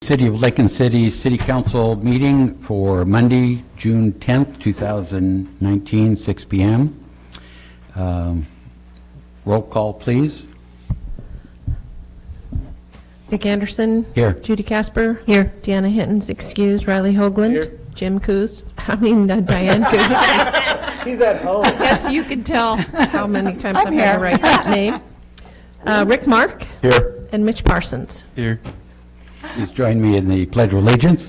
City of Lincoln City City Council meeting for Monday, June 10th, 2019, 6 p.m. Roll call, please. Dick Anderson. Here. Judy Casper. Here. Deanna Hittens, excused. Riley Hoagland. Here. Jim Coos. Diane Coos. He's at home. Yes, you can tell how many times I've had to write that name. Rick Mark. Here. And Mitch Parsons. Here. Please join me in the Pledge of Allegiance.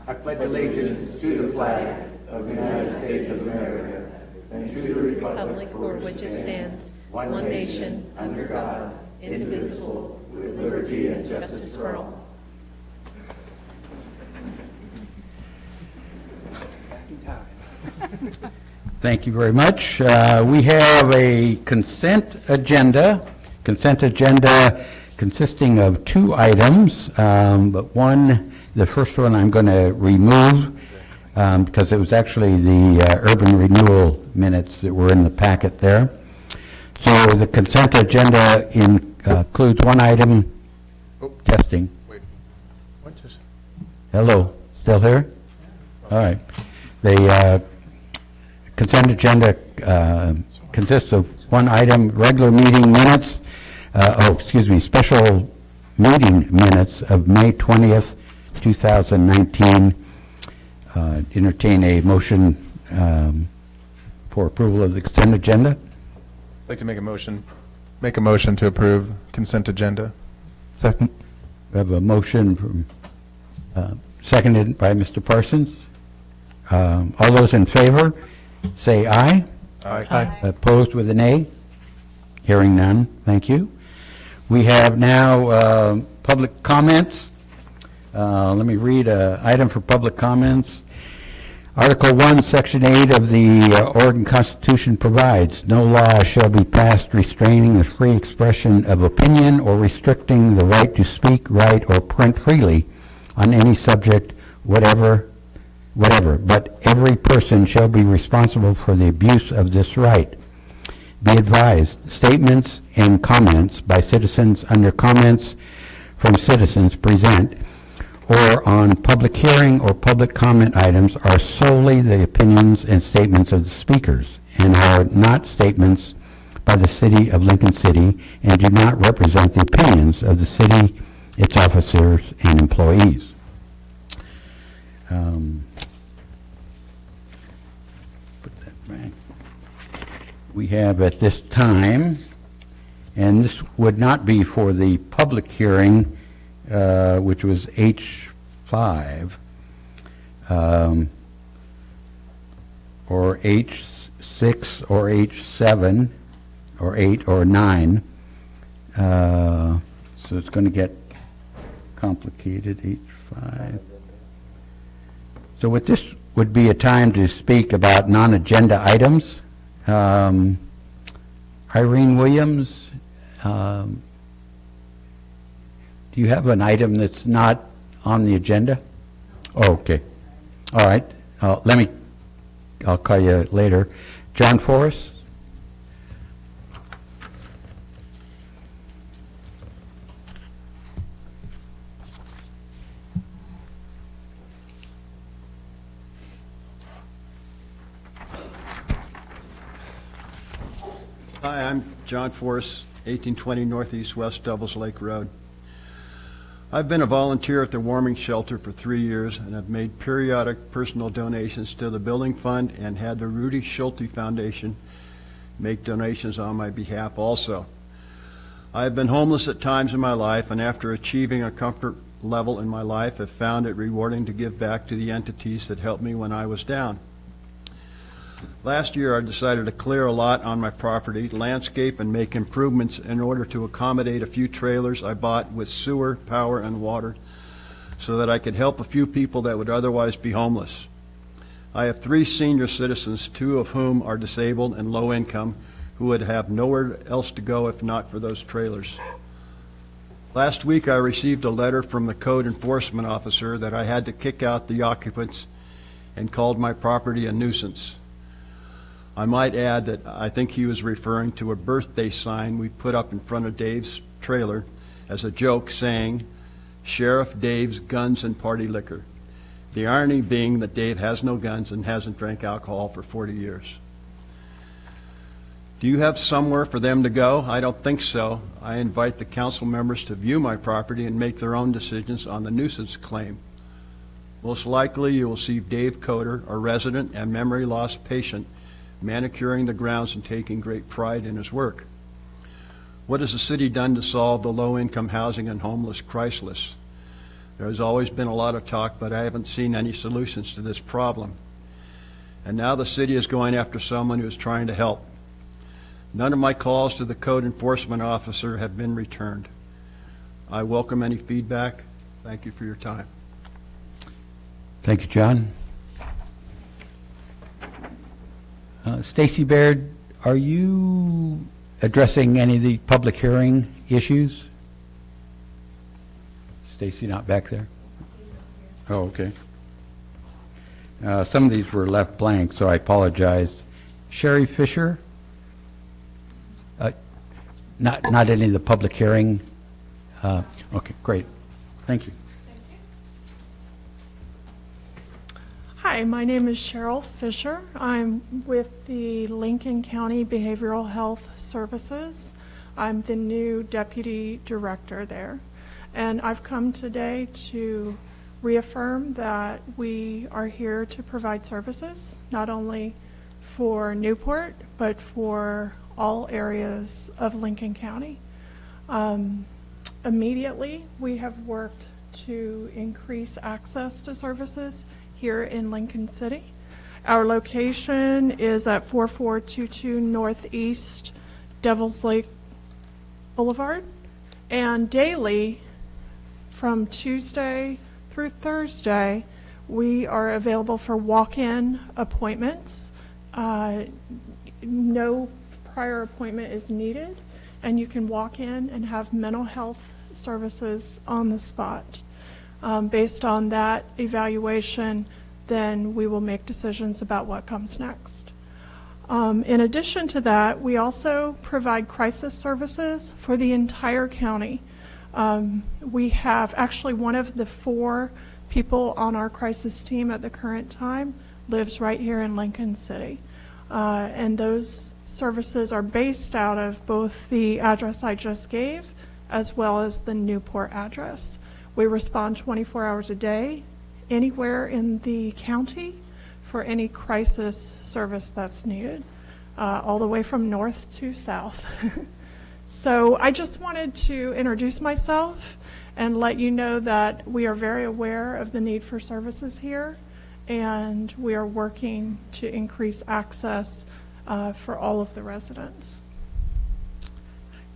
I pledge allegiance to the flag of the United States of America and to the republic For which it stands, one nation, under God, indivisible, with liberty and justice for all. Thank you very much. We have a consent agenda consisting of two items, but the first one I'm going to remove because it was actually the urban renewal minutes that were in the packet there. So the consent agenda includes one item. Testing. Wait. What just? Hello, still here? All right. The consent agenda consists of one item, regular meeting minutes, special meeting minutes of May 20th, 2019. Entertain a motion for approval of the consent agenda. I'd like to make a motion. Make a motion to approve consent agenda. Second. We have a motion from seconded by Mr. Parsons. All those in favor, say aye. Aye. Opposed with an A? Hearing none. Thank you. We have now public comments. Let me read an item for public comments. Article 1, Section 8 of the Oregon Constitution provides, no law shall be passed restraining the free expression of opinion or restricting the right to speak, write, or print freely on any subject, whatever, but every person shall be responsible for the abuse of this right. Be advised, statements and comments by citizens under comments from citizens present or on public hearing or public comment items are solely the opinions and statements of the speakers and are not statements by the City of Lincoln City and do not represent the opinions of the city, its officers, and employees. Put that back. We have at this time, and this would not be for the public hearing, which was H5, or H6 or H7 or 8 or 9. So it's going to get complicated, H5. So what this would be a time to speak about non-agenda items. Irene Williams, do you have an item that's not on the agenda? Oh, okay. All right. I'll call you later. John Forrest? Hi, I'm John Forrest, 1820 Northeast West Devils Lake Road. I've been a volunteer at the warming shelter for 3 years and have made periodic personal donations to the building fund and had the Rudy Schulte Foundation make donations on my behalf also. I have been homeless at times in my life, and after achieving a comfort level in my life, have found it rewarding to give back to the entities that helped me when I was down. Last year, I decided to clear a lot on my property, landscape, and make improvements in order to accommodate a few trailers I bought with sewer, power, and water so that I could help a few people that would otherwise be homeless. I have 3 senior citizens, 2 of whom are disabled and low income, who would have nowhere else to go if not for those trailers. Last week, I received a letter from the code enforcement officer that I had to kick out the occupants and called my property a nuisance. I might add that I think he was referring to a birthday sign we put up in front of Dave's trailer as a joke saying, "Sheriff Dave's Guns and Party Liquor." The irony being that Dave has no guns and hasn't drank alcohol for 40 years. Do you have somewhere for them to go? I don't think so. I invite the council members to view my property and make their own decisions on the nuisance claim. Most likely you will see Dave Coder, a resident and memory loss patient, manicuring the grounds and taking great pride in his work. What has the city done to solve the low-income housing and homeless crisis? There has always been a lot of talk, but I haven't seen any solutions to this problem. And now the city is going after someone who is trying to help. None of my calls to the code enforcement officer have been returned. I welcome any feedback. Thank you for your time. Thank you, John. Stacy Baird, are you addressing any of the public hearing issues? Stacy not back there? Oh, okay. Some of these were left blank, so I apologize. Sherry Fisher? Not any of the public hearing? Okay, great. Thank you. Hi, my name is Cheryl Fisher. I'm with the Lincoln County Behavioral Health Services. I'm the new deputy director there. And I've come today to reaffirm that we are here to provide services, not only for Newport, but for all areas of Lincoln County. Immediately, we have worked to increase access to services here in Lincoln City. Our location is at 4422 Northeast Devils Lake Boulevard, and daily from Tuesday through Thursday we are available for walk-in appointments. No prior appointment is needed, and you can walk in and have mental health services on the spot. Based on that evaluation, then we will make decisions about what comes next. In addition to that, we also provide crisis services for the entire county. We have actually one of the 4 people on our crisis team at the current time lives right here in Lincoln City. And those services are based out of both the address I just gave as well as the Newport address. We respond 24 hours a day, anywhere in the county, for any crisis service that's needed, all the way from north to south. So I just wanted to introduce myself and let you know that we are very aware of the need for services here, and we are working to increase access for all of the residents.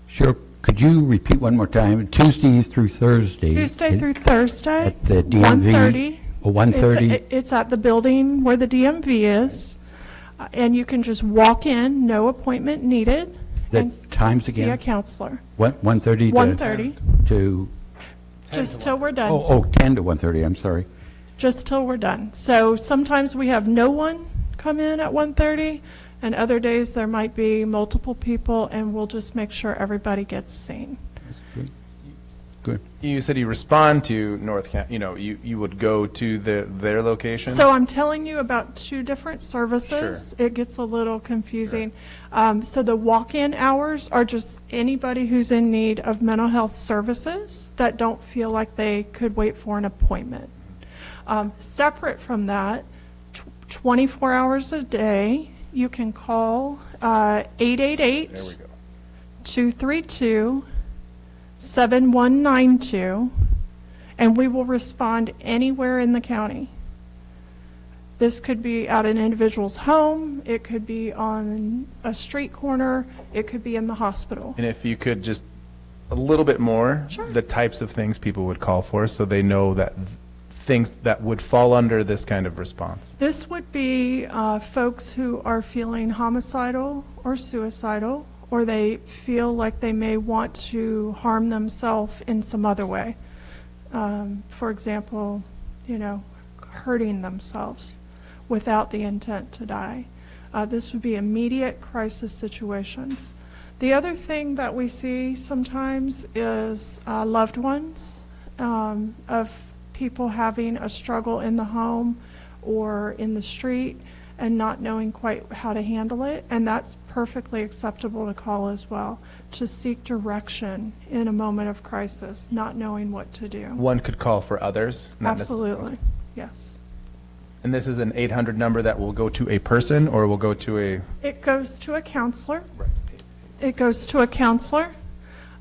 Sure. Could you repeat one more time? Tuesday through Thursday. Tuesday through Thursday. At the DMV. 1:30. 1:30. It's at the building where the DMV is, and you can just walk in, no appointment needed. The and times see again? a counselor. 1:30 to? 1:30, To, just till we're done. 10 to 1:30, I'm sorry. Just till we're done. So sometimes we have no one come in at 1:30, and other days there might be multiple people, and we'll just make sure everybody gets seen. Good. You said you respond to North County, you would go to their location? So I'm telling you about 2 different services. It gets a little confusing. So the walk-in hours are just anybody who's in need of mental health services that don't feel like they could wait for an appointment. Separate from that, 24 hours a day, you can call 888 There we go. 232 7192, and we will respond anywhere in the county. This could be at an individual's home, it could be on a street corner, it could be in the hospital. And if you could just a little bit more, Sure. the types of things people would call for, so they know that things that would fall under this kind of response. This would be folks who are feeling homicidal or suicidal, or they feel like they may want to harm themselves in some other way. For example, hurting themselves without the intent to die. This would be immediate crisis situations. The other thing that we see sometimes is loved ones of people having a struggle in the home or in the street and not knowing quite how to handle it, and that's perfectly acceptable to call as well, to seek direction in a moment of crisis, not knowing what to do. One could call for others? Not Absolutely, yes. And this is an 800 number that will go to a person or will go to a... It goes to a counselor. It goes to a counselor,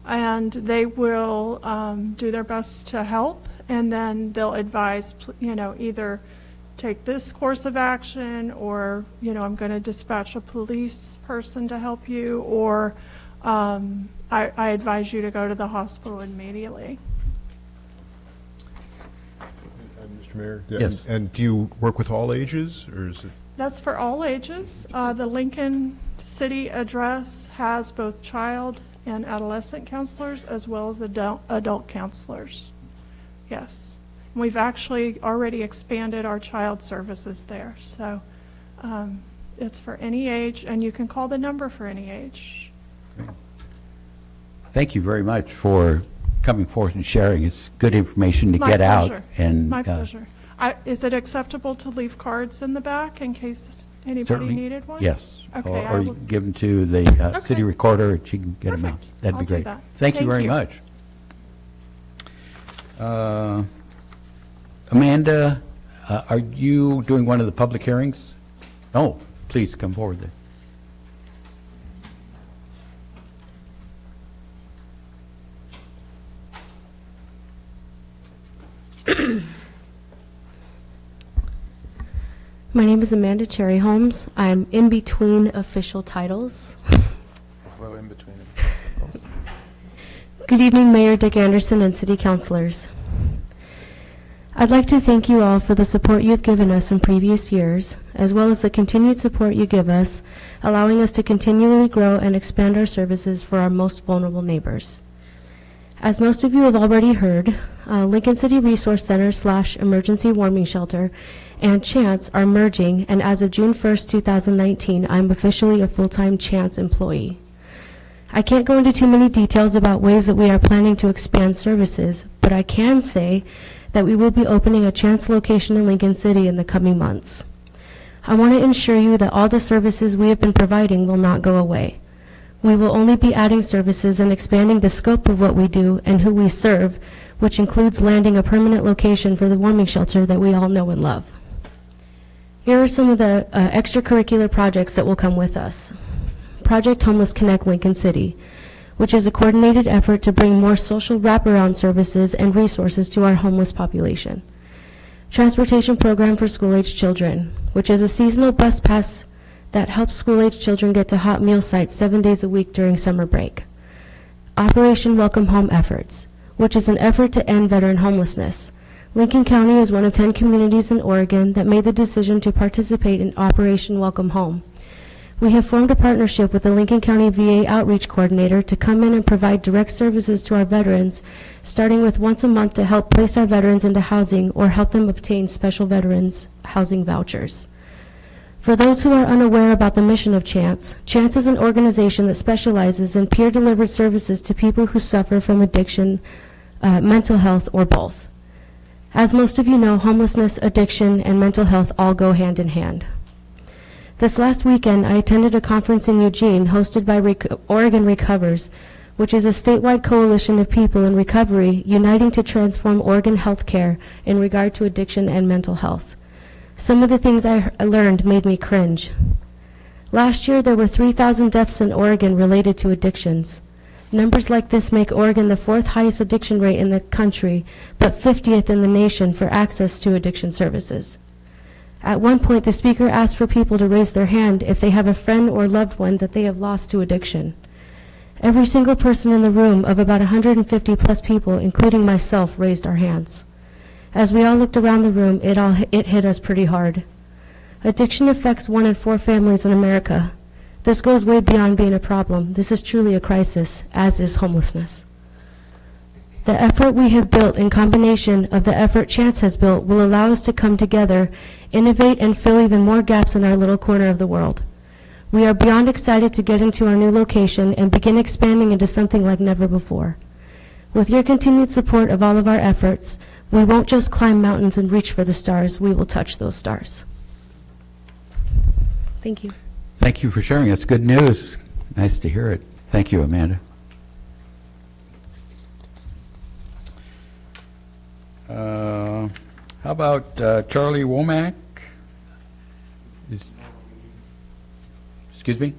and they will do their best to help, and then they'll advise, either take this course of action, or, I'm going to dispatch a police person to help you, or I advise you to go to the hospital immediately. Mr. Mayor? Yes. And do you work with all ages, or is it? That's for all ages. The Lincoln City address has both child and adolescent counselors as well as adult counselors. Yes. We've actually already expanded our child services there. So it's for any age, and you can call the number for any age. Thank you very much for coming forth and sharing. It's good information to My get pleasure. out. And It's my pleasure. Is it acceptable to leave cards in the back in case anybody certainly, needed one? yes. Okay, Or I you will- can give them to the Okay. city recorder, and she can get them out. Perfect. That'd I'll be do great. that. Thank you Thank very you. much. Amanda, are you doing one of the public hearings? Oh, please come forward then. My name is Amanda Cherry Holmes. I'm in between official titles. Well, in between. Good evening, Mayor Dick Anderson and City Councilors. I'd like to thank you all for the support you've given us in previous years, as well as the continued support you give us, allowing us to continually grow and expand our services for our most vulnerable neighbors. As most of you have already heard, Lincoln City Resource Center / Emergency Warming Shelter and Chance are merging, and as of June 1st, 2019, I'm officially a full-time Chance employee. I can't go into too many details about ways that we are planning to expand services, but I can say that we will be opening a Chance location in Lincoln City in the coming months. I want to ensure you that all the services we have been providing will not go away. We will only be adding services and expanding the scope of what we do and who we serve, which includes landing a permanent location for the warming shelter that we all know and love. Here are some of the extracurricular projects that will come with us. Project Homeless Connect Lincoln City, which is a coordinated effort to bring more social wraparound services and resources to our homeless population. Transportation Program for School-Aged Children, which is a seasonal bus pass that helps school-aged children get to hot meal sites 7 days a week during summer break. Operation Welcome Home Efforts, which is an effort to end veteran homelessness. Lincoln County is one of 10 communities in Oregon that made the decision to participate in Operation Welcome Home. We have formed a partnership with the Lincoln County VA Outreach Coordinator to come in and provide direct services to our veterans, starting with once a month to help place our veterans into housing or help them obtain special veterans housing vouchers. For those who are unaware about the mission of Chance, Chance is an organization that specializes in peer-delivered services to people who suffer from addiction, mental health, or both. As most of you know, homelessness, addiction, and mental health all go hand in hand. This last weekend, I attended a conference in Eugene hosted by Oregon Recovers, which is a statewide coalition of people in recovery uniting to transform Oregon healthcare in regard to addiction and mental health. Some of the things I learned made me cringe. Last year, there were 3,000 deaths in Oregon related to addictions. Numbers like this make Oregon the 4th highest addiction rate in the country, but 50th in the nation for access to addiction services. At one point, the speaker asked for people to raise their hand if they have a friend or loved one that they have lost to addiction. Every single person in the room of about 150 plus people, including myself, raised our hands. As we all looked around the room, it hit us pretty hard. Addiction affects 1 in 4 families in America. This goes way beyond being a problem. This is truly a crisis, as is homelessness. The effort we have built in combination of the effort Chance has built will allow us to come together, innovate, and fill even more gaps in our little corner of the world. We are beyond excited to get into our new location and begin expanding into something like never before. With your continued support of all of our efforts, we won't just climb mountains and reach for the stars, we will touch those stars. Thank you. Thank you for sharing. It's good news. Nice to hear it. Thank you, Amanda. How about Charlie Womack? Excuse me?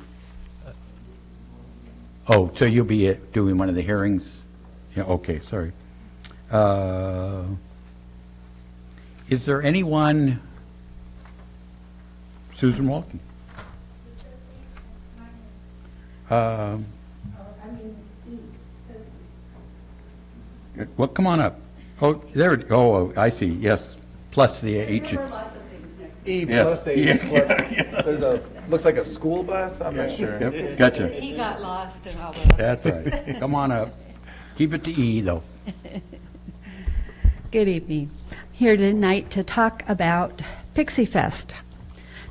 Oh, so you'll be doing one of the hearings? Yeah, okay, sorry. Is there anyone? Susan Walton? Well, come on up. Oh, there. Oh, I see. Yes, plus the H. E Yes. plus A Yeah. plus, there's a, looks like a school bus, I'm not sure. Yep, gotcha. He got lost in all the... That's right. Come on up. Keep it to E, though. Good evening. Here tonight to talk about Pixie Fest.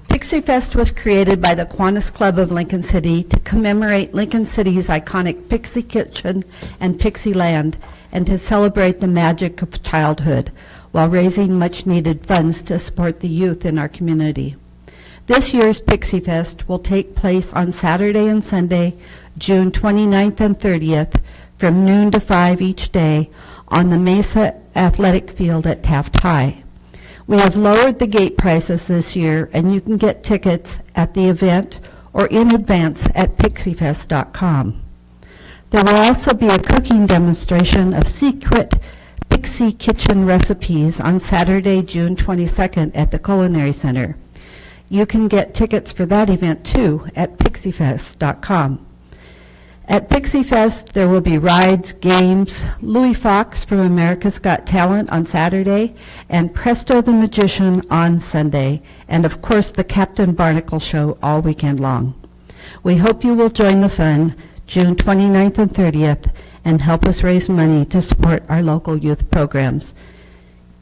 Pixie Fest was created by the Kiwanis Club of Lincoln City to commemorate Lincoln City's iconic Pixie Kitchen and Pixie Land and to celebrate the magic of childhood while raising much-needed funds to support the youth in our community. This year's Pixie Fest will take place on Saturday and Sunday, June 29th and 30th, from noon to 5 each day on the Mesa Athletic Field at Taft High. We have lowered the gate prices this year, and you can get tickets at the event or in advance at pixiefest.com. There will also be a cooking demonstration of secret Pixie Kitchen recipes on Saturday, June 22nd at the Culinary Center. You can get tickets for that event, too, at pixiefest.com. At Pixie Fest, there will be rides, games, Louis Fox from America's Got Talent on Saturday, and Presto the Magician on Sunday, and of course the Captain Barnacle Show all weekend long. We hope you will join the fun June 29th and 30th and help us raise money to support our local youth programs.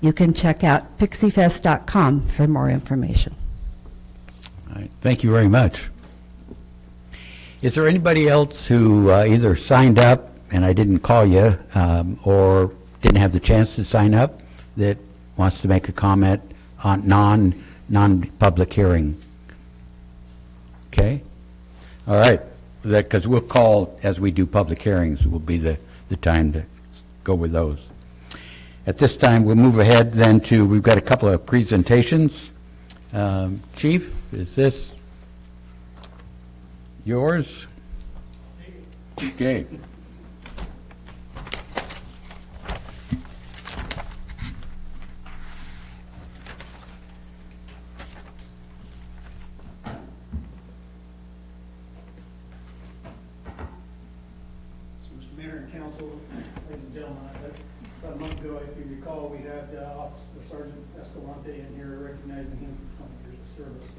You can check out pixiefest.com for more information. All right. Thank you very much. Is there anybody else who either signed up and I didn't call you or didn't have the chance to sign up that wants to make a comment on non-public hearing? Okay. All right. Because we'll call, as we do public hearings, will be the time to go with those. At this time, we'll move ahead then to, we've got a couple of presentations. Chief, is this yours? Okay. Mr. Mayor and Council, ladies and gentlemen, about a month ago, if you recall, we had Sergeant Escalante in here recognizing him for 20 years of service.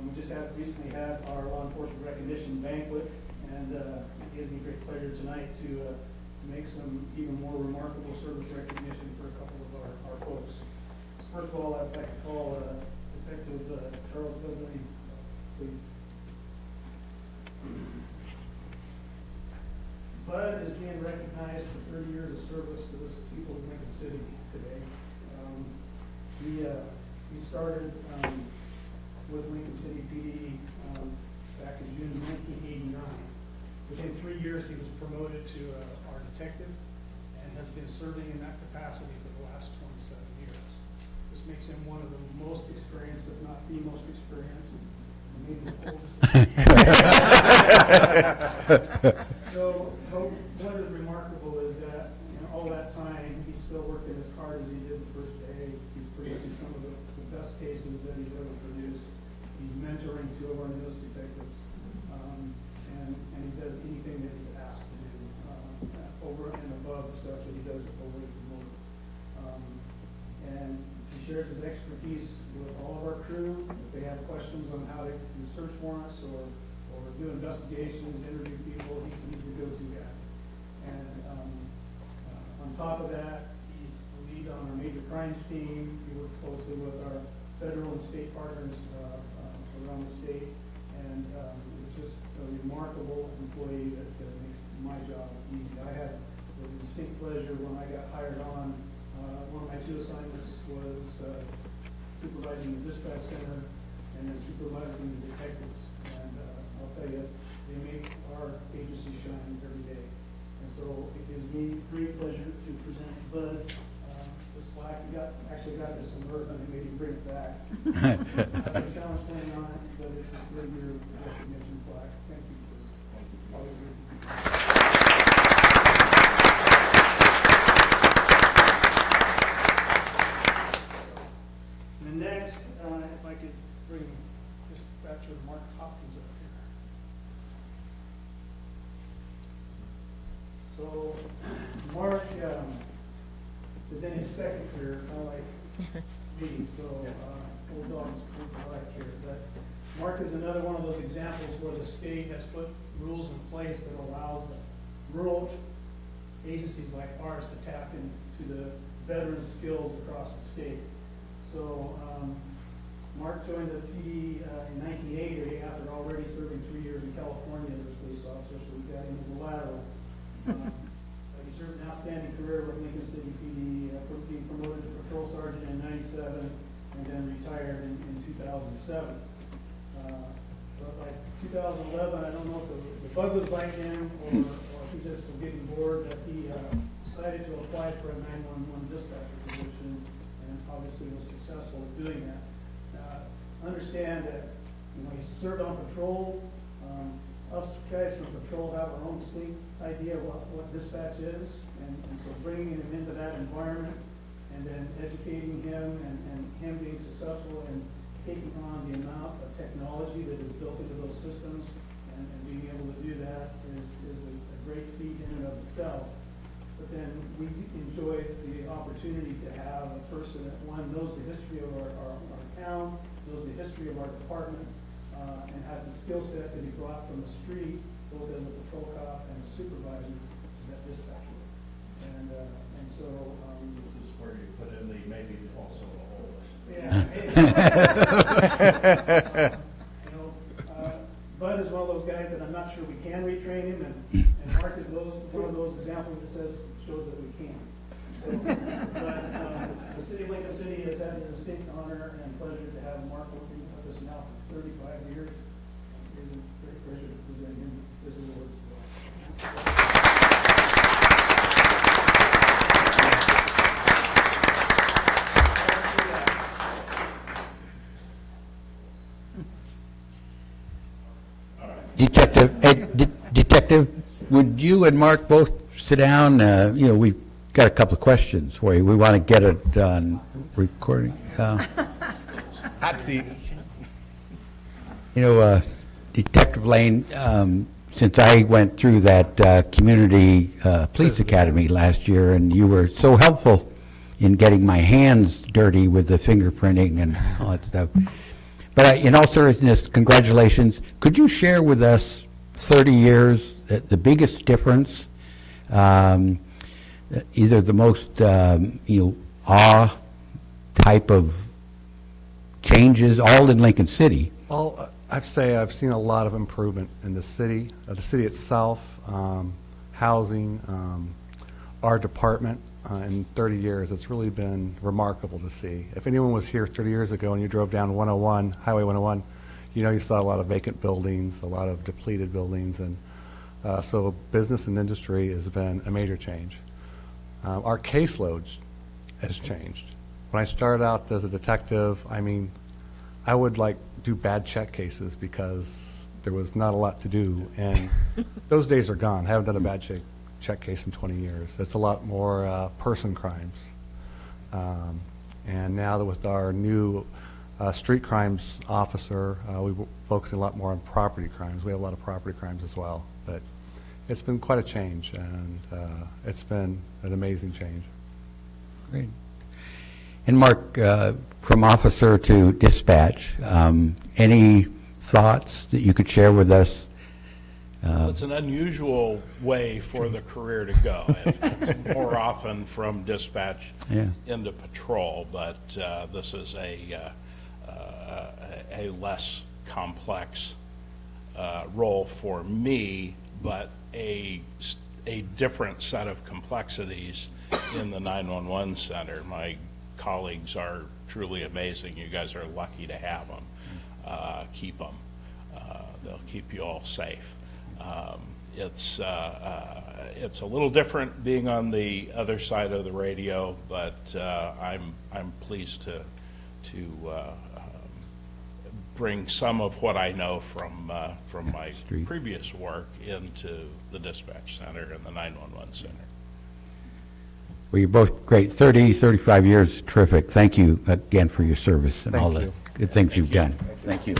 We just recently had our law enforcement recognition banquet, and it gives me great pleasure tonight to make some even more remarkable service recognition for a couple of our folks. First of all, I'd like to call Detective Charles Goodwin, please. Bud is being recognized for 30 years of service to the people of Lincoln City today. He started with Lincoln City PD back in June 1989. Within 3 years, he was promoted to our detective and has been serving in that capacity for the last 27 years. This makes him one of the most experienced, if not the most experienced, and maybe the oldest. So what is remarkable is that all that time, he's still working as hard as he did the first day. He's producing some of the best cases that he's ever produced. He's mentoring two of our newest detectives, and he does anything that he's asked to do, over and above the stuff that he does over at the moment. And he shares his expertise with all of our crew. If they have questions on how to do search warrants or do investigations, interview people, he's the go-to guy. And on top of that, he's the lead on our major crimes team. He works closely with our federal and state partners around the state, and job easy. I had the distinct pleasure when I got hired on, one of my 2 assignments was supervising the dispatch center and then supervising the detectives. And I'll tell you, they make our agency shine every day. And so it gives me great pleasure to present Bud this plaque. He actually got this some earth and he made him bring it back. There's a challenge playing on it, but it's a 3-year recognition plaque. Thank you for all of you. And then next, if I could bring dispatcher Mark Hopkins up here. So, Mark is in his second career, kind of like me, so old dogs don't like here. But Mark is another one of those examples where the state has put rules in place that allows rural agencies like ours to tap into the veteran skills across the state. So Mark joined the PD in 1980 after already serving 3 years in California as a police officer, so we got him as a lateral. He served an outstanding career with Lincoln City PD, being promoted to patrol sergeant in 97 and then retired in 2007. But by 2011, I don't know if the bug was biting him or if he just was getting bored, that he decided to apply for a 911 dispatcher position and obviously was successful at doing that. Understand that he served on patrol. Us guys from patrol have our own distinct idea of what dispatch is, and so bringing him into that environment and then educating him and him being successful in taking on the amount of technology that is built into those systems and being able to do that is a great feat in and of itself. But then we enjoy the opportunity to have a person that, one, knows the history of our town, knows the history of our department, and has the skill set that he brought from the street, both as a patrol cop and a supervisor to that dispatcher. And so This is where you put in the maybe also a hole. yeah, Bud is one of those guys that I'm not sure we can retrain him, and Mark is one of those examples that shows that we can. So, but the city of Lincoln City has had the distinct honor and pleasure to have Mark working with us now for 35 years. It is a great pleasure to present him this award as well. Detective, would you and Mark both sit down? We've got a couple of questions for you. We want to get it on recording. Hot seat. Detective Lane, since I went through that community police academy last year, and you were so helpful in getting my hands dirty with the fingerprinting and all that stuff. But in all seriousness, congratulations. Could you share with us 30 years, the biggest difference, either the most awe type of changes, all in Lincoln City? Well, I'd say I've seen a lot of improvement in the city itself, housing, our department. In 30 years, it's really been remarkable to see. If anyone was here 30 years ago and you drove down 101, Highway 101, you saw a lot of vacant buildings, a lot of depleted buildings, and so business and industry has been a major change. Our caseload has changed. When I started out as a detective, I would do bad check cases because there was not a lot to do, and those days are gone. I haven't done a bad check case in 20 years. It's a lot more person crimes. And now that with our new street crimes officer, we're focusing a lot more on property crimes. We have a lot of property crimes as well. But it's been quite a change, and it's been an amazing change. Great. And Mark, from officer to dispatch, any thoughts that you could share with us? Well, it's an unusual way for the career to go. It's more often from dispatch into patrol, but this is a less complex role for me, but a a different set of complexities in the 911 center. My colleagues are truly amazing. You guys are lucky to have them. Keep them. They'll keep you all safe. It's a little different being on the other side of the radio, but I'm pleased to bring some of what I know from my previous work into the dispatch center and the 911 center. Well, you're both great. 30, 35 years, terrific. Thank you again for your service and all the good things you've done. Thank you.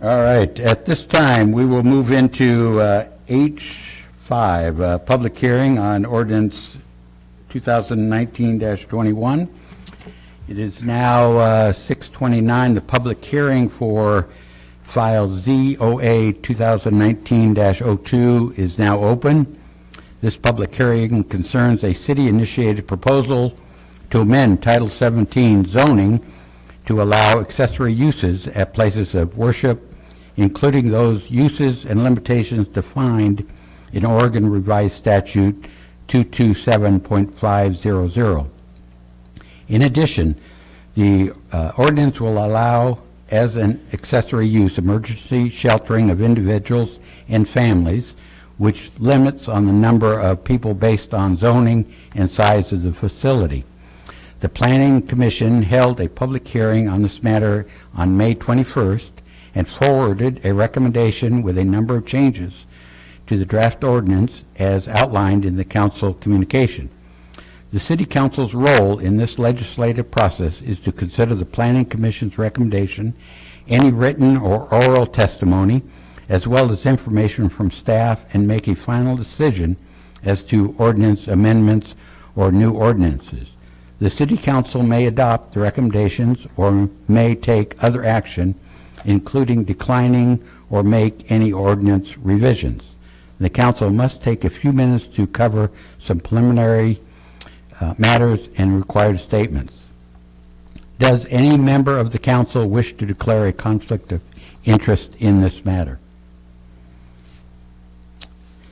All right, at this time, we will move into H5, public hearing on ordinance 2019-21. It is now 6:29. The public hearing for file ZOA 2019-02 is now open. This public hearing concerns a city-initiated proposal to amend Title 17 zoning to allow accessory uses at places of worship, including those uses and limitations defined in Oregon Revised Statute 227.500. In addition, the ordinance will allow as an accessory use emergency sheltering of individuals and families, which limits on the number of people based on zoning and size of the facility. The Planning Commission held a public hearing on this matter on May 21st and forwarded a recommendation with a number of changes to the draft ordinance as outlined in the council communication. The City Council's role in this legislative process is to consider the Planning Commission's recommendation, any written or oral testimony, as well as information from staff, and make a final decision as to ordinance amendments or new ordinances. The City Council may adopt the recommendations or may take other action, including declining or make any ordinance revisions. The Council must take a few minutes to cover some preliminary matters and required statements. Does any member of the Council wish to declare a conflict of interest in this matter?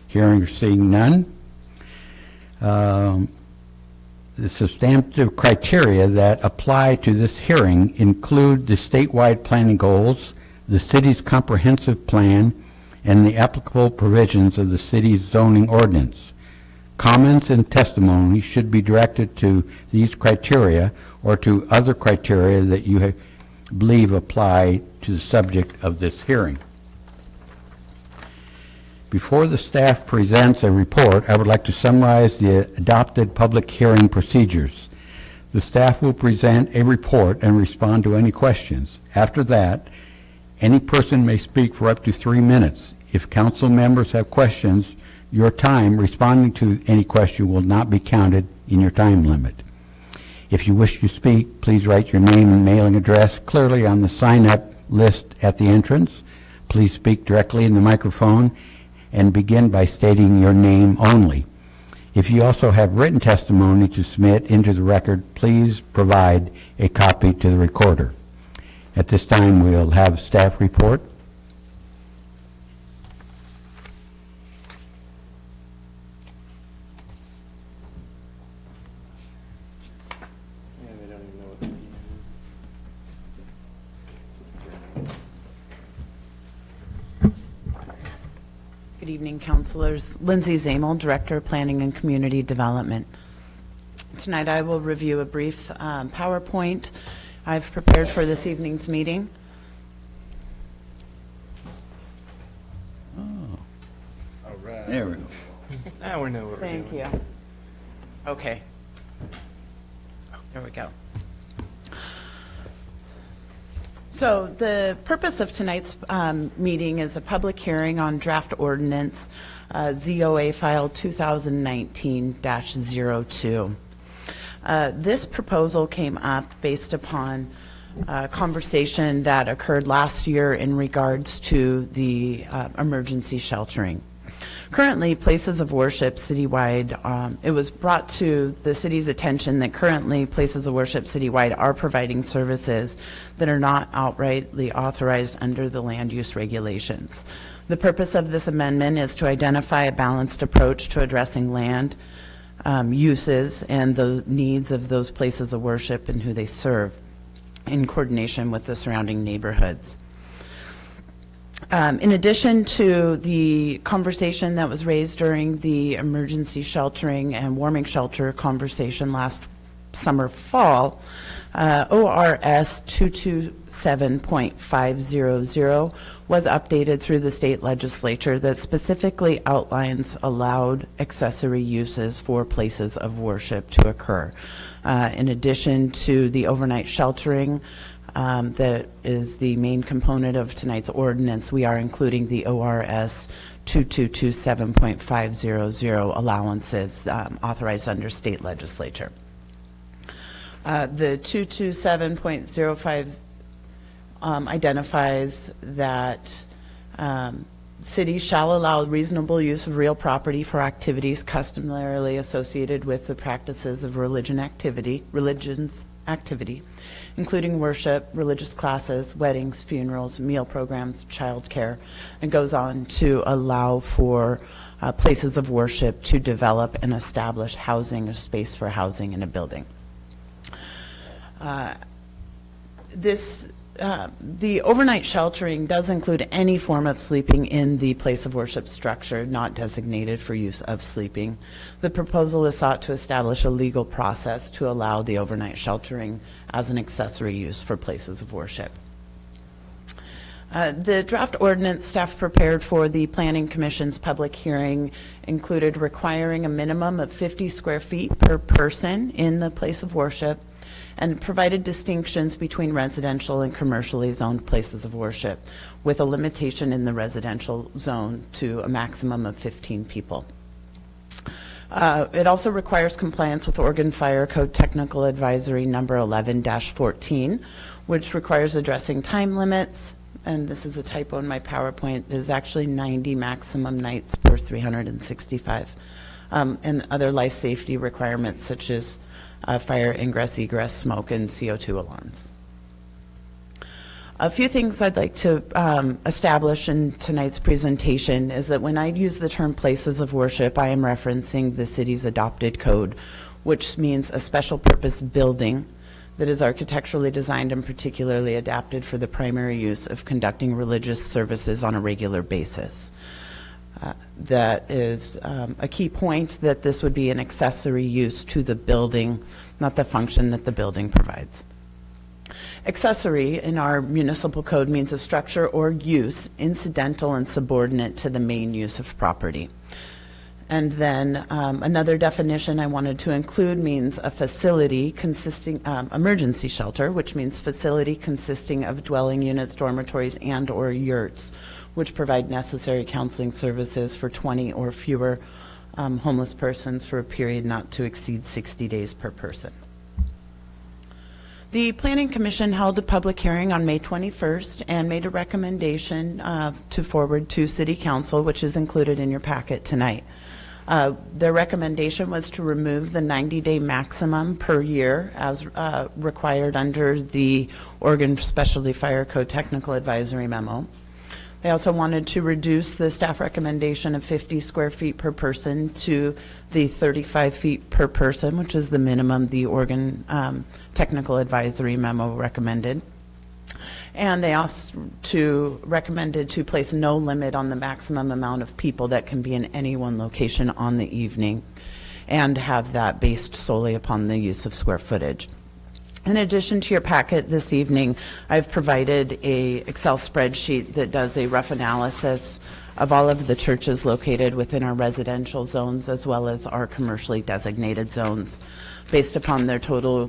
Hearing or seeing none. The substantive criteria that apply to this hearing include the statewide planning goals, the city's comprehensive plan, and the applicable provisions of the city's zoning ordinance. Comments and testimony should be directed to these criteria or to other criteria that you believe apply to the subject of this hearing. Before the staff presents a report, I would like to summarize the adopted public hearing procedures. The staff will present a report and respond to any questions. After that, any person may speak for up to 3 minutes. If council members have questions, your time responding to any question will not be counted in your time limit. If you wish to speak, please write your name and mailing address clearly on the sign-up list at the entrance. Please speak directly in the microphone and begin by stating your name only. If you also have written testimony to submit into the record, please provide a copy to the recorder. At this time, we'll have staff report. Good evening, councilors. Lindsay Zamel, Director of Planning and Community Development. Tonight I will review a brief PowerPoint I've prepared for this evening's meeting. Oh. All right. There we go. Now we know what we're doing. Thank you. Okay. There we go. So the purpose of tonight's meeting is a public hearing on draft ordinance ZOA file 2019-02. This proposal came up based upon a conversation that occurred last year in regards to the emergency sheltering. Currently, places of worship citywide, it was brought to the city's attention that currently places of worship citywide are providing services that are not outrightly authorized under the land use regulations. The purpose of this amendment is to identify a balanced approach to addressing land uses and the needs of those places of worship and who they serve in coordination with the surrounding neighborhoods. In addition to the conversation that was raised during the emergency sheltering and warming shelter conversation last summer fall, ORS 227.500 was updated through the state legislature that specifically outlines allowed accessory uses for places of worship to occur. In addition to the overnight sheltering, that is the main component of tonight's ordinance, we are including the ORS 2227.500 allowances authorized under state legislature. The 227.05 identifies that cities shall allow reasonable use of real property for activities customarily associated with the practices of religion's activity, including worship, religious classes, weddings, funerals, meal programs, childcare, and goes on to allow for places of worship to develop and establish housing or space for housing in a building. The overnight sheltering does include any form of sleeping in the place of worship structure not designated for use of sleeping. The proposal is sought to establish a legal process to allow the overnight sheltering as an accessory use for places of worship. The draft ordinance staff prepared for the Planning Commission's public hearing included requiring a minimum of 50 square feet per person in the place of worship, and provided distinctions between residential and commercially zoned places of worship, with a limitation in the residential zone to a maximum of 15 people. It also requires compliance with Oregon Fire Code Technical Advisory number 11-14, which requires addressing time limits, and this is a typo in my PowerPoint, there's actually 90 maximum nights per 365, and other life safety requirements such as fire ingress, egress, smoke, and CO2 alarms. A few things I'd like to establish in tonight's presentation is that when I use the term places of worship, I am referencing the city's adopted code, which means a special purpose building that is architecturally designed and particularly adapted for the primary use of conducting religious services on a regular basis. That is a key point, that this would be an accessory use to the building, not the function that the building provides. Accessory in our municipal code means a structure or use incidental and subordinate to the main use of property. And then another definition I wanted to include means a facility consisting, emergency shelter, which means facility consisting of dwelling units, dormitories, and or yurts, which provide necessary counseling services for 20 or fewer homeless persons for a period not to exceed 60 days per person. The Planning Commission held a public hearing on May 21st and made a recommendation to forward to City Council, which is included in your packet tonight. Their recommendation was to remove the 90-day maximum per year as required under the Oregon Specialty Fire Code Technical Advisory Memo. They also wanted to reduce the staff recommendation of 50 square feet per person to the 35 feet per person, which is the minimum the Oregon Technical Advisory Memo recommended. And they also recommended to place no limit on the maximum amount of people that can be in any one location on the evening, and have that based solely upon the use of square footage. In addition to your packet this evening, I've provided a Excel spreadsheet that does a rough analysis of all of the churches located within our residential zones as well as our commercially designated zones based upon their total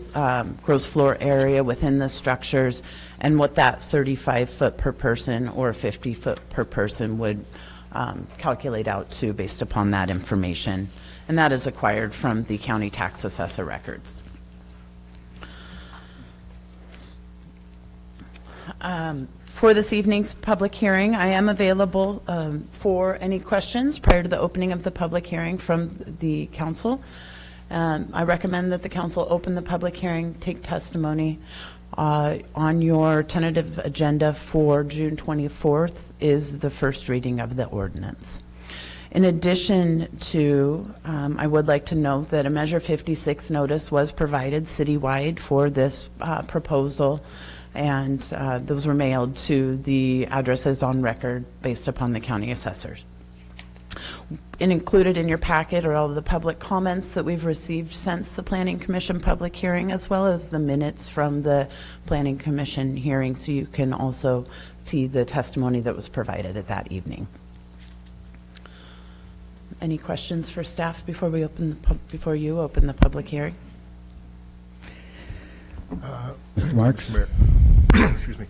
gross floor area within the structures and what that 35-foot per person or 50-foot per person would calculate out to based upon that information. And that is acquired from the county tax assessor records. For this evening's public hearing, I am available for any questions prior to the opening of the public hearing from the council. I recommend that the council open the public hearing, take testimony. On your tentative agenda for June 24th is the first reading of the ordinance. In addition to, I would like to note that a Measure 56 notice was provided citywide for this proposal, and those were mailed to the addresses on record based upon the county assessors. And included in your packet are all of the public comments that we've received since the Planning Commission public hearing, as well as the minutes from the Planning Commission hearing, so you can also see the testimony that was provided at that evening. Any questions for staff before we open before you open the public hearing? Mark? Excuse me.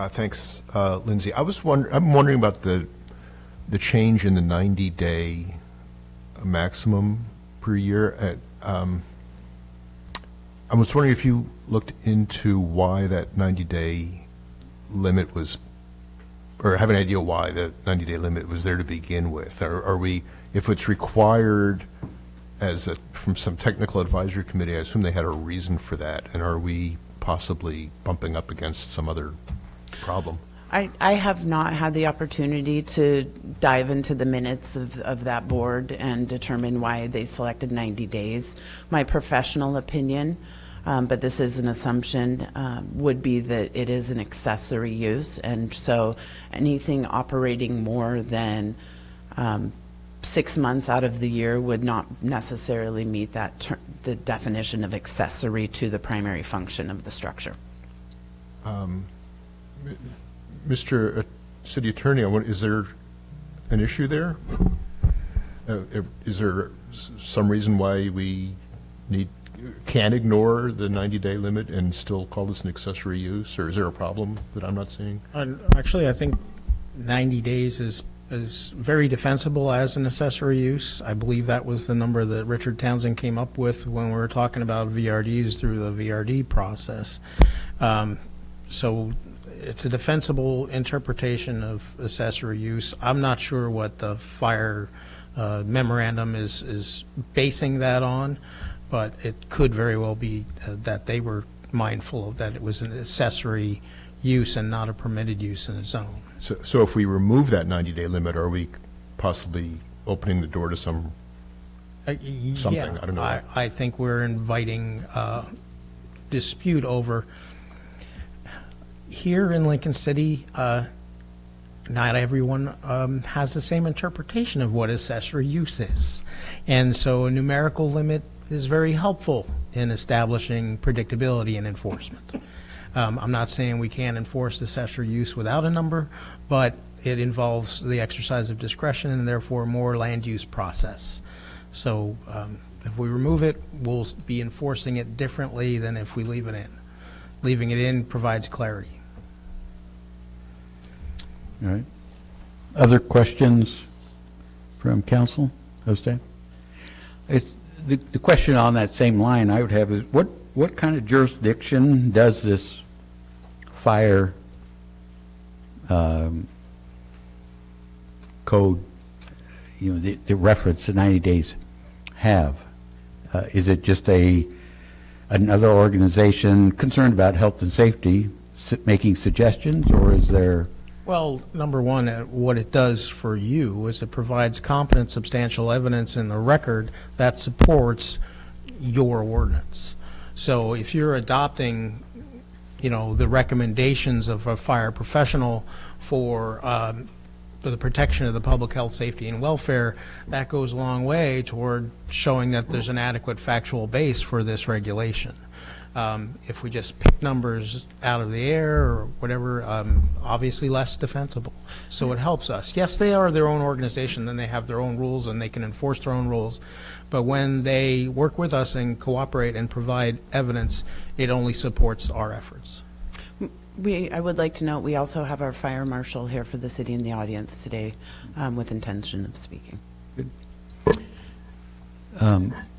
Thanks, Lindsay. I'm wondering about the change in the 90-day maximum per year. I was wondering if you looked into why that 90-day limit was, or have an idea why the 90-day limit was there to begin with. Are we, if it's required from some technical advisory committee, I assume they had a reason for that, and are we possibly bumping up against some other problem? I have not had the opportunity to dive into the minutes of that board and determine why they selected 90 days. My professional opinion, but this is an assumption, would be that it is an accessory use, and so anything operating more than 6 months out of the year would not necessarily meet that the definition of accessory to the primary function of the structure. Mr. City Attorney, is there an issue there? Is there some reason why we can't ignore the 90-day limit and still call this an accessory use, or is there a problem that I'm not seeing? Actually, I think 90 days is very defensible as an accessory use. I believe that was the number that Richard Townsend came up with when we were talking about VRDs through the VRD process. So it's a defensible interpretation of accessory use. I'm not sure what the fire memorandum is basing that on, but it could very well be that they were mindful of that it was an accessory use and not a permitted use in a zone. So if we remove that 90-day limit, are we possibly opening the door to something? Yeah, I don't know. I think we're inviting dispute over. Here in Lincoln City, not everyone has the same interpretation of what accessory use is. And so a numerical limit is very helpful in establishing predictability and enforcement. I'm not saying we can't enforce accessory use without a number, but it involves the exercise of discretion and therefore more land use process. So if we remove it, we'll be enforcing it differently than if we leave it in. Leaving it in provides clarity. All right. Other questions from council? Jose? The question on that same line I would have is what kind of jurisdiction does this fire code, the reference to 90 days have? Is it just another organization concerned about health and safety making suggestions, or is there? Well, number one, what it does for you is it provides competent, substantial evidence in the record that supports your ordinance. So if you're adopting, the recommendations of a fire professional for the protection of the public health, safety, and welfare, that goes a long way toward showing that there's an adequate factual base for this regulation. If we just pick numbers out of the air or whatever, obviously less defensible. So it helps us. Yes, they are their own organization, and they have their own rules, and they can enforce their own rules. But when they work with us and cooperate and provide evidence, it only supports our efforts. I would like to note, we also have our fire marshal here for the city in the audience today with intention of speaking.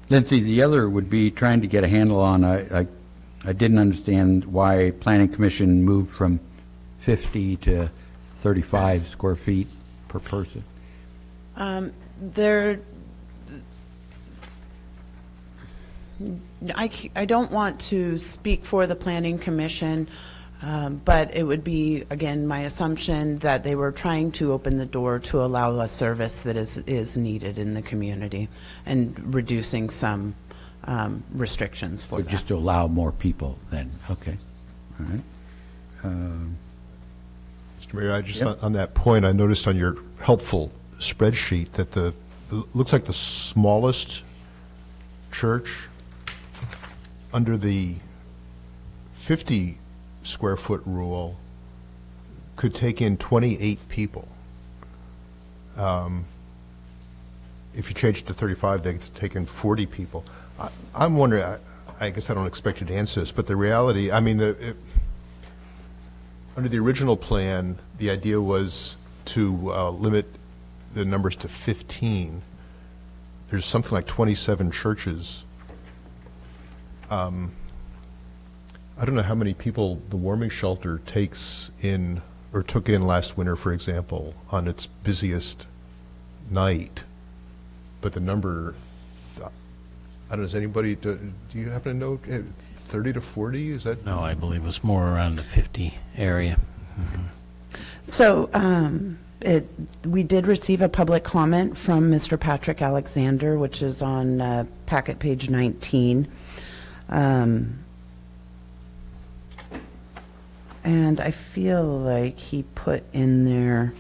Lindsay, the other would be trying to get a handle on, I didn't understand why Planning Commission moved from 50 to 35 square feet per person. I don't want to speak for the Planning Commission, but it would be, again, my assumption that they were trying to open the door to allow a service that is needed in the community and reducing some restrictions for that. Just to allow more people then, okay. All right. Mr. Mayor, I just, on that point, I noticed on your helpful spreadsheet that it looks like the smallest church under the 50 square foot rule could take in 28 people. If you change it to 35, they could take in 40 people. I'm wondering, I guess I don't expect you to answer this, but the reality, I mean, under the original plan, the idea was to limit the numbers to 15. There's something like 27 churches. I don't know how many people the warming shelter takes in, or took in last winter, for example, on its busiest night, but the number, I don't know, does anybody, do you happen to know, 30 to 40, is that? No, I believe it was more around the 50 area. So we did receive a public comment from Mr. Patrick Alexander, which is on packet page 19. And I feel like he put in there,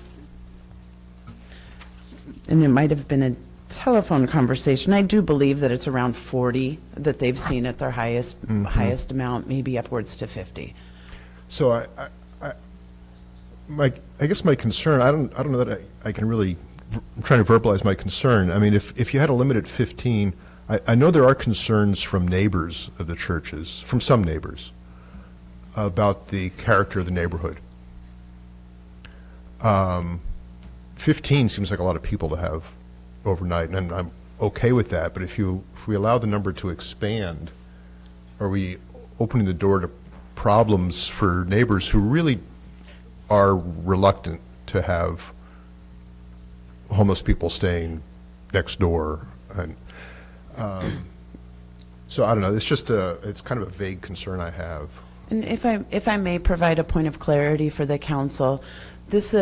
and it might have been a telephone conversation. I do believe that it's around 40 that they've seen at their highest amount, maybe upwards to 50. So I guess my concern, I don't know that I can really, I'm trying to verbalize my concern. I mean, if you had a limit at 15, I know there are concerns from neighbors of the churches, from some neighbors, about the character of the neighborhood. 15 seems like a lot of people to have overnight, and I'm okay with that, but if we allow the number to expand, are we opening the door to problems for neighbors who really are reluctant to have homeless people staying next door? And so I don't know, it's just it's kind of a vague concern I have. And if I may provide a point of clarity for the council, this,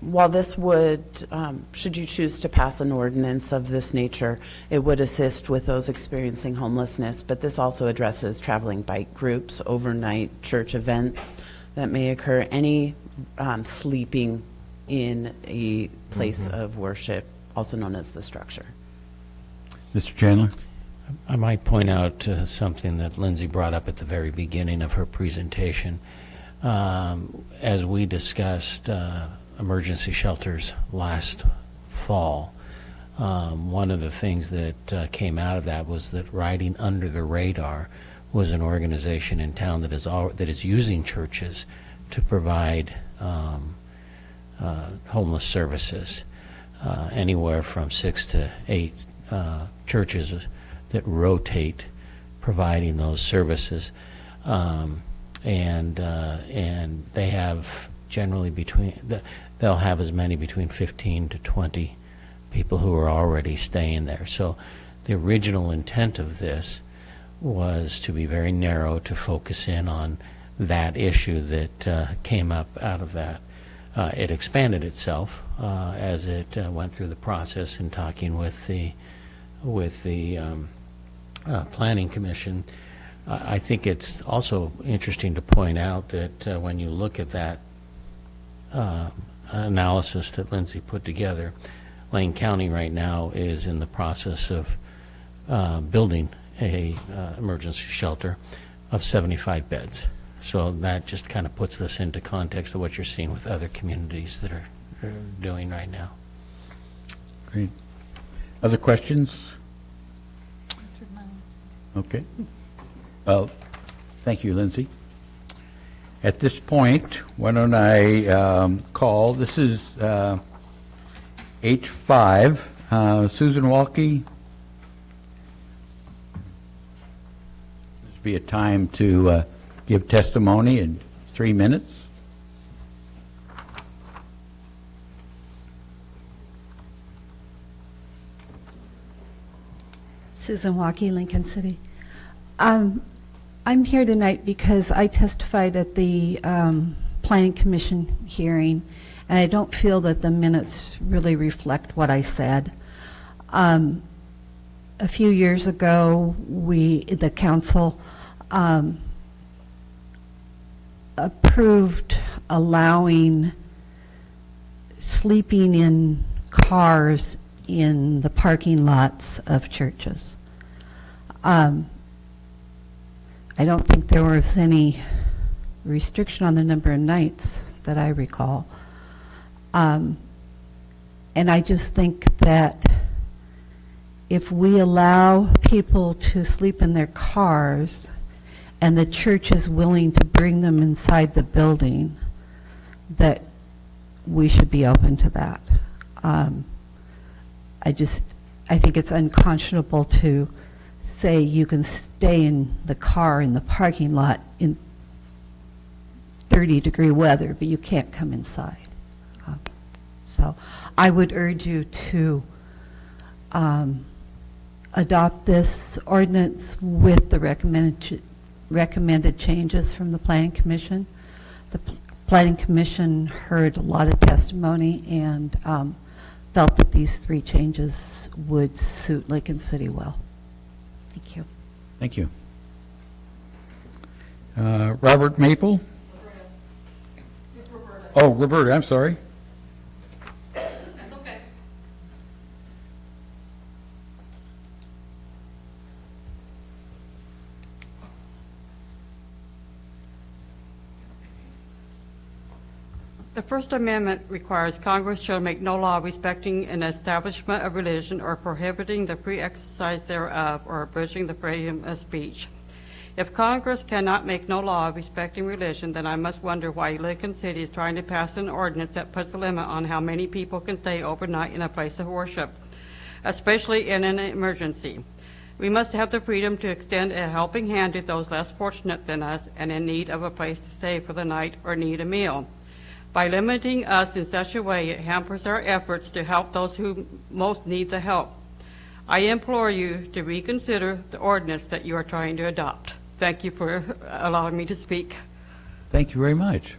while this would, should you choose to pass an ordinance of this nature, it would assist with those experiencing homelessness, but this also addresses traveling bike groups, overnight church events that may occur, any sleeping in a place of worship, also known as the structure. Mr. Chandler? I might point out something that Lindsay brought up at the very beginning of her presentation. As we discussed emergency shelters last fall, one of the things that came out of that was that riding under the radar was an organization in town that is using churches to provide homeless services, anywhere from 6 to 8 churches that rotate providing those services, and they have generally they'll have as many between 15 to 20 people who are already staying there. So the original intent of this was to be very narrow, to focus in on that issue that came up out of that. It expanded itself as it went through the process in talking with the Planning Commission. I think it's also interesting to point out that when you look at that analysis that Lindsay put together, Lane County right now is in the process of building a emergency shelter. of 75 beds. So that just kind of puts this into context of what you're seeing with other communities that are doing right now. Great. Other questions? Okay. Well, thank you, Lindsay. At this point, why don't I call, this is H5, Susan Walke. This would be a time to give testimony in 3 minutes. Susan Walke, Lincoln City. I'm here tonight because I testified at the Planning Commission hearing, and I don't feel that the minutes really reflect what I said. A few years ago, the council, approved allowing sleeping in cars in the parking lots of churches. I don't think there was any restriction on the number of nights that I recall. And I just think that if we allow people to sleep in their cars and the church is willing to bring them inside the building, that we should be open to that. I think it's unconscionable to say you can stay in the car in the parking lot in 30-degree weather, but you can't come inside. So I would urge you to adopt this ordinance with the recommended changes from the Planning Commission. The Planning Commission heard a lot of testimony and felt that these 3 changes would suit Lincoln City well. Thank you. Thank you. Robert Maple? Oh, Roberta, I'm sorry. That's okay. The First Amendment requires Congress shall make no law respecting an establishment of religion or prohibiting the free exercise thereof or abridging the freedom of speech. If Congress cannot make no law respecting religion, then I must wonder why Lincoln City is trying to pass an ordinance that puts a limit on how many people can stay overnight in a place of worship, especially in an emergency. We must have the freedom to extend a helping hand to those less fortunate than us and in need of a place to stay for the night or need a meal. By limiting us in such a way, it hampers our efforts to help those who most need the help. I implore you to reconsider the ordinance that you are trying to adopt. Thank you for allowing me to speak. Thank you very much.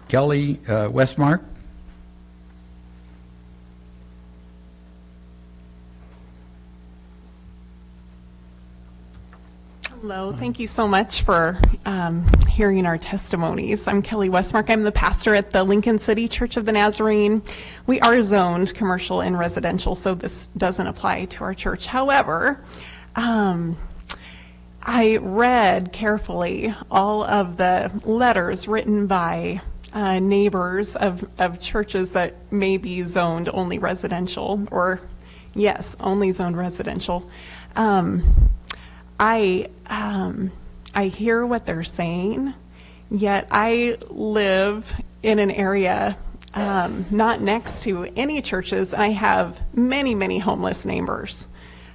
Kelly Westmark? Hello, thank you so much for hearing our testimonies. I'm Kelly Westmark. I'm the pastor at the Lincoln City Church of the Nazarene. We are zoned commercial and residential, so this doesn't apply to our church. However, I read carefully all of the letters written by neighbors of churches that may be zoned only residential, or yes, only zoned residential. I hear what they're saying, yet I live in an area not next to any churches. I have many, many homeless neighbors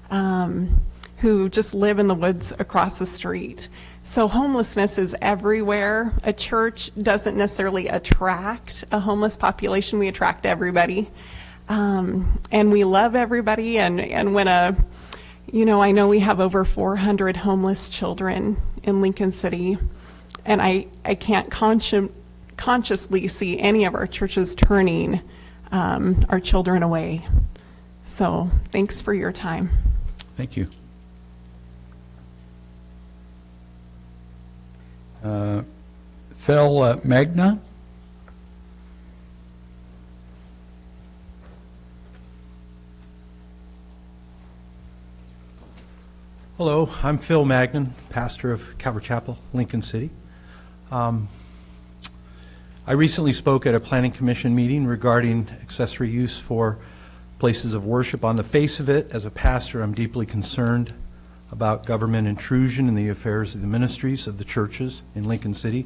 who just live in the woods across the street. So homelessness is everywhere. A church doesn't necessarily attract a homeless population. We attract everybody. And we love everybody. And when I know we have over 400 homeless children in Lincoln City, and I can't consciously see any of our churches turning our children away. So thanks for your time. Thank you. Phil Magna? Hello, I'm Phil Magnan, pastor of Calvary Chapel, Lincoln City. I recently spoke at a planning commission meeting regarding accessory use for places of worship. On the face of it, as a pastor, I'm deeply concerned about government intrusion in the affairs of the ministries of the churches in Lincoln City.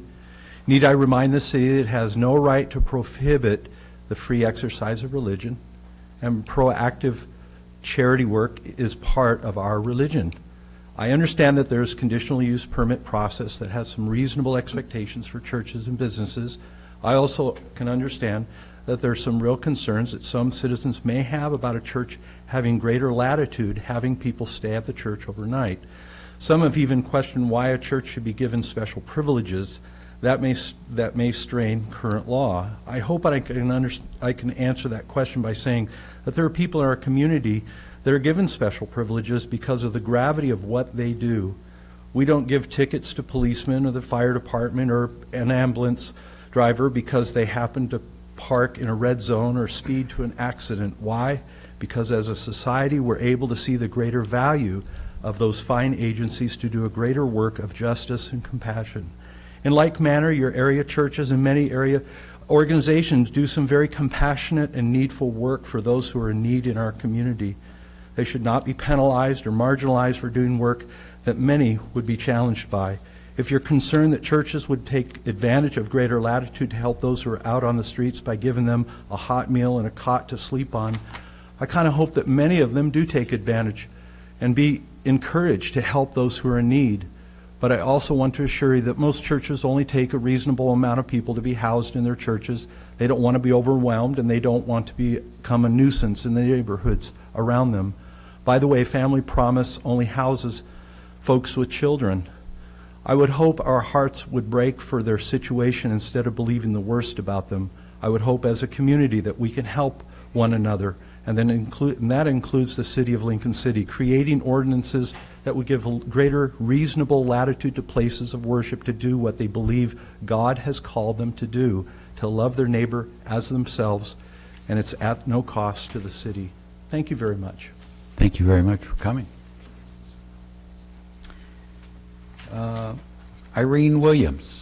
Need I remind the city that it has no right to prohibit the free exercise of religion, and proactive charity work is part of our religion. I understand that there's conditional use permit process that has some reasonable expectations for churches and businesses. I also can understand that there's some real concerns that some citizens may have about a church having greater latitude, having people stay at the church overnight. Some have even questioned why a church should be given special privileges that may strain current law. I hope I can answer that question by saying that there are people in our community that are given special privileges because of the gravity of what they do. We don't give tickets to policemen or the fire department or an ambulance driver because they happen to park in a red zone or speed to an accident. Why? Because as a society, we're able to see the greater value of those fine agencies to do a greater work of justice and compassion. In like manner, your area churches and many area organizations do some very compassionate and needful work for those who are in need in our community. They should not be penalized or marginalized for doing work that many would be challenged by. If you're concerned that churches would take advantage of greater latitude to help those who are out on the streets by giving them a hot meal and a cot to sleep on, I kind of hope that many of them do take advantage and be encouraged to help those who are in need. But I also want to assure you that most churches only take a reasonable amount of people to be housed in their churches. They don't want to be overwhelmed, and they don't want to become a nuisance in the neighborhoods around them. By the way, Family Promise only houses folks with children. I would hope our hearts would break for their situation instead of believing the worst about them. I would hope as a community that we can help one another, and that includes the city of Lincoln City, creating ordinances that would give greater reasonable latitude to places of worship to do what they believe God has called them to do, to love their neighbor as themselves, and it's at no cost to the city. Thank you very much. Thank you very much for coming. Irene Williams.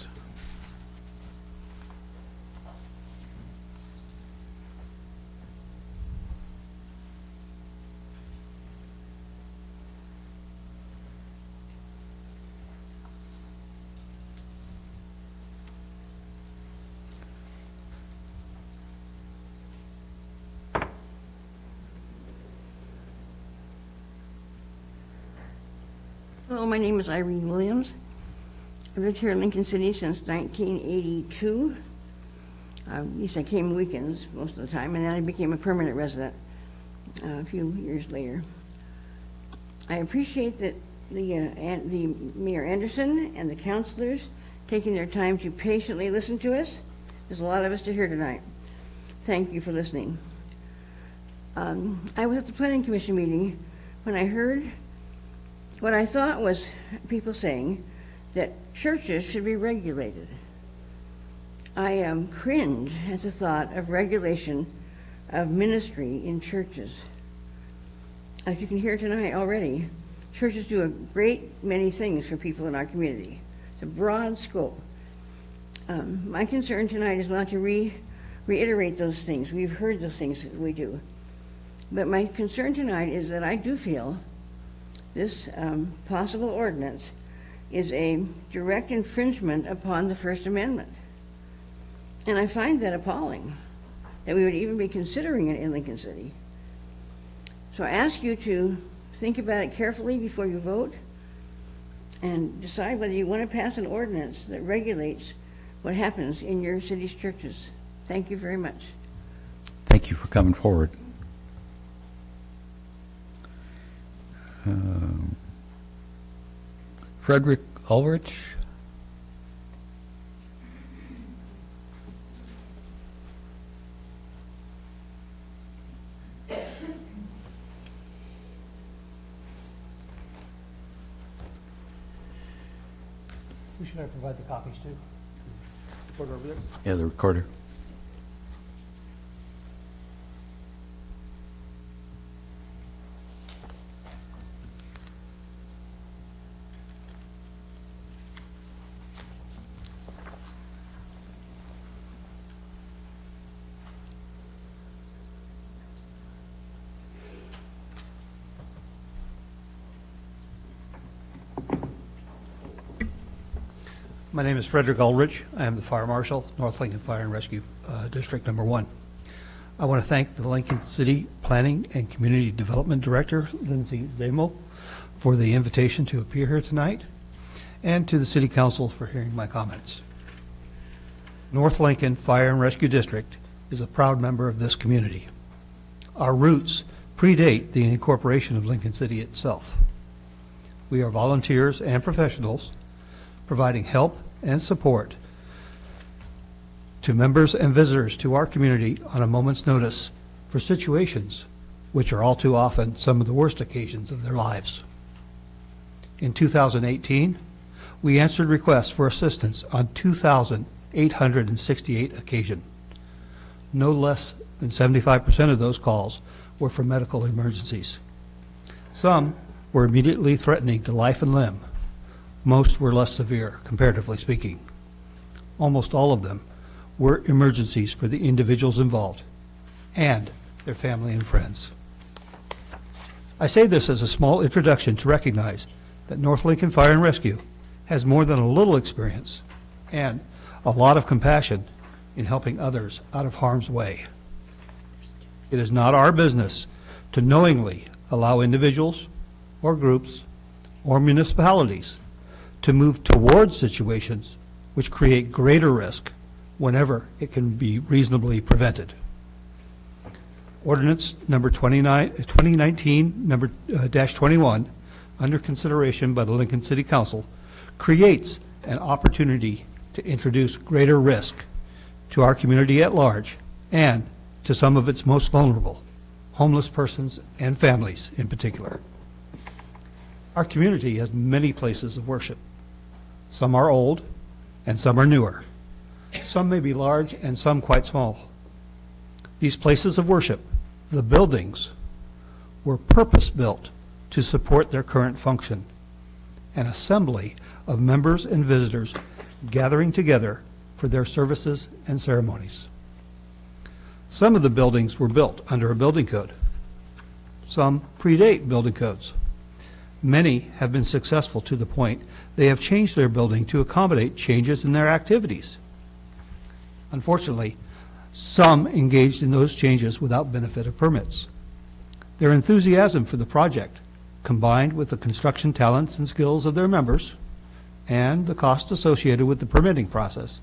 Hello, my name is Irene Williams. I've lived here in Lincoln City since 1982. At least I came weekends most of the time, and then I became a permanent resident a few years later. I appreciate that the Mayor Anderson and the councilors taking their time to patiently listen to us. There's a lot of us to hear tonight. Thank you for listening. I was at the Planning Commission meeting when I heard what I thought was people saying that churches should be regulated. I cringe at the thought of regulation of ministry in churches. As you can hear tonight already, churches do a great many things for people in our community. It's a broad scope. My concern tonight is not to reiterate those things. We've heard those things that we do. But my concern tonight is that I do feel this possible ordinance is a direct infringement upon the First Amendment. And I find that appalling, that we would even be considering it in Lincoln City. So I ask you to think about it carefully before you vote and decide whether you want to pass an ordinance that regulates what happens in your city's churches. Thank you very much. Thank you for coming forward. Frederick Ulrich. Who should I provide the copies to? Recorder over there? Yeah, the recorder. My name is Frederick Ulrich. I am the Fire Marshal, North Lincoln Fire and Rescue District Number 1. I want to thank the Lincoln City Planning and Community Development Director, Lindsay Zamo, for the invitation to appear here tonight, and to the City Council for hearing my comments. North Lincoln Fire and Rescue District is a proud member of this community. Our roots predate the incorporation of Lincoln City itself. We are volunteers and professionals providing help and support to members and visitors to our community on a moment's notice for situations which are all too often some of the worst occasions of their lives. In 2018, we answered requests for assistance on 2,868 occasions. No less than 75% of those calls were for medical emergencies. Some were immediately threatening to life and limb. Most were less severe, comparatively speaking. Almost all of them were emergencies for the individuals involved and their family and friends. I say this as a small introduction to recognize that North Lincoln Fire and Rescue has more than a little experience and a lot of compassion in helping others out of harm's way. It is not our business to knowingly allow individuals or groups or municipalities to move towards situations which create greater risk whenever it can be reasonably prevented. Ordinance number 2019-21, under consideration by the Lincoln City Council, creates an opportunity to introduce greater risk to our community at large and to some of its most vulnerable, homeless persons and families in particular. Our community has many places of worship. Some are old and some are newer. Some may be large and some quite small. These places of worship, the buildings, were purpose-built to support their current function, an assembly of members and visitors gathering together for their services and ceremonies. Some of the buildings were built under a building code. Some predate building codes. Many have been successful to the point they have changed their building to accommodate changes in their activities. Unfortunately, some engaged in those changes without benefit of permits. Their enthusiasm for the project, combined with the construction talents and skills of their members and the cost associated with the permitting process,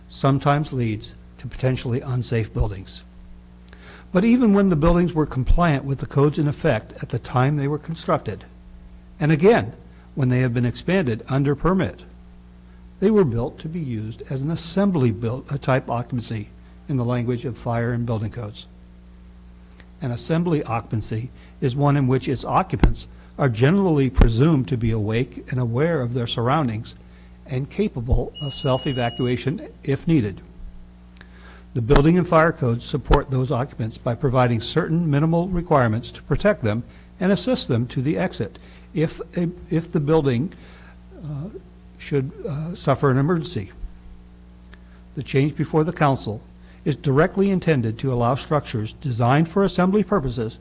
sometimes leads to potentially unsafe buildings. But even when the buildings were compliant with the codes in effect at the time they were constructed, and again, when they have been expanded under permit, they were built to be used as an assembly type occupancy in the language of fire and building codes. An assembly occupancy is one in which its occupants are generally presumed to be awake and aware of their surroundings and capable of self-evacuation if needed. The building and fire codes support those occupants by providing certain minimal requirements to protect them and assist them to the exit if the building should suffer an emergency. The change before the council is directly intended to allow structures designed for assembly purposes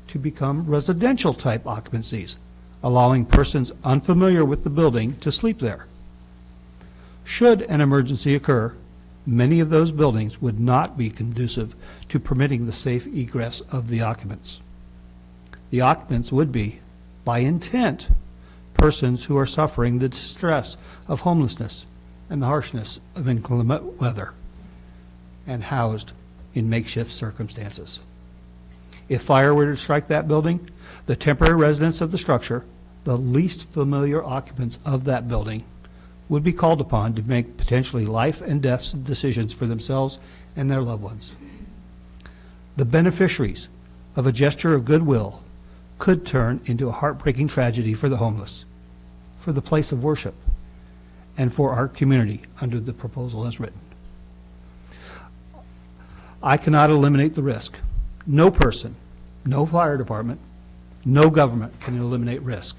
to become residential type occupancies, allowing persons unfamiliar with the building to sleep there. Should an emergency occur, many of those buildings would not be conducive to permitting the safe egress of the occupants. The occupants would be, by intent, persons who are suffering the distress of homelessness and the harshness of inclement weather and housed in makeshift circumstances. If fire were to strike that building, the temporary residents of the structure, the least familiar occupants of that building, would be called upon to make potentially life and death decisions for themselves and their loved ones. The beneficiaries of a gesture of goodwill could turn into a heartbreaking tragedy for the homeless, for the place of worship, and for our community under the proposal as written. I cannot eliminate the risk. No person, no fire department, no government can eliminate risk.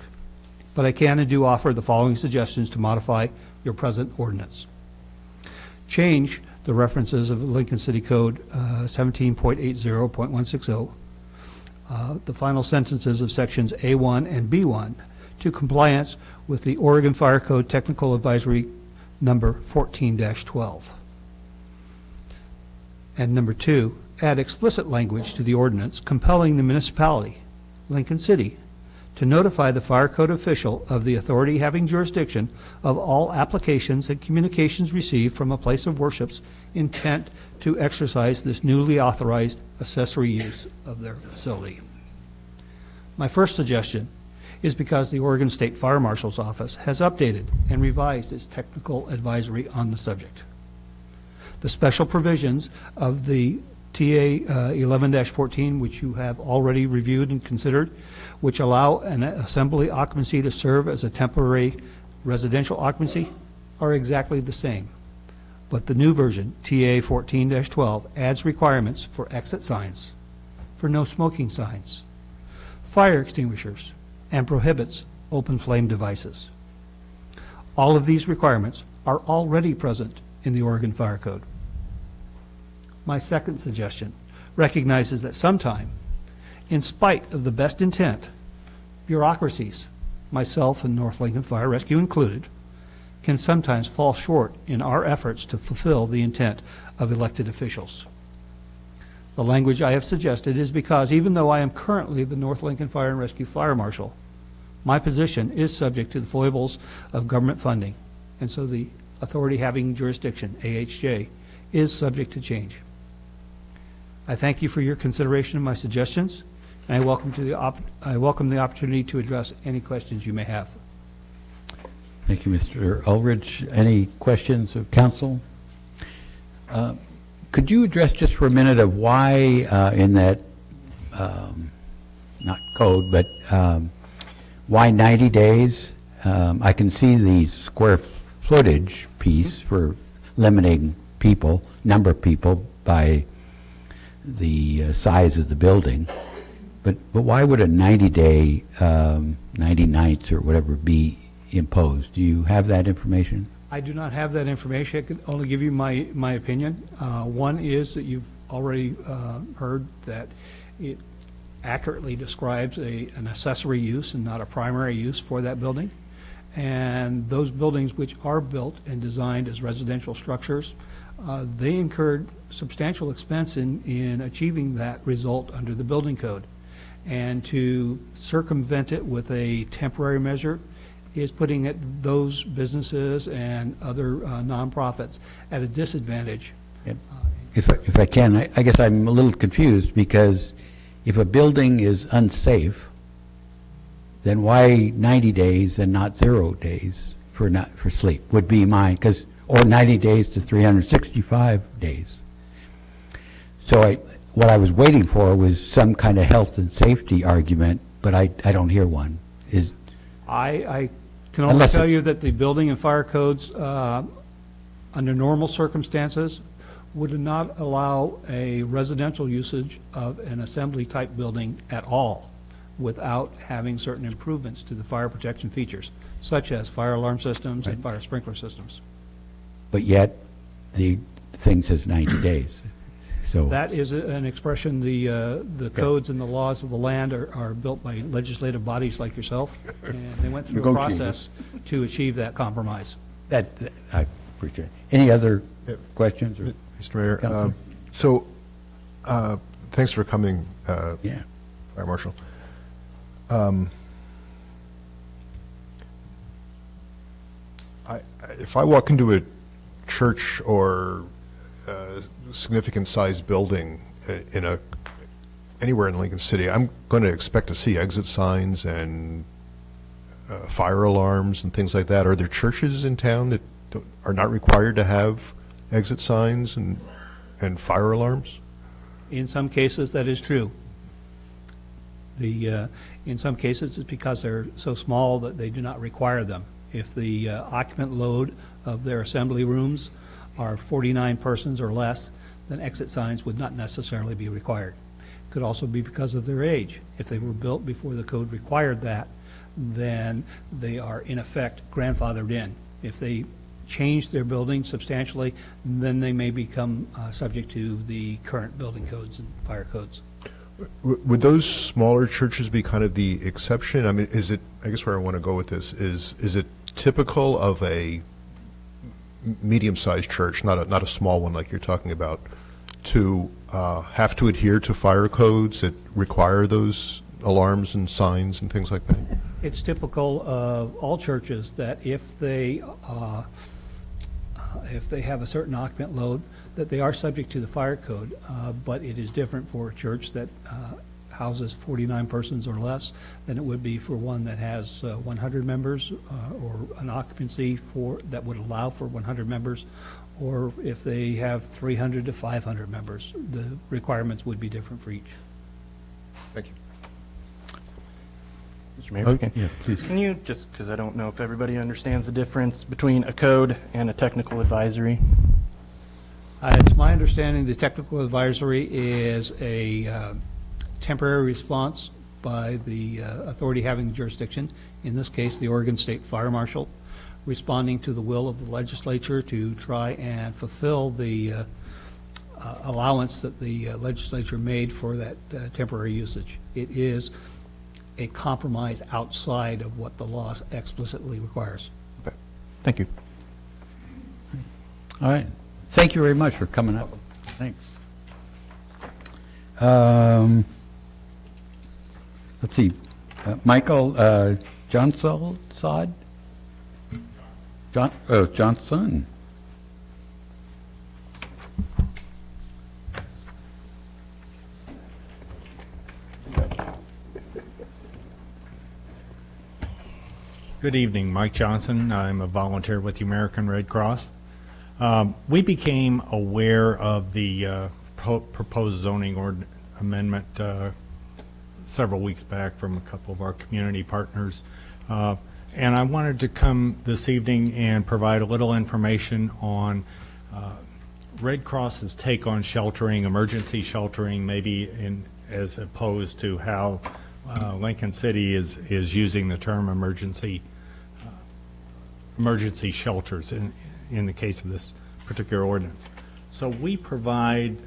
But I can and do offer the following suggestions to modify your present ordinance. Change the references of Lincoln City Code 17.80.160, the final sentences of sections A1 and B1 to compliance with the Oregon Fire Code Technical Advisory number 14-12. And number 2, add explicit language to the ordinance compelling the municipality, Lincoln City, to notify the fire code official of the authority having jurisdiction of all applications and communications received from a place of worship's intent to exercise this newly authorized accessory use of their facility. My first suggestion is because the Oregon State Fire Marshal's Office has updated and revised its technical advisory on the subject. The special provisions of the TA 11-14, which you have already reviewed and considered, which allow an assembly occupancy to serve as a temporary residential occupancy, are exactly the same. But the new version, TA 14-12, adds requirements for exit signs, for no smoking signs, fire extinguishers, and prohibits open flame devices. All of these requirements are already present in the Oregon Fire Code. My second suggestion recognizes that sometime, in spite of the best intent, bureaucracies, myself and North Lincoln Fire Rescue included, can sometimes fall short in our efforts to fulfill the intent of elected officials. The language I have suggested is because even though I am currently the North Lincoln Fire and Rescue Fire Marshal, my position is subject to the foibles of government funding, and so the authority having jurisdiction, AHJ, is subject to change. I thank you for your consideration of my suggestions, and I welcome the opportunity to address any questions you may have. Thank you, Mr. Ulrich. Any questions of council? Could you address just for a minute of why in that, not code, but why 90 days? I can see the square footage piece for limiting people, number of people by the size of the building, but why would a 90-day, 90 nights or whatever be imposed? Do you have that information? I do not have that information. I can only give you my opinion. One is that you've already heard that it accurately describes an accessory use and not a primary use for that building. And those buildings which are built and designed as residential structures, they incurred substantial expense in achieving that result under the building code. And to circumvent it with a temporary measure is putting those businesses and other nonprofits at a disadvantage. If I can, I guess I'm a little confused, because if a building is unsafe, then why 90 days and not 0 days for sleep would be mine, or 90 days to 365 days. So what I was waiting for was some kind of health and safety argument, but I don't hear one. I can only tell you that the building and fire codes, under normal circumstances, would not allow a residential usage of an assembly-type building at all without having certain improvements to the fire protection features, such as fire alarm systems and fire sprinkler systems. But yet, the thing says 90 days. So that is an expression. The codes and the laws of the land are built by legislative bodies like yourself, and they went through a process to achieve that compromise. I appreciate it. Any other questions? Or Mr. Mayor, thanks for coming, Fire Marshal. If I walk into a church or significant sized building anywhere in Lincoln City, I'm going to expect to see exit signs and fire alarms and things like that. Are there churches in town that are not required to have exit signs and fire alarms? In some cases, that is true. In some cases, it's because they're so small that they do not require them. If the occupant load of their assembly rooms are 49 persons or less, then exit signs would not necessarily be required. It could also be because of their age. If they were built before the code required that, then they are in effect grandfathered in. If they change their building substantially, then they may become subject to the current building codes and fire codes. Would those smaller churches be kind of the exception? I mean, I guess where I want to go with this is it typical of a medium-sized church, not a small one like you're talking about, to have to adhere to fire codes that require those alarms and signs and things like that? It's typical of all churches that if they have a certain occupant load, that they are subject to the fire code, but it is different for a church that houses 49 persons or less than it would be for one that has 100 members or an occupancy that would allow for 100 members, or if they have 300 to 500 members. The requirements would be different for each. Thank you. Mr. Mayor, please. can you, just because I don't know if everybody understands the difference between a code and a technical advisory? It's my understanding the technical advisory is a temporary response by the authority having the jurisdiction, in this case the Oregon State Fire Marshal, responding to the will of the legislature to try and fulfill the allowance that the legislature made for that temporary usage. It is a compromise outside of what the law explicitly requires. Okay. Thank you. All right. Thank you very much for coming up. Thanks. Let's see. Michael Johnson? Johnson. Good evening, Mike Johnson. I'm a volunteer with the American Red Cross. We became aware of the proposed zoning amendment several weeks back from a couple of our community partners. And I wanted to come this evening and provide a little information on Red Cross's take on sheltering, emergency sheltering, maybe as opposed to how Lincoln City is using the term emergency shelters in the case of this particular ordinance. So we provide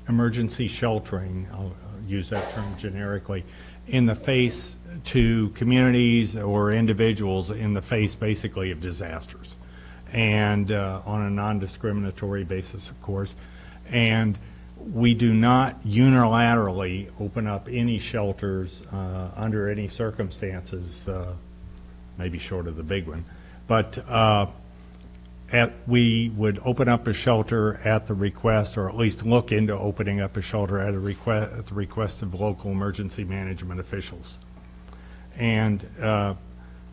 emergency sheltering, I'll use that term generically, in the face to communities or individuals in the face basically of disasters, and on a non-discriminatory basis, of course. And we do not unilaterally open up any shelters under any circumstances, maybe short of the big one, but we would open up a shelter at the request, or at least look into opening up a shelter at the request of local emergency management officials. And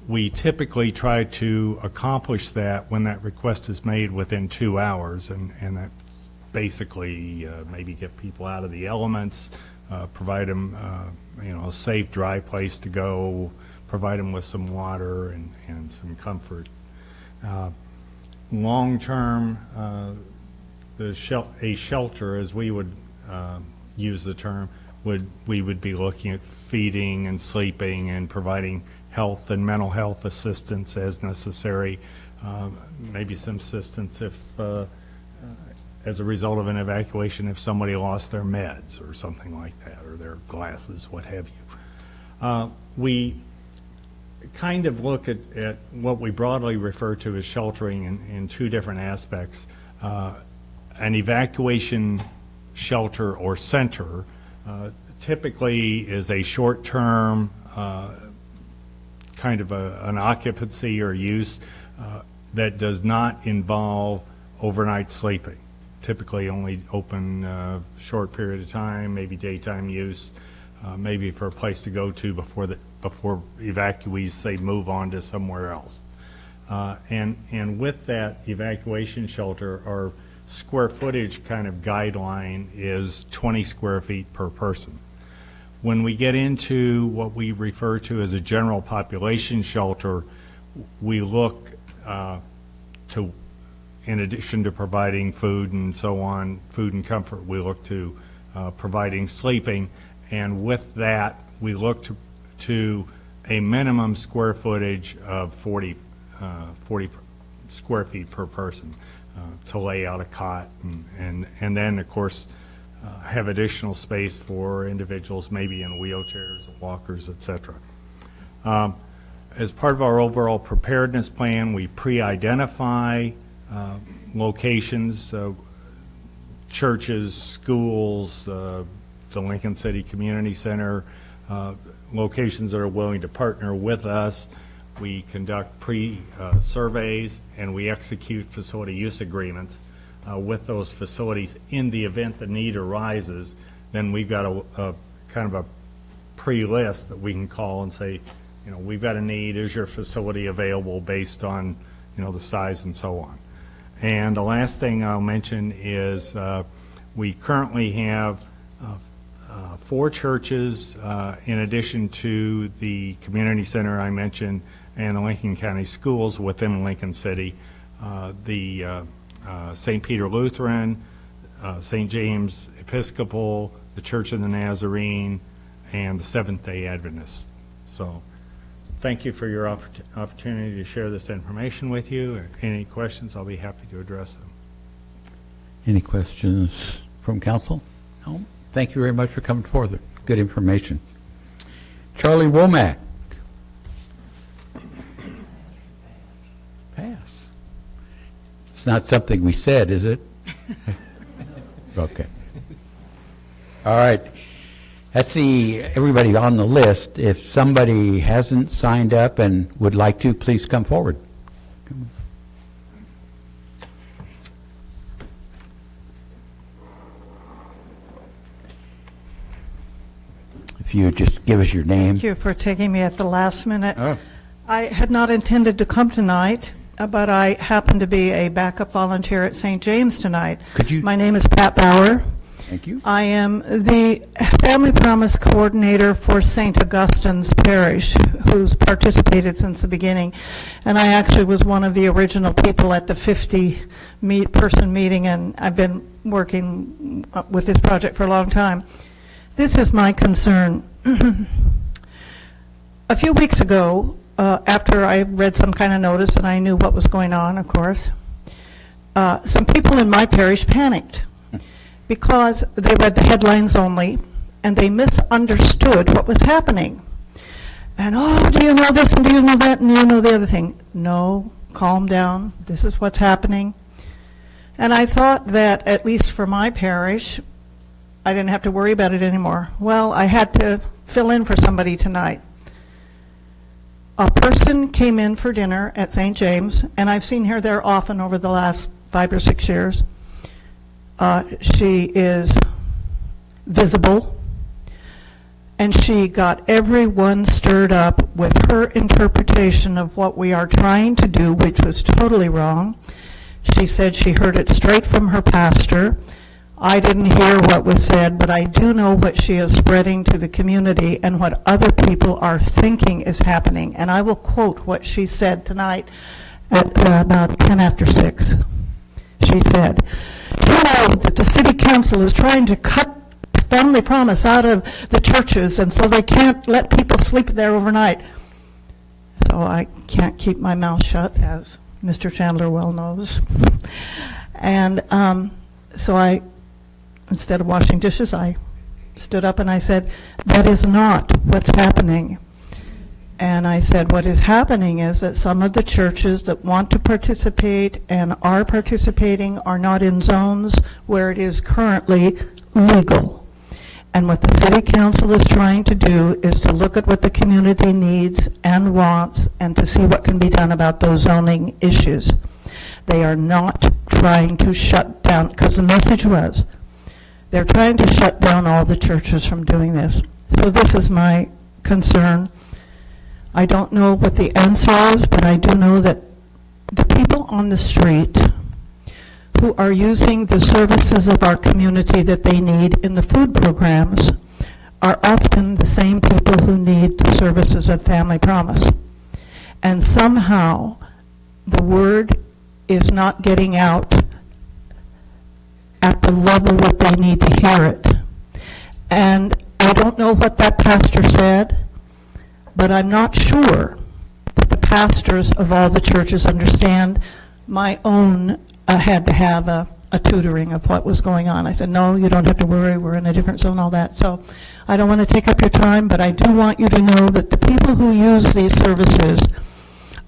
we typically try to accomplish that when that request is made within 2 hours, and that's basically maybe get people out of the elements, provide them a safe, dry place to go, provide them with some water and some comfort. Long-term, a shelter, as we would use the term, we would be looking at feeding and sleeping and providing health and mental health assistance as necessary, maybe some assistance if, as a result of an evacuation, if somebody lost their meds or something like that, or their glasses, what have you. We kind of look at what we broadly refer to as sheltering in two different aspects. An evacuation shelter or center typically is a short-term kind of an occupancy or use that does not involve overnight sleeping. Typically only open a short period of time, maybe daytime use, maybe for a place to go to before evacuees, say, move on to somewhere else. And with that evacuation shelter, our square footage kind of guideline is 20 square feet per person. When we get into what we refer to as a general population shelter, we look to, in addition to providing food and so on, food and comfort, we look to providing sleeping, and with that, we look to a minimum square footage of 40 square feet per person to lay out a cot, and then, of course, have additional space for individuals maybe in wheelchairs, walkers, etc. as part of our overall preparedness plan, we pre-identify locations, churches, schools, the Lincoln City Community Center, locations that are willing to partner with us. We conduct pre-surveys, and we execute facility use agreements with those facilities. In the event the need arises, then we've got a kind of a pre-list that we can call and say, you know, we've got a need, is your facility available based on, you know, the size and so on. And the last thing I'll mention is we currently have 4 churches, in addition to the community center I mentioned and the Lincoln County schools within Lincoln City. The St. Peter Lutheran, St. James Episcopal, the Church of the Nazarene, and the Seventh-day Adventists. So thank you for your opportunity to share this information with you. If any questions, I'll be happy to address them. Any questions from council? No? Thank you very much for coming forward. Good information. Charlie Womack. Pass. It's not something we said, is it? Okay. All right. Let's see everybody on the list. If somebody hasn't signed up and would like to, please come forward. If you would just give us your name. Thank you for taking me at the last minute. Oh. I had not intended to come tonight, but I happen to be a backup volunteer at St. James tonight. Could you? My name is Pat Bauer. Thank you. I am the Family Promise Coordinator for St. Augustine's Parish, who's participated since the beginning. And I actually was one of the original people at the 50-person meeting, and I've been working with this project for a long time. This is my concern. A few weeks ago, after I read some kind of notice and I knew what was going on, of course, some people in my parish panicked because they read the headlines only and they misunderstood what was happening. And, oh, do you know this and do you know that and do you know the other thing? No, calm down. This is what's happening. And I thought that, at least for my parish, I didn't have to worry about it anymore. Well, I had to fill in for somebody tonight. A person came in for dinner at St. James, and I've seen her there often over the last 5 or 6 years. She is visible, and she got everyone stirred up with her interpretation of what we are trying to do, which was totally wrong. She said she heard it straight from her pastor. I didn't hear what was said, but I do know what she is spreading to the community and what other people are thinking is happening. And I will quote what she said tonight at about 10 after 6. She said, "You know that the city council is trying to cut Family Promise out of the churches, and so they can't let people sleep there overnight." So I can't keep my mouth shut, as Mr. Chandler well knows. And so I, instead of washing dishes, I stood up and I said, that is not what's happening. And I said, what is happening is that some of the churches that want to participate and are participating are not in zones where it is currently legal. And what the city council is trying to do is to look at what the community needs and wants and to see what can be done about those zoning issues. They are not trying to shut down, because the message was, they're trying to shut down all the churches from doing this. So this is my concern. I don't know what the answer is, but I do know that the people on the street who are using the services of our community that they need in the food programs are often the same people who need the services of Family Promise. And somehow the word is not getting out at the level that they need to hear it. And I don't know what that pastor said, but I'm not sure that the pastors of all the churches understand. My own had to have a a tutoring of what was going on. I said, no, you don't have to worry, we're in a different zone, all that. So I don't want to take up your time, but I do want you to know that the people who use these services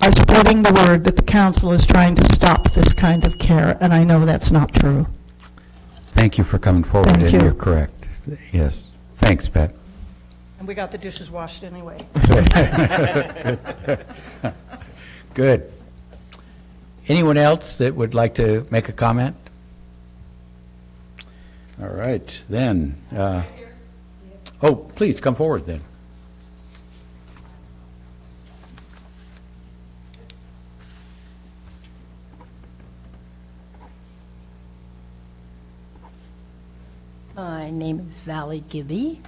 are spreading the word that the council is trying to stop this kind of care, and I know that's not true. Thank you for coming forward, Thank and you. you're correct. Yes. Thanks, Pat. And we got the dishes washed anyway. Good. Anyone else that would like to make a comment? All right, then. Oh, please, come forward then. My name is Valley Gibby.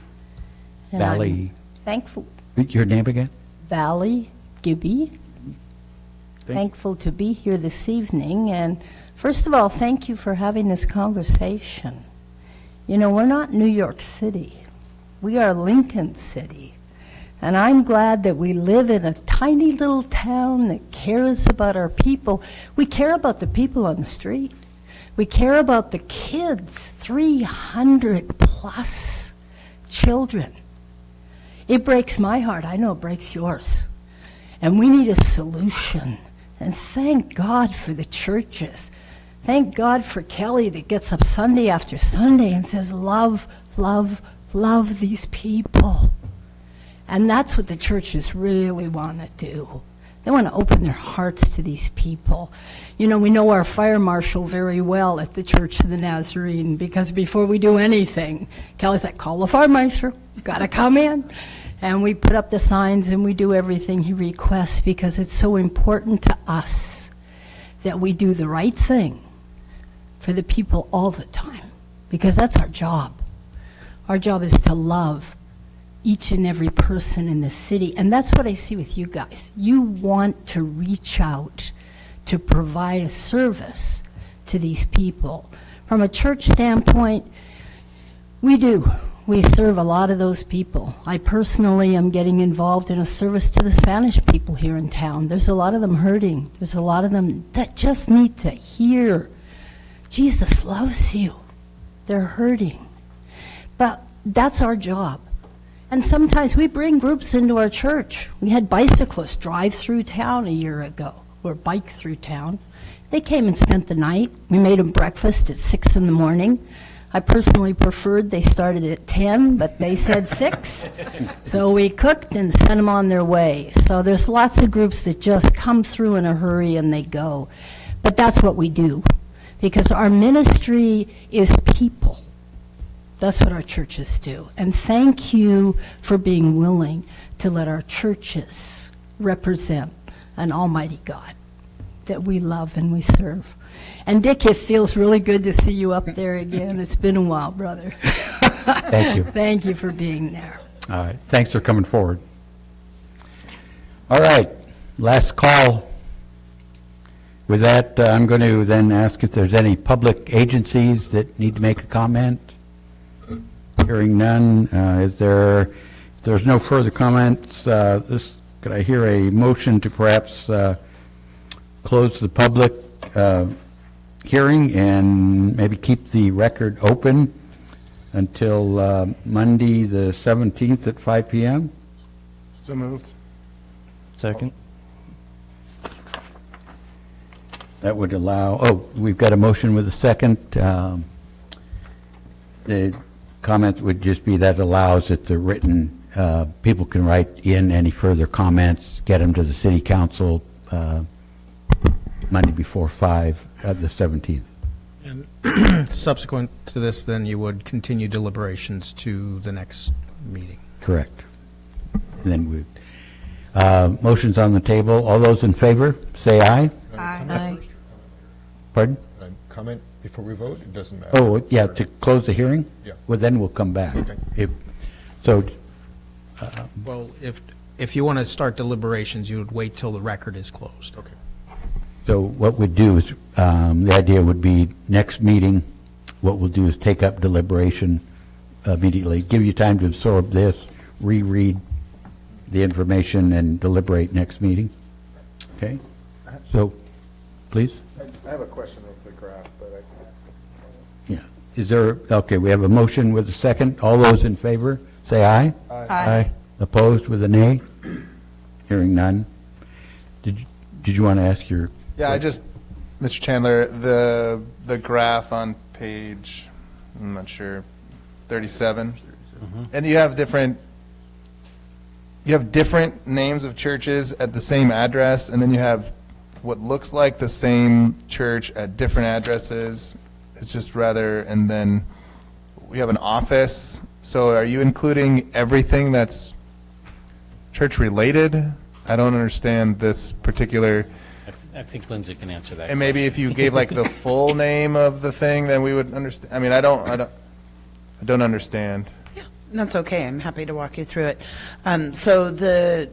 and Valley. I'm thankful. Your name again? Valley Gibby. Thankful to be here this evening. And first of all, thank you for having this conversation. You know, we're not New York City. We are Lincoln City. And I'm glad that we live in a tiny little town that cares about our people. We care about the people on the street. We care about the kids, 300 plus children. It breaks my heart. I know it breaks yours. And we need a solution. And thank God for the churches. Thank God for Kelly that gets up Sunday after Sunday and says, love, love, love these people. And that's what the churches really want to do. They want to open their hearts to these people. You know, we know our fire marshal very well at the Church of the Nazarene, because before we do anything, Kelly's like, call the fire marshal, got to come in. And we put up the signs and we do everything he requests, because it's so important to us that we do the right thing for the people all the time, because that's our job. Our job is to love each and every person in the city. And that's what I see with you guys. You want to reach out to provide a service to these people. From a church standpoint, we do. We serve a lot of those people. I personally am getting involved in a service to the Spanish people here in town. There's a lot of them hurting. There's a lot of them that just need to hear Jesus loves you. They're hurting. But that's our job. And sometimes we bring groups into our church. We had bicyclists drive through town a year ago, or bike through town. They came and spent the night. We made them breakfast at 6 in the morning. I personally preferred they started at 10, but they said 6. So we cooked and sent them on their way. So there's lots of groups that just come through in a hurry and they go. But that's what we do, because our ministry is people. That's what our churches do. And thank you for being willing to let our churches represent an almighty God that we love and we serve. And Dick, it feels really good to see you up there again. It's been a while, brother. Thank you. Thank you for being there. All right, thanks for coming forward. All right, last call. With that, I'm going to then ask if there's any public agencies that need to make a comment. Hearing none, if there's no further comments, could I hear a motion to perhaps close the public hearing and maybe keep the record open until Monday the 17th at 5 p.m.? So moved. Second. That would allow, we've got a motion with a second. The comment would just be that allows that the written, people can write in any further comments, get them to the city council Monday before 5 at the 17th. And subsequent to this, then you would continue deliberations to the next meeting. Correct. And then we, motion's on the table. All those in favor, say aye. Aye. Pardon? Comment before we vote? It doesn't matter. Oh, yeah, to close the hearing? Yeah. Well, then we'll come back. Okay. Well, if you want to start deliberations, you would wait till the record is closed. Okay. So what we'd do is, the idea would be next meeting, what we'll do is take up deliberation immediately, give you time to absorb this, reread the information, and deliberate next meeting. Okay? So, please? I have a question real quick, Ralph, but Is there, okay, we have a motion with a second. All those in favor, say aye. Aye. Opposed with a nay? Hearing none. Did you want to ask your? Yeah, I just, Mr. Chandler, the graph on page, I'm not sure, 37, and you have different names of churches at the same address, and then you have what looks like the same church at different addresses. It's just rather, and then we have an office. So are you including everything that's church related? I don't understand this particular. I think Lindsay can answer that. And maybe if you gave like the full name of the thing, then we would understand. I mean, I don't understand. That's okay. I'm happy to walk you through it. So the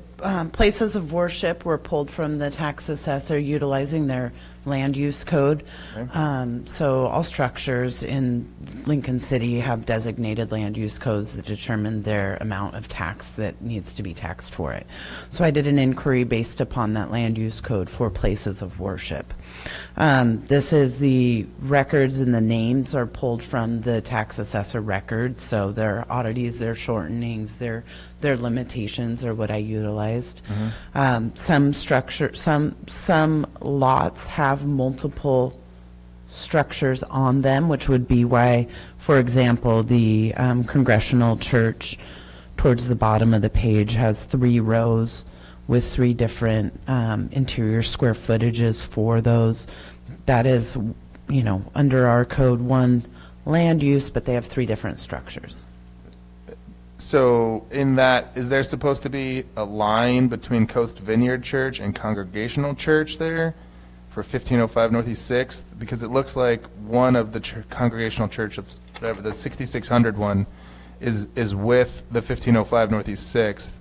places of worship were pulled from the tax assessor utilizing their land use code. So all structures in Lincoln City have designated land use codes that determine their amount of tax that needs to be taxed for it. So I did an inquiry based upon that land use code for places of worship. This is the records, and the names are pulled from the tax assessor records. So their oddities, their shortenings, their limitations are what I utilized. Some lots have multiple structures on them, which would be why, for example, the Congregational Church towards the bottom of the page has 3 rows with 3 different interior square footages for those. That is, under our code, 1 land use, but they have 3 different structures. So in that, is there supposed to be a line between Coast Vineyard Church and Congregational Church there for 1505 Northeast 6th? Because it looks like one of the Congregational Church of whatever, the 6600 one is with the 1505 Northeast 6th.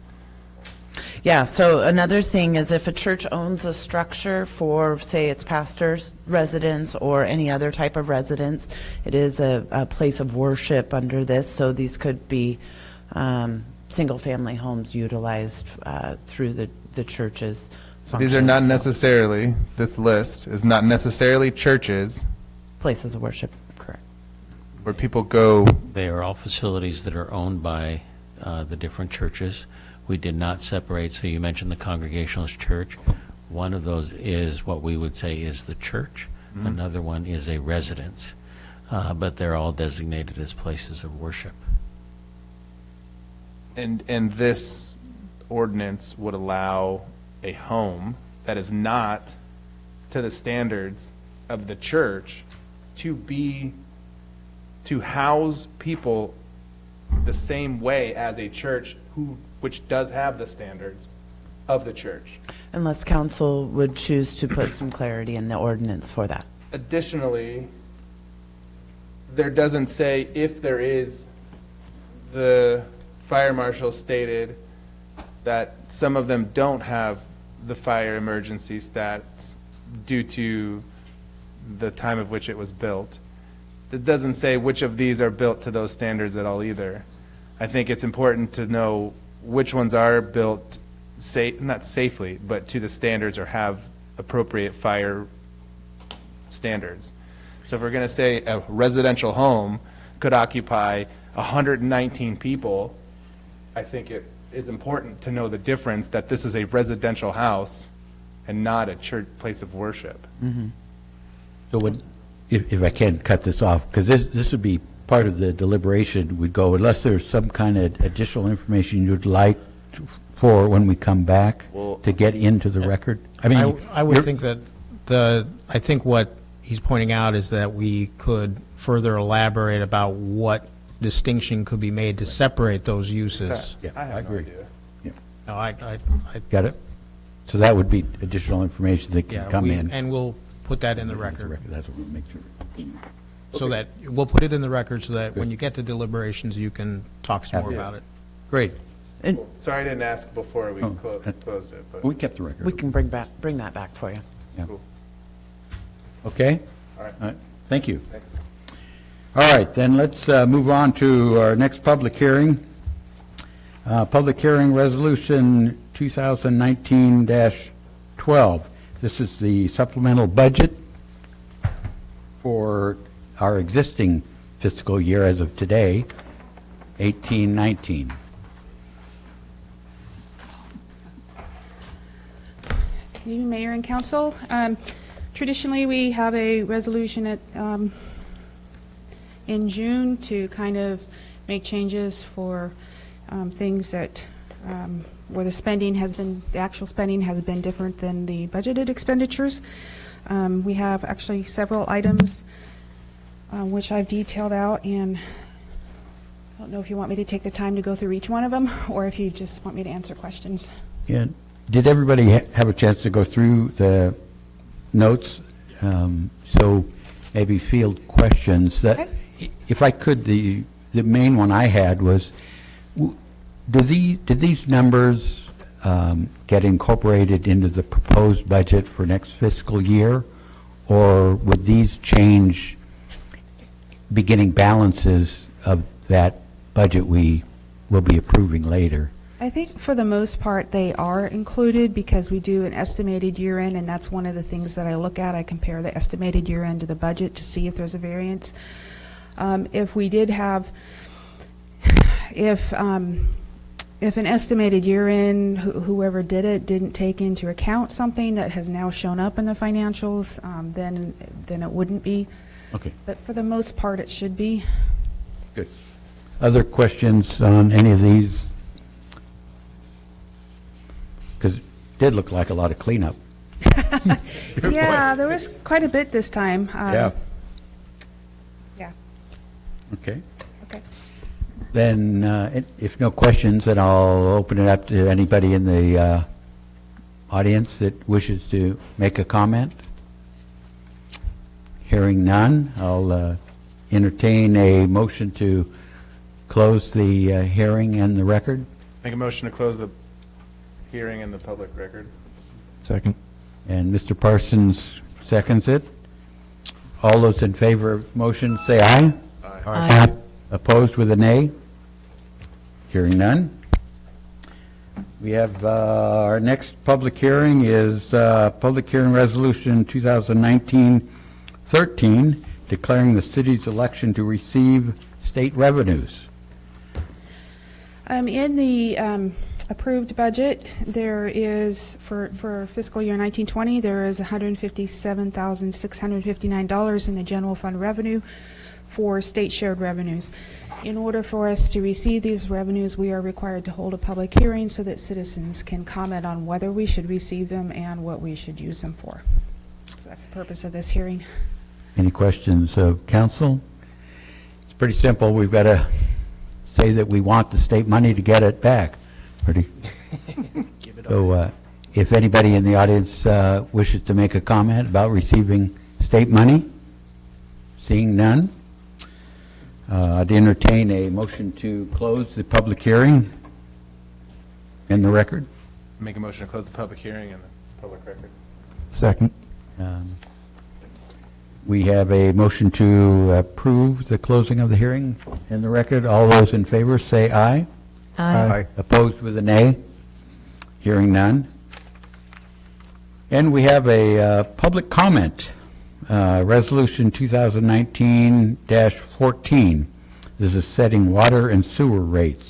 Yeah, so another thing is if a church owns a structure for, say, its pastor's residence or any other type of residence, it is a place of worship under this, so these could be single-family homes utilized through the church's So these are not functions. necessarily, this list is not necessarily churches Places of worship, correct. where people go. They are all facilities that are owned by the different churches. We did not separate, so you mentioned the Congregationalist Church. One of those is what we would say is the church. Mhm. Another one is a residence, but they're all designated as places of worship. And this ordinance would allow a home that is not to the standards of the church to house people the same way as a church which does have the standards of the church. Unless council would choose to put some clarity in the ordinance for that. Additionally, there doesn't say if there is, the fire marshal stated that some of them don't have the fire emergency stats due to the time of which it was built. It doesn't say which of these are built to those standards at all either. I think it's important to know which ones are built not safely, but to the standards or have appropriate fire standards. So if we're going to say a residential home could occupy 119 people, I think it is important to know the difference that this is a residential house and not a church place of worship. So if I can cut this off, because this would be part of the deliberation, would go, unless there's some kind of additional information you'd like for when we come back to get into the record? I mean, I would think that I think what he's pointing out is that we could further elaborate about what distinction could be made to separate those uses. Yeah, I agree. Yeah. No, I Got it? So that would be additional information that can yeah, come in. and we'll put that in the record. That's what we'll make sure. So that, we'll put it in the record so that when you get to deliberations, you can talk some more about it. Great. Cool. Sorry I didn't ask before we closed it. But We kept the record. We can bring that back for you. Yeah. Cool. Okay? All right. Thank you. Thanks. All right, then let's move on to our next public hearing. Public hearing resolution 2019-12. This is the supplemental budget for our existing fiscal year as of today, 18-19. Good evening, Mayor and Council. Traditionally, we have a resolution in June to kind of make changes for things that where the actual spending has been different than the budgeted expenditures. We have actually several items which I've detailed out, and I don't know if you want me to take the time to go through each one of them, or if you just want me to answer questions. Yeah. Did everybody have a chance to go through the notes? So maybe field questions. That, if I could, the main one I had was, did these numbers get incorporated into the proposed budget for next fiscal year, or would these change beginning balances of that budget we will be approving later? I think for the most part they are included because we do an estimated year end, and that's one of the things that I look at. I compare the estimated year end to the budget to see if there's a variance. If we did have, if an estimated year end, whoever did it didn't take into account something that has now shown up in the financials, then it wouldn't be. Okay. But for the most part, it should be. Good. Other questions on any of these? Because it did look like a lot of cleanup. Yeah, there was quite a bit this time. Yeah. Yeah. Okay. Okay. Then, if no questions, then I'll open it up to anybody in the audience that wishes to make a comment. Hearing none, I'll entertain a motion to close the hearing and the record. Make a motion to close the hearing and the public record. Second. And Mr. Parsons seconds it. All those in favor of motion say aye. Aye. Aye. Opposed with a nay? Hearing none. We have our next public hearing is Public Hearing Resolution 2019-13, declaring the city's election to receive state revenues. In the approved budget, there is, for fiscal year 1920, there is $157,659 in the general fund revenue for state shared revenues. In order for us to receive these revenues, we are required to hold a public hearing so that citizens can comment on whether we should receive them and what we should use them for. So that's the purpose of this hearing. Any questions of council? It's pretty simple. We've got to say that we want the state money to get it back. So if anybody in the audience wishes to make a comment about receiving state money, seeing none, I'd entertain a motion to close the public hearing and the record. Make a motion to close the public hearing and the public record. Second. We have a motion to approve the closing of the hearing and the record. All those in favor say aye. Aye. Opposed with a nay? Hearing none. And we have a public comment, Resolution 2019-14. This is setting water and sewer rates.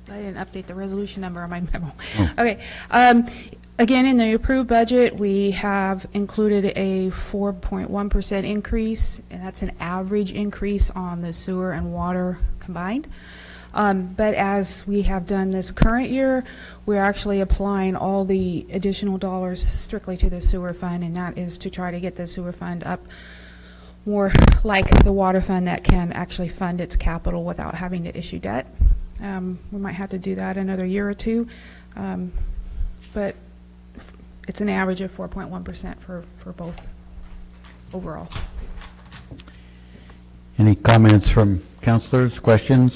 I didn't update the resolution number on my memo. Okay. Again, in the approved budget, we have included a 4.1% increase, and that's an average increase on the sewer and water combined. But as we have done this current year, we're actually applying all the additional dollars strictly to the sewer fund, and that is to try to get the sewer fund up more like the water fund that can actually fund its capital without having to issue debt. We might have to do that another year or two, but it's an average of 4.1% for both overall. Any comments from councilors, questions?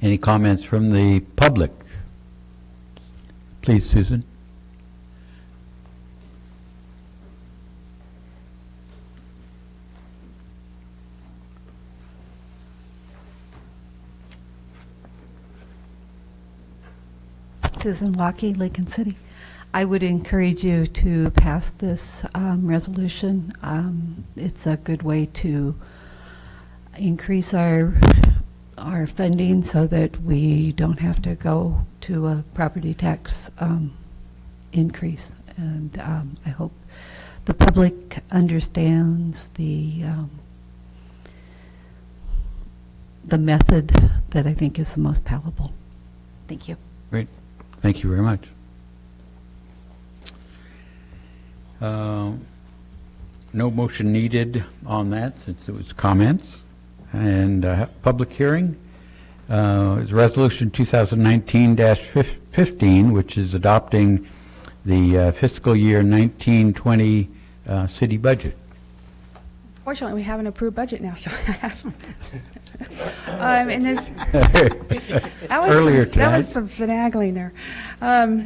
Any comments from the public? Please, Susan. Susan Waukee, Lincoln City. I would encourage you to pass this resolution. It's a good way to increase our funding so that we don't have to go to a property tax increase. And I hope the public understands the method that I think is the most palatable. Thank you. Great. Thank you very much. No motion needed on that since it was comments. And public hearing is Resolution 2019-15, which is adopting the fiscal year 1920 city budget. Fortunately, we have an approved budget now, so. And this, Earlier that was tonight. some finagling there.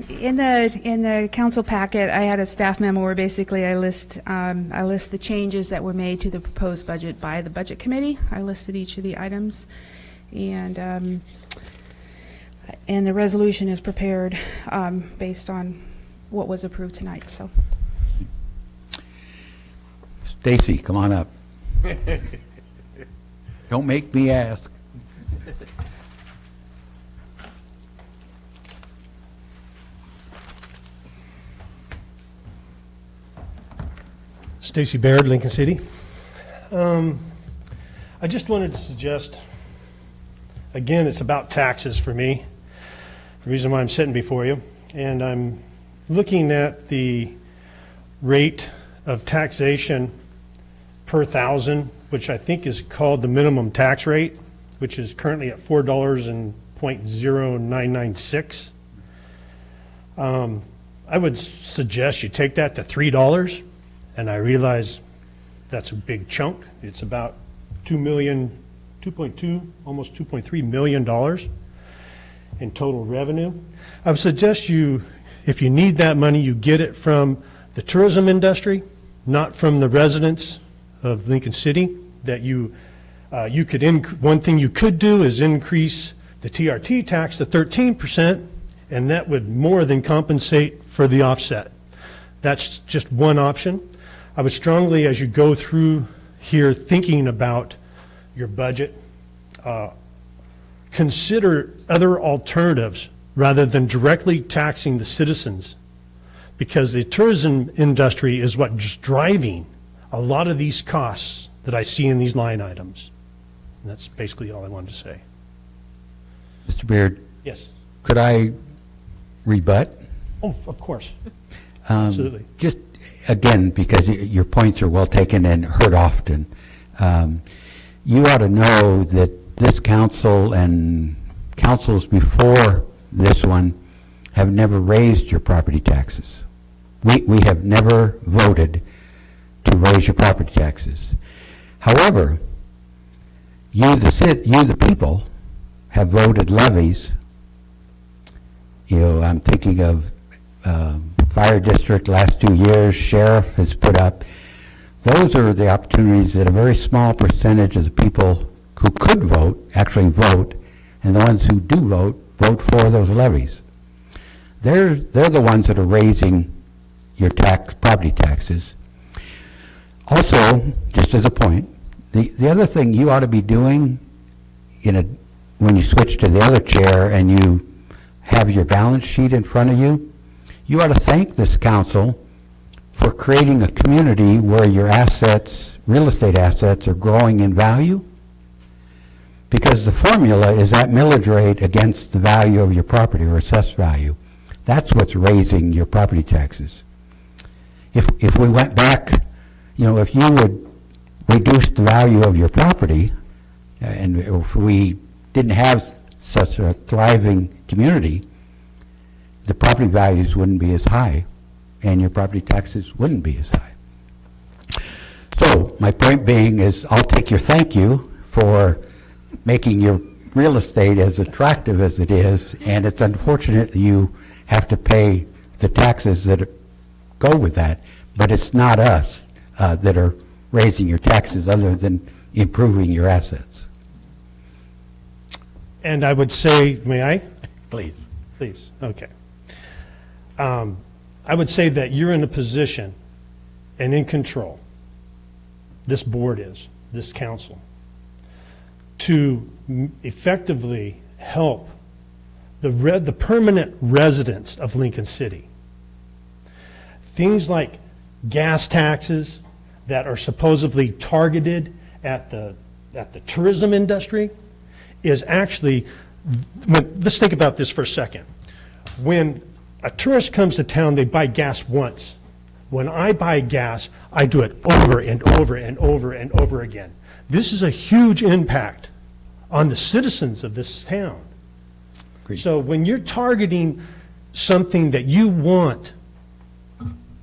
In the council packet, I had a staff memo where basically I list the changes that were made to the proposed budget by the budget committee. I listed each of the items, and the resolution is prepared based on what was approved tonight. So, Stacy, come on up. Don't make me ask. Stacy Baird, Lincoln City. I just wanted to suggest, again, it's about taxes for me, the reason why I'm sitting before you, and I'm looking at the rate of taxation per thousand, which I think is called the minimum tax rate, which is currently at $4.0996. I would suggest you take that to $3, and I realize that's a big chunk. It's about $2.2, almost $2.3 million in total revenue. I would suggest you, if you need that money, you get it from the tourism industry, not from the residents of Lincoln City. That you could, one thing you could do is increase the TRT tax to 13%, and that would more than compensate for the offset. That's just one option. I would strongly, as you go through here thinking about your budget, consider other alternatives rather than directly taxing the citizens, because the tourism industry is what's driving a lot of these costs that I see in these line items. And that's basically all I wanted to say. Mr. Beard? Yes. Could I rebut? Oh, of course. Absolutely. Just, again, because your points are well taken and heard often, you ought to know that this council and councils before this one have never raised your property taxes. We have never voted to raise your property taxes. However, you the people have voted levies. You know, I'm thinking of fire district last 2 years, sheriff has put up. Those are the opportunities that a very small percentage of the people who could vote actually vote, and the ones who do vote for those levies. They're the ones that are raising your property taxes. Also, just as a point, the other thing you ought to be doing when you switch to the other chair and you have your balance sheet in front of you, you ought to thank this council for creating a community where your assets, real estate assets, are growing in value, because the formula is that millage rate against the value of your property or assessed value. That's what's raising your property taxes. If we went back, if you would reduce the value of your property, and if we didn't have such a thriving community, the property values wouldn't be as high, and your property taxes wouldn't be as high. So my point being is, I'll take your thank you for making your real estate as attractive as it is, and it's unfortunate that you have to pay the taxes that go with that, but it's not us that are raising your taxes other than improving your assets. And I would say, may I? Please. Please, okay. I would say that you're in a position and in control, this board is, this council, to effectively help the permanent residents of Lincoln City. Things like gas taxes that are supposedly targeted at the tourism industry is actually, let's think about this for a second. When a tourist comes to town, they buy gas once. When I buy gas, I do it over and over and over and over again. This is a huge impact on the citizens of this town. Agreed. So when you're targeting something that you want,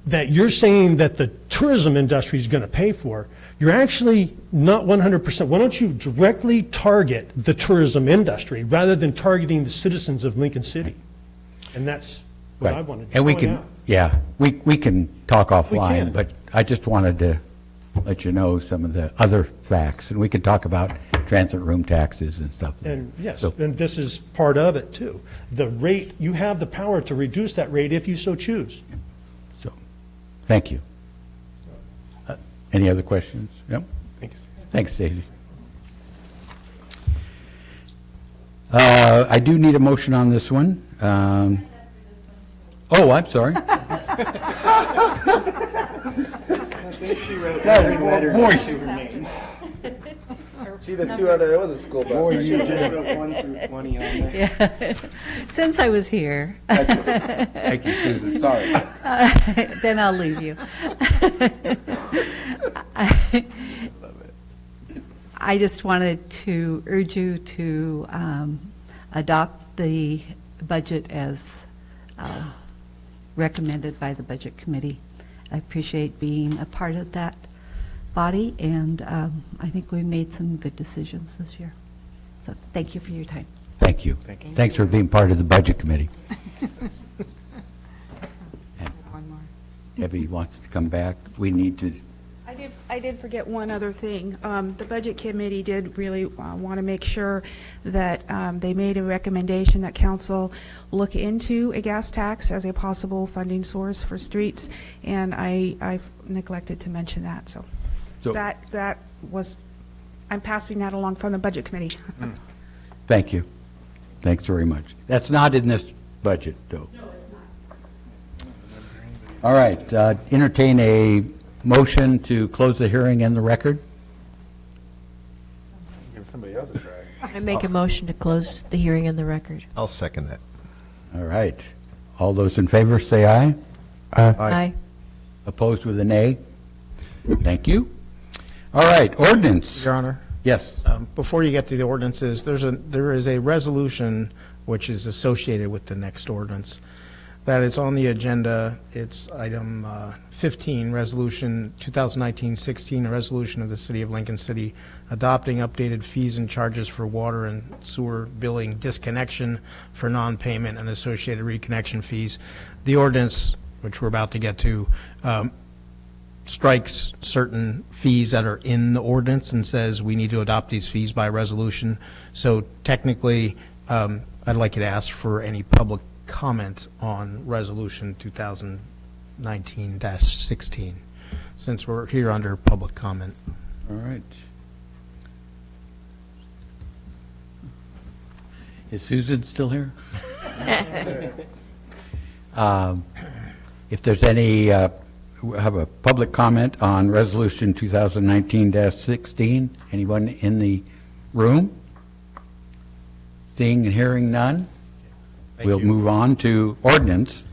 that you're saying that the tourism industry is going to pay for, you're actually not 100%. Why don't you directly target the tourism industry rather than targeting the citizens of Lincoln City? And that's what Right. I wanted to And we point can, out. yeah, we can talk offline, can. but I just wanted to let you know some of the other facts, and we could talk about transit room taxes and stuff. And yes, So- and this is part of it too. The rate, you have the power to reduce that rate if you so choose. So, thank you. Any other questions? Yep. Thank you, Stacey. Thanks, Stacy. I do need a motion on this one. Oh, I'm sorry. See the two other, it was a school bus. Boy, you did. 1 through 20 on there. Yeah. Since I was here. Thank you, Susan. Sorry. Then I'll leave you. I just wanted to urge you to adopt the budget as recommended by the Budget Committee. I appreciate being a part of that body, and I think we made some good decisions this year. So thank you for your time. Thank you. Thank you. Thanks for being part of the Budget Committee. One more. Debbie wants to come back. We need to, I did forget one other thing. The Budget Committee did really want to make sure that they made a recommendation that council look into a gas tax as a possible funding source for streets, and I've neglected to mention that, so that was, I'm passing that along from the Budget Committee. thank you. Thanks very much. That's not in this budget, though. No, it's not. All right, entertain a motion to close the hearing and the record. Give somebody else a try. I make a motion to close the hearing and the record. I'll second that. All right. All those in favor, say aye. Aye. Opposed with a nay? Thank you. All right, ordinance. Your Honor, Yes. before you get to the ordinances, there is a resolution which is associated with the next ordinance that is on the agenda. It's item 15, resolution 2019-16, a resolution of the City of Lincoln City adopting updated fees and charges for water and sewer billing disconnection for non-payment and associated reconnection fees. The ordinance, which we're about to get to, strikes certain fees that are in the ordinance and says we need to adopt these fees by resolution. So technically, I'd like you to ask for any public comment on resolution 2019-16, since we're here under public comment. All right. Is Susan still here? If there's any, we have a public comment on resolution 2019-16. Anyone in the room? Seeing and hearing none? We'll move on to ordinance.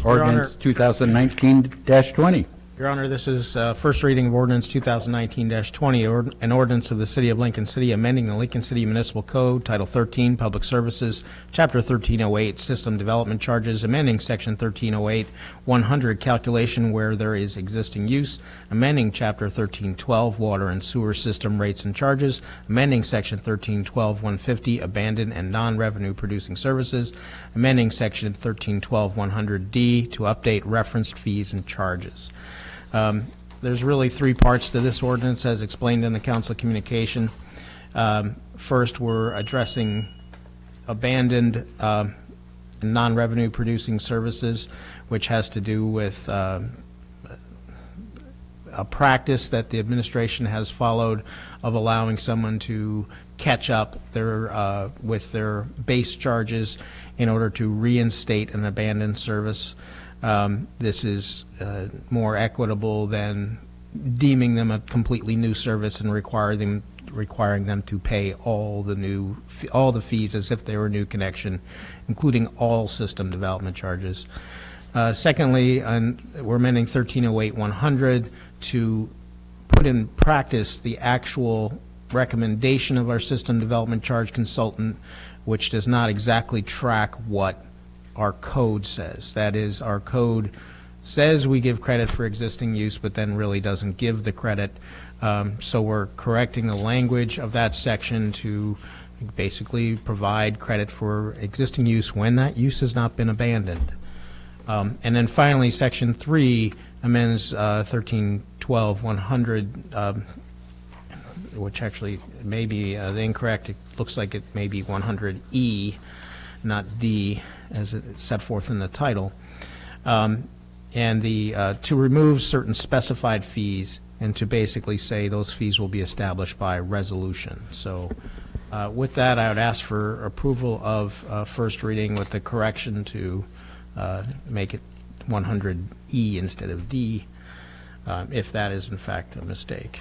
Ordinance 2019-20. Your Honor, this is first reading of ordinance 2019-20, an ordinance of the City of Lincoln City amending the Lincoln City Municipal Code, Title 13, Public Services, Chapter 1308, System Development Charges, amending Section 1308-100, Calculation where there is existing use, amending Chapter 1312, Water and Sewer System Rates and Charges, amending Section 1312-150, Abandoned and Non-Revenue Producing Services, amending Section 1312-100D to update referenced fees and charges. There's really three parts to this ordinance as explained in the council communication. First, we're addressing abandoned non-revenue producing services, which has to do with a practice that the administration has followed of allowing someone to catch up with their base charges in order to reinstate an abandoned service. This is more equitable than deeming them a completely new service and requiring them to pay all the fees as if they were a new connection, including all system development charges. Secondly, we're amending 1308-100 to put in practice the actual recommendation of our system development charge consultant, which does not exactly track what our code says. That is, our code says we give credit for existing use, but then really doesn't give the credit. So we're correcting the language of that section to basically provide credit for existing use when that use has not been abandoned. And then finally, Section 3 amends 1312-100, which actually may be the incorrect. It looks like it may be 100E, not D, as it's set forth in the title. And to remove certain specified fees and to basically say those fees will be established by resolution. So with that, I would ask for approval of first reading with the correction to make it 100E instead of D, if that is in fact a mistake.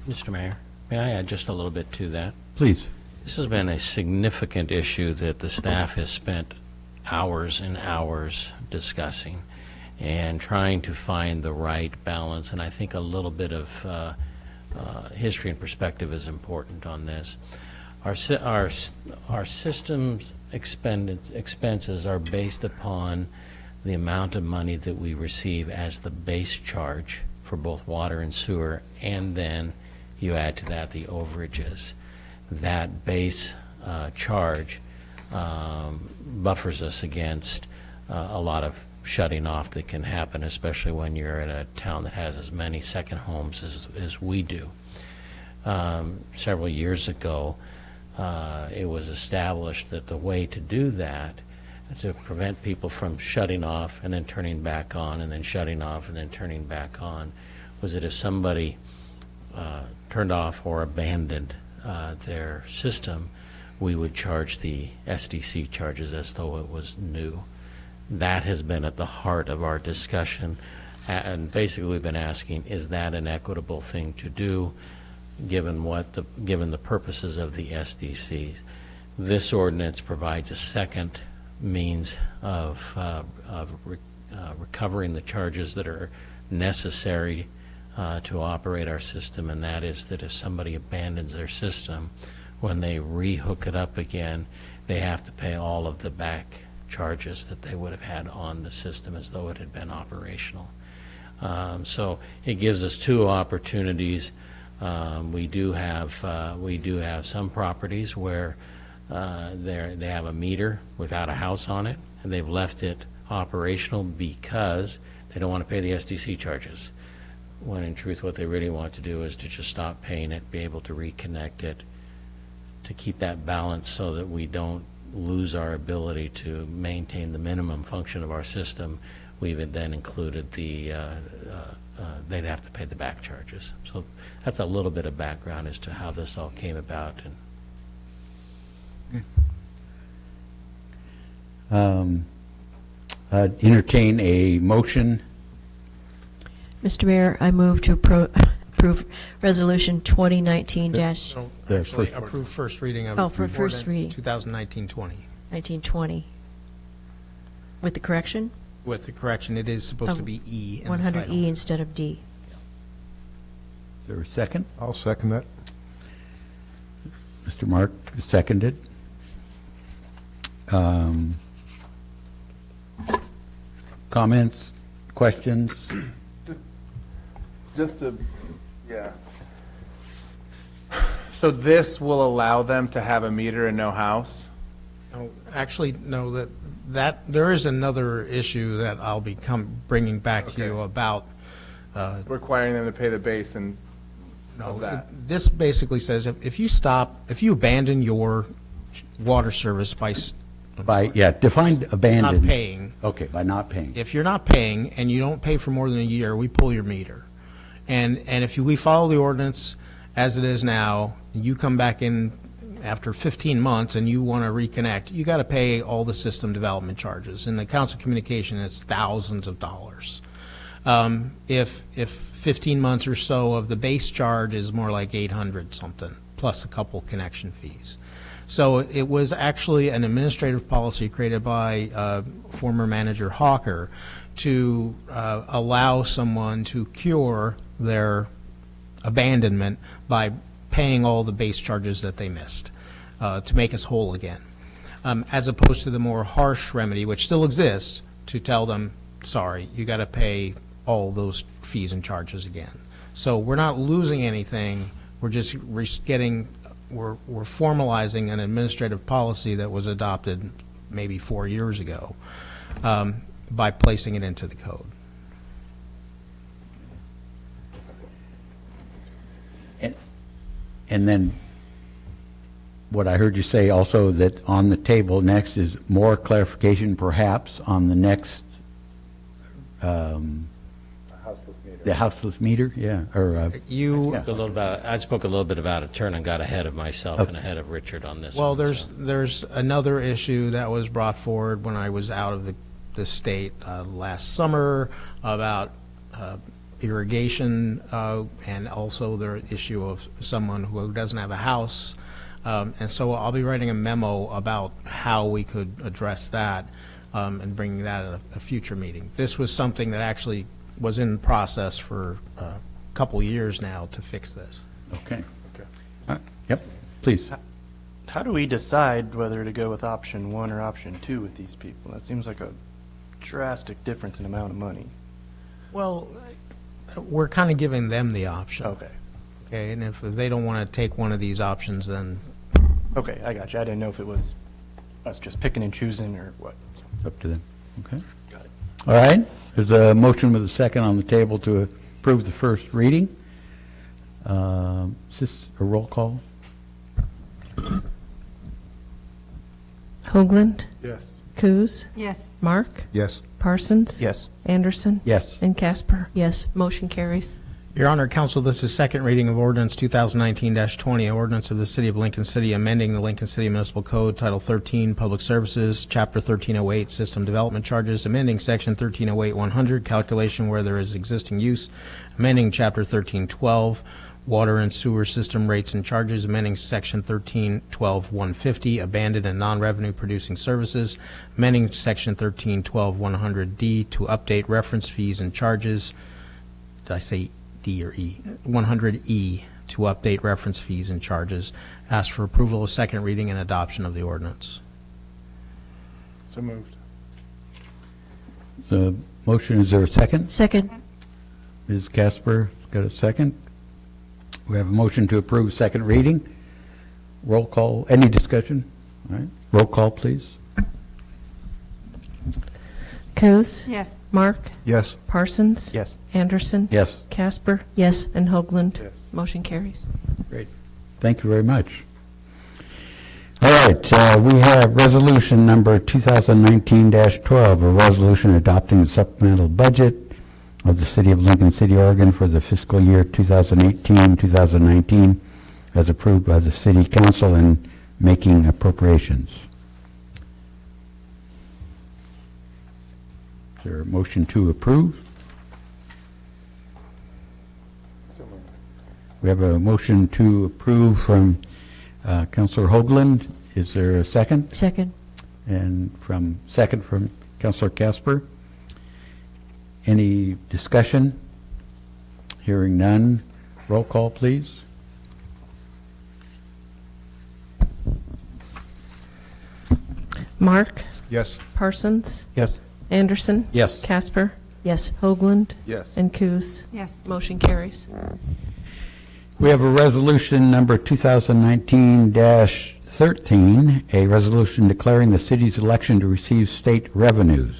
Mr. Mayor, may I add just a little bit to that? Please. This has been a significant issue that the staff has spent hours and hours discussing and trying to find the right balance, and I think a little bit of history and perspective is important on this. Our system's expenses are based upon the amount of money that we receive as the base charge for both water and sewer, and then you add to that the overages. That base charge buffers us against a lot of shutting off that can happen, especially when you're in a town that has as many second homes as we do. Several years ago, it was established that the way to do that, to prevent people from shutting off and then turning back on and then shutting off and then turning back on, was that if somebody turned off or abandoned their system, we would charge the SDC charges as though it was new. That has been at the heart of our discussion, and basically we've been asking, is that an equitable thing to do given the purposes of the SDCs? This ordinance provides a second means of recovering the charges that are necessary to operate our system, and that is that if somebody abandons their system, when they re-hook it up again, they have to pay all of the back charges that they would have had on the system as though it had been operational. So it gives us two opportunities. We do have some properties where they have a meter without a house on it, and they've left it operational because they don't want to pay the SDC charges, when in truth what they really want to do is to just stop paying it, be able to reconnect it, to keep that balance so that we don't lose our ability to maintain the minimum function of our system. We've then included they'd have to pay the back charges. So that's a little bit of background as to how this all came about. Entertain a motion. Mr. Mayor, I move to approve Resolution 2019 Actually, approve first reading of for first reading. 2019-20. 1920. With the correction? With the correction, it is supposed to be E in the 100E title. instead of D. Is there a second? I'll second that. Mr. Mark seconded. Comments, questions? Just to, yeah. So this will allow them to have a meter and no house? No, actually, no, that there is another issue that I'll be bringing back to you about. Requiring them to pay the base and all No, that. this basically says if you abandon your water service by By, yeah, define abandoned. Not paying. Okay, by not paying. If you're not paying and you don't pay for more than a year, we pull your meter. And if we follow the ordinance as it is now, you come back in after 15 months and you want to reconnect, you got to pay all the system development charges. In the council communication, it's thousands of dollars. If 15 months or so of the base charge is more like 800 something, plus a couple connection fees. So it was actually an administrative policy created by former manager Hawker to allow someone to cure their abandonment by paying all the base charges that they missed to make us whole again, as opposed to the more harsh remedy, which still exists, to tell them, sorry, you got to pay all those fees and charges again. So we're not losing anything. We're just we're formalizing an administrative policy that was adopted maybe 4 years ago by placing it into the code. And then what I heard you say also, that on the table next is more clarification perhaps on the next, the houseless meter, yeah, or. I spoke a little bit about it, and got ahead of myself and ahead of Richard on this. Well, one, there's another issue that was brought forward when I was out of the state last summer about irrigation, and also the issue of someone who doesn't have a house. And so I'll be writing a memo about how we could address that and bringing that at a future meeting. This was something that actually was in process for a couple years now to fix this. Okay. Yep, please. How do we decide whether to go with option 1 or option 2 with these people? That seems like a drastic difference in amount of money. Well, we're kind of giving them the option. Okay. Okay, and if they don't want to take one of these options, then. Okay, I got you. I didn't know if it was us just picking and choosing or what. It's up to them. Okay. Got it. All right. There's a motion with a second on the table to approve the first reading. Is this a roll call? Hoagland? Yes. Coos? Yes. Mark? Yes. Parsons? Yes. Anderson? Yes. And Casper? Yes, motion carries. Your Honor, Council, this is second reading of ordinance 2019-20, ordinance of the City of Lincoln City amending the Lincoln City Municipal Code, Title 13, Public Services, Chapter 1308, System Development Charges, amending Section 1308-100, calculation where there is existing use, amending Chapter 1312, Water and Sewer System Rates and Charges, amending Section 1312-150, abandoned and non-revenue producing services, amending Section 1312-100D to update reference fees and charges. Did I say D or E? 100E to update reference fees and charges. Ask for approval of second reading and adoption of the ordinance. So moved. The motion, is there a second? Second. Ms. Casper got a second. We have a motion to approve second reading. Roll call. Any discussion? All right. Roll call, please. Coos? Yes. Mark? Yes. Parsons? Yes. Anderson? Yes. Casper? Yes. And Hoagland? Yes. Motion carries. Great. Thank you very much. All right, we have resolution number 2019-12, a resolution adopting the supplemental budget of the City of Lincoln City, Oregon for the fiscal year 2018-2019 as approved by the City Council and making appropriations. Is there a motion to approve? We have a motion to approve from Councilor Hoagland. Is there a second? Second. And second from Councilor Casper. Any discussion? Hearing none. Roll call, please. Mark? Yes. Parsons? Yes. Anderson? Yes. Casper? Yes. Hoagland? Yes. And Coos? Yes. Motion carries. We have a resolution number 2019-13, a resolution declaring the city's election to receive state revenues.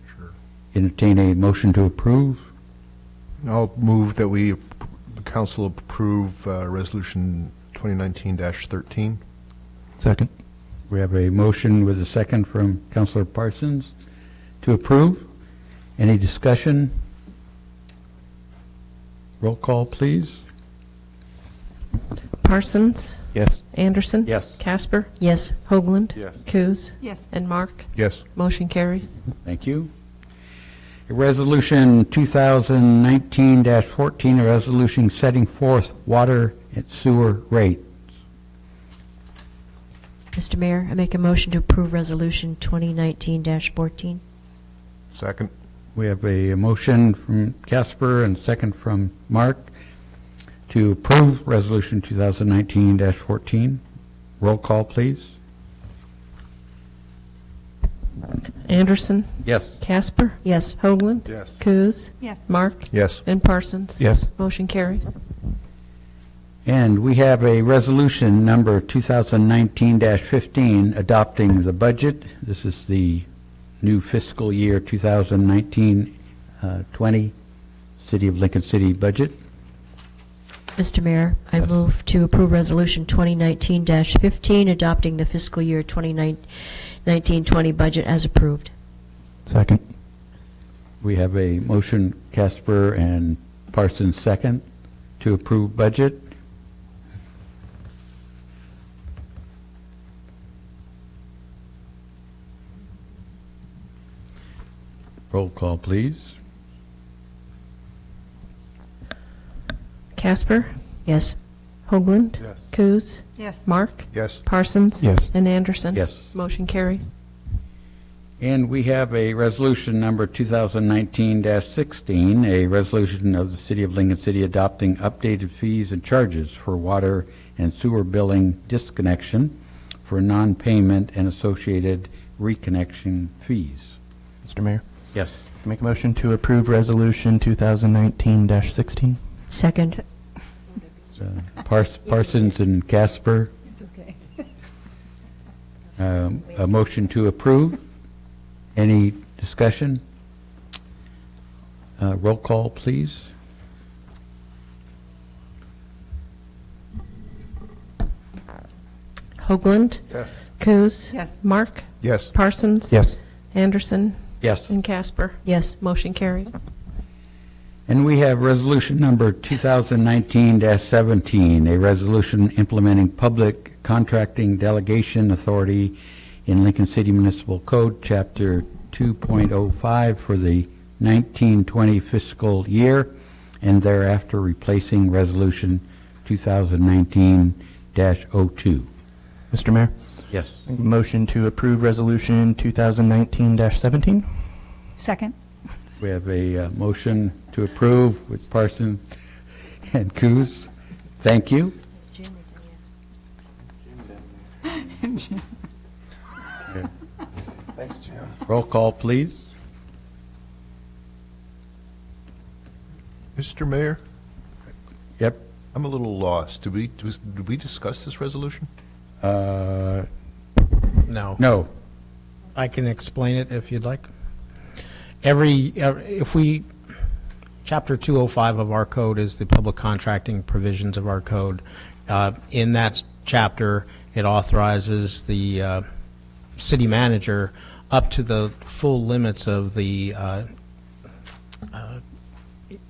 Sure. Entertain a motion to approve. I'll move that the council approve resolution 2019-13. Second. We have a motion with a second from Councilor Parsons to approve. Any discussion? Roll call, please. Parsons? Yes. Anderson? Yes. Casper? Yes. Hoagland? Yes. Coos? Yes. And Mark? Yes. Motion carries. Thank you. A resolution 2019-14, a resolution setting forth water and sewer rates. Mr. Mayor, I make a motion to approve Resolution 2019-14. Second. We have a motion from Casper and a second from Mark to approve Resolution 2019-14. Roll call, please. Anderson? Yes. Casper? Yes. Hoagland? Yes. Coos? Yes. Mark? Yes. And Parsons? Yes. Motion carries. And we have a resolution number 2019-15 adopting the budget. This is the new fiscal year 2019-20 City of Lincoln City budget. Mr. Mayor, I move to approve Resolution 2019-15, adopting the fiscal year 2019-20 budget as approved. Second. We have a motion, Casper and Parsons second, to approve budget. Roll call, please. Casper? Yes. Hoagland? Yes. Coos? Yes. Mark? Yes. Parsons? Yes. And Anderson? Yes. Motion carries. And we have a resolution number 2019-16, a resolution of the City of Lincoln City adopting updated fees and charges for water and sewer billing disconnection for non-payment and associated reconnection fees. Mr. Mayor, Yes. make a motion to approve Resolution 2019-16. Second. Parsons and Casper. It's okay. A motion to approve. Any discussion? Roll call, please. Hoagland? Yes. Coos? Yes. Mark? Yes. Parsons? Yes. Anderson? Yes. And Casper? Yes. Motion carries. And we have resolution number 2019-17, a resolution implementing public contracting delegation authority in Lincoln City Municipal Code, Chapter 2.05 for the 1920 fiscal year, and thereafter replacing Resolution 2019-02. Mr. Mayor, Yes. make a motion to approve Resolution 2019-17. Second. We have a motion to approve with Parsons and Coos. Thank you. Thanks, Jim. Roll call, please. Mr. Mayor, Yep. I'm a little lost. Did we discuss this resolution? No. No. I can explain it if you'd like. Chapter 205 of our code is the public contracting provisions of our code. In that chapter, it authorizes the city manager up to the full limits of the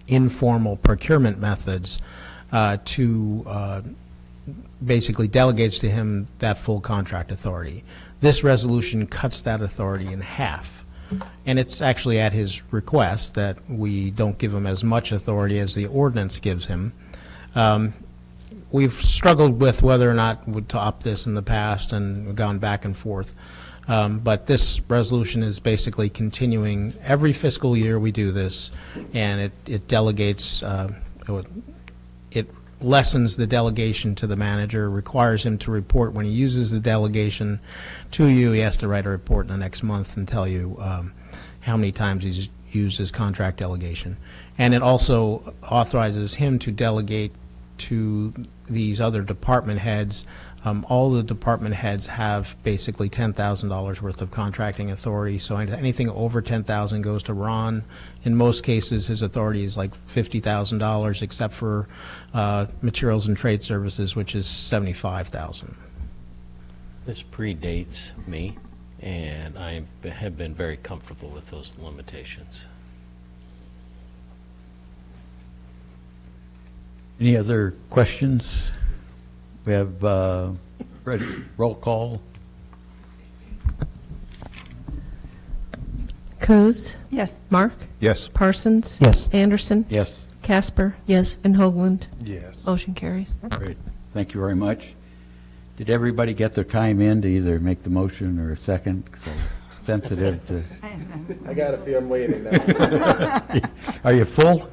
informal procurement methods to basically delegates to him that full contract authority. This resolution cuts that authority in half. And it's actually at his request that we don't give him as much authority as the ordinance gives him. We've struggled with whether or not to opt this in the past and gone back and forth. But this resolution is basically continuing. Every fiscal year we do this, and it delegates, it lessens the delegation to the manager, requires him to report when he uses the delegation to you. He has to write a report in the next month and tell you how many times he's used his contract delegation. And it also authorizes him to delegate to these other department heads. All the department heads have basically $10,000 worth of contracting authority, so anything over $10,000 goes to Ron. In most cases, his authority is like $50,000, except for materials and trade services, which is $75,000. This predates me, and I have been very comfortable with those limitations. Any other questions? We have ready, roll call. Coase? Yes. Mark? Yes. Parsons? Yes. Anderson? Yes. Casper? Yes. And Hoagland? Yes. Motion carries. Great. Thank you very much. Did everybody get their time in to either make the motion or a second? So sensitive to. I got a few, I'm waiting now. Are you full?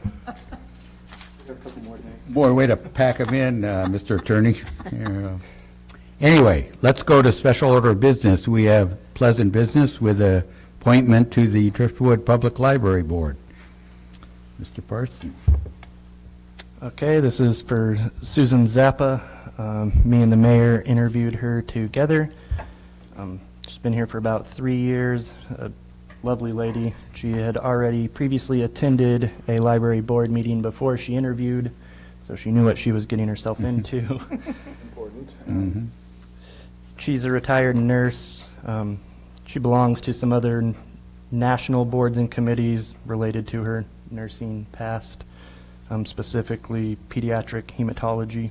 Boy, way to pack them in, Mr. Attorney. Yeah. Anyway, let's go to special order of business. We have pleasant business with a appointment to the Driftwood Public Library Board. Mr. Parsons. Okay, this is for Susan Zappa. Me and the mayor interviewed her together. She's been here for about 3 years, a lovely lady. She had already previously attended a library board meeting before she interviewed, so she knew what she was getting herself into. Important. She's a retired nurse. She belongs to some other national boards and committees related to her nursing past, specifically pediatric hematology.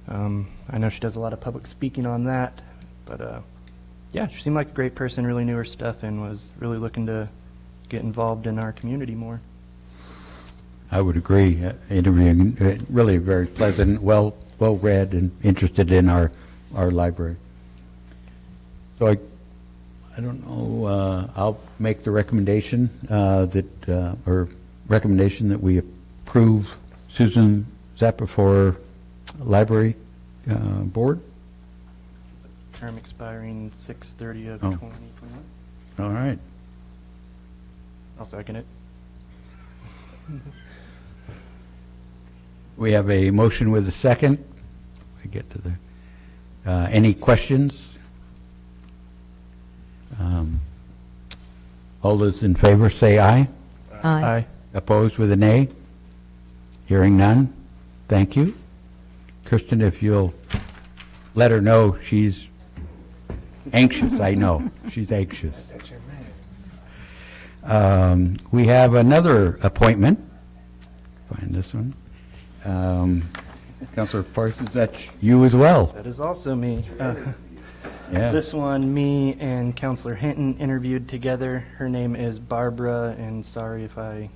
I know she does a lot of public speaking on that, but yeah, she seemed like a great person, really knew her stuff, and was really looking to get involved in our community more. I would agree. Interviewing, really very pleasant, well read, and interested in our library. So I don't know. I'll make the recommendation recommendation that we approve Susan Zappa for library board. Term expiring 6/30 of Oh. 2021. All right. I'll second it. We have a motion with a second. We get to the any questions? All those in favor say aye. Aye. Opposed with a nay? Hearing none. Thank you. Kristen, if you'll let her know she's anxious, I know. She's anxious. We have another appointment. Find this one. Councilor Parsons, that's you as well. That is also me. Yeah. This one, me and Councilor Hinton interviewed together. Her name is Barbara, and sorry if I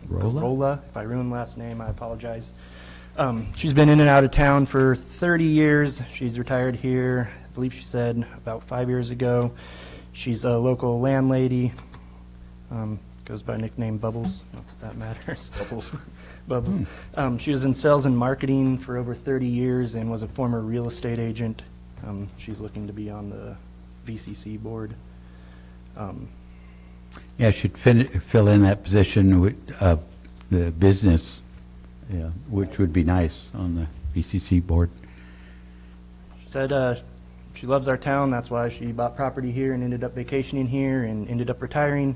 if I ruined last name, I apologize. She's been in and out of town for 30 years. She's retired here, I believe she said, about 5 years ago. She's a local landlady. Goes by nickname Bubbles. Not that that matters. Bubbles. Bubbles. She was in sales and marketing for over 30 years and was a former real estate agent. She's looking to be on the VCC board. Yeah, should fill in that position with the business, yeah, which would be nice on the VCC board. She said she loves our town. That's why she bought property here and ended up vacationing here and ended up retiring.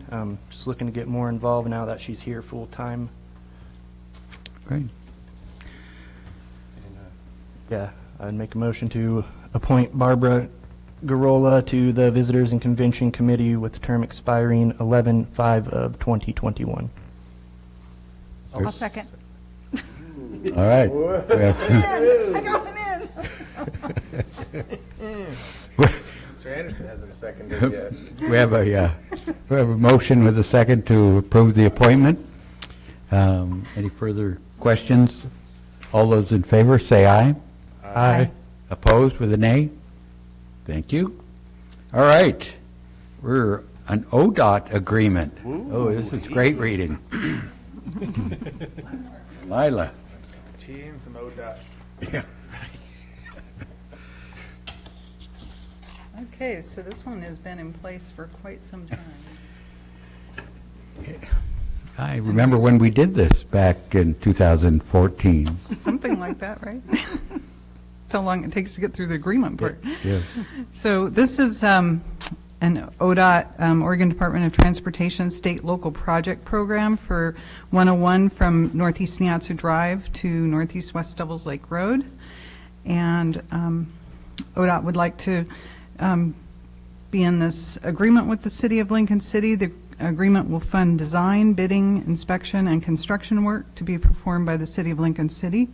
Just looking to get more involved now that she's here full time. Great. Yeah, I'd make a motion to appoint Barbara Garola to the Visitors and Convention Committee with the term expiring 11/5 of 2021. I'll second. All right. I got one in. Mr. Anderson hasn't seconded yet. We have a motion with a second to approve the appointment. Any further questions? All those in favor say aye. Aye. Opposed with a nay? Thank you. All right. We're an ODOT agreement. Oh, this is great reading. Lila. Tea and some ODOT. Yeah. Okay, so this one has been in place for quite some time. I remember when we did this back in 2014. Something like that, right? That's how long it takes to get through the agreement part. Yeah. So this is an ODOT, Oregon Department of Transportation State Local Project Program for 101 from Northeast Neatsu Drive to Northeast West Devils Lake Road. And ODOT would like to be in this agreement with the City of Lincoln City. The agreement will fund design, bidding, inspection, and construction work to be performed by the City of Lincoln City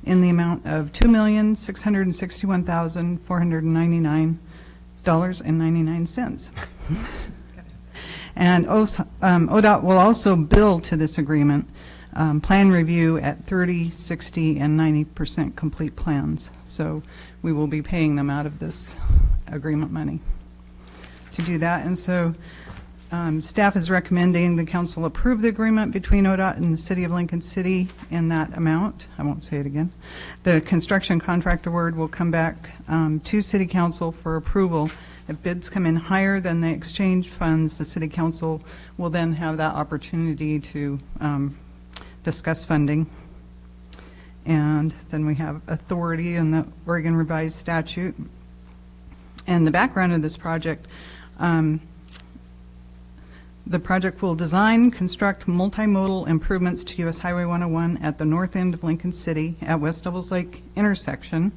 in the amount of $2,661,499.99. And ODOT will also bill to this agreement plan review at 30, 60, and 90% complete plans. So we will be paying them out of this agreement money to do that. And so staff is recommending the council approve the agreement between ODOT and the City of Lincoln City in that amount. I won't say it again. The construction contract award will come back to City Council for approval. If bids come in higher than the exchange funds, the City Council will then have that opportunity to discuss funding. And then we have authority in the Oregon Revised Statute. And the background of this project, the project will design, construct multimodal improvements to US Highway 101 at the north end of Lincoln City at West Devils Lake intersection.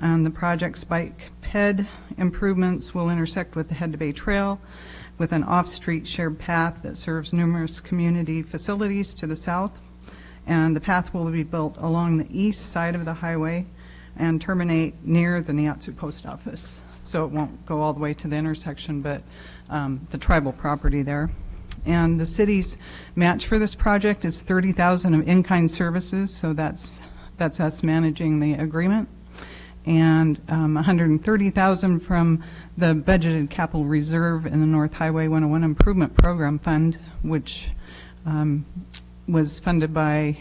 The project's bike ped improvements will intersect with the Head to Bay Trail with an off-street shared path that serves numerous community facilities to the south. And the path will be built along the east side of the highway and terminate near the Neatsu Post Office. So it won't go all the way to the intersection, but the tribal property there. And the city's match for this project is $30,000 of in-kind services, so that's us managing the agreement, and $130,000 from the budgeted capital reserve in the North Highway 101 Improvement Program Fund, which was funded by,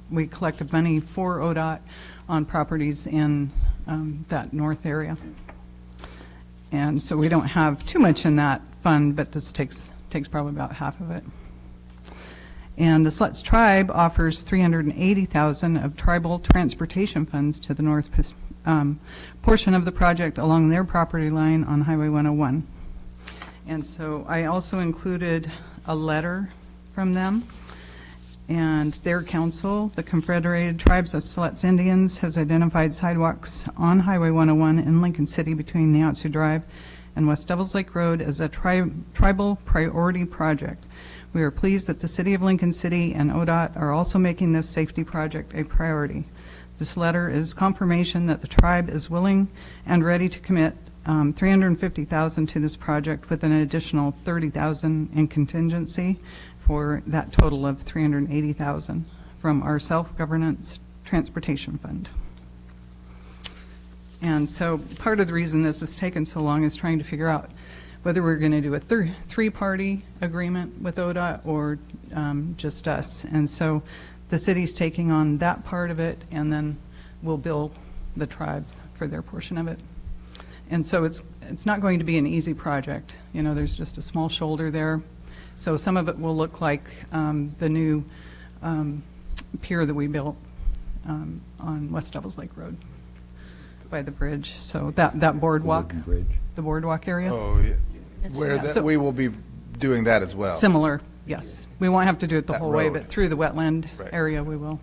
we collected money for ODOT on properties in that north area. And so we don't have too much in that fund, but this takes probably about half of it. And the Sluts Tribe offers $380,000 of tribal transportation funds to the north portion of the project along their property line on Highway 101. And so I also included a letter from them. And their council, the Confederated Tribes of Siletz Indians, has identified sidewalks on Highway 101 in Lincoln City between Neatsu Drive and West Devils Lake Road as a tribal priority project. We are pleased that the City of Lincoln City and ODOT are also making this safety project a priority. This letter is confirmation that the tribe is willing and ready to commit $350,000 to this project with an additional $30,000 in contingency for that total of $380,000 from our self-governance transportation fund. And so part of the reason this has taken so long is trying to figure out whether we're going to do a three-party agreement with ODOT or just us. And so the city's taking on that part of it, and then we'll bill the tribe for their portion of it. And so it's not going to be an easy project. You know, there's just a small shoulder there. So some of it will look like the new pier that we built on West Devils Lake Road by the bridge. So that boardwalk, the boardwalk area. Oh, yeah. We will be doing that as well. Similar, yes. We won't have to do it the That whole way, road. but through the wetland Right. area we will.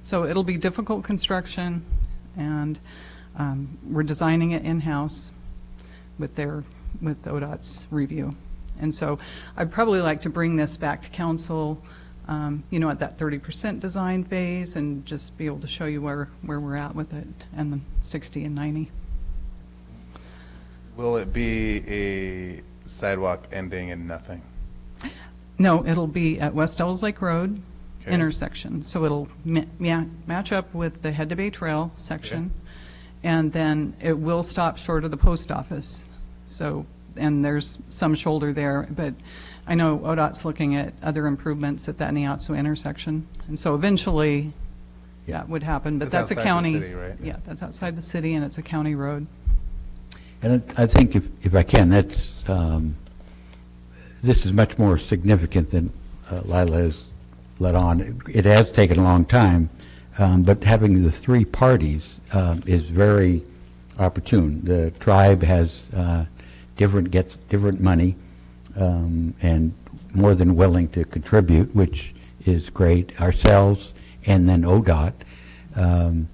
So it'll be difficult construction, and we're designing it in-house with ODOT's review. And so I'd probably like to bring this back to council, you know, at that 30% design phase, and just be able to show you where we're at with it, and the 60 and 90. Will it be a sidewalk ending in nothing? No, it'll be at West Devils Lake Road Okay. intersection. So it'll match up with the Head to Bay Trail section, and then it will stop short of the post office. So, and there's some shoulder there, but I know ODOT's looking at other improvements at that Neatsu intersection. And so eventually that would happen, but that's a outside the county. city, right? Yeah, that's outside the city, and it's a county road. And I think if I can, that's, this is much more significant than Lila has let on. It has taken a long time, but having the three parties is very opportune. The tribe has gets different money, and more than willing to contribute, which is great. Ourselves, and then ODOT. And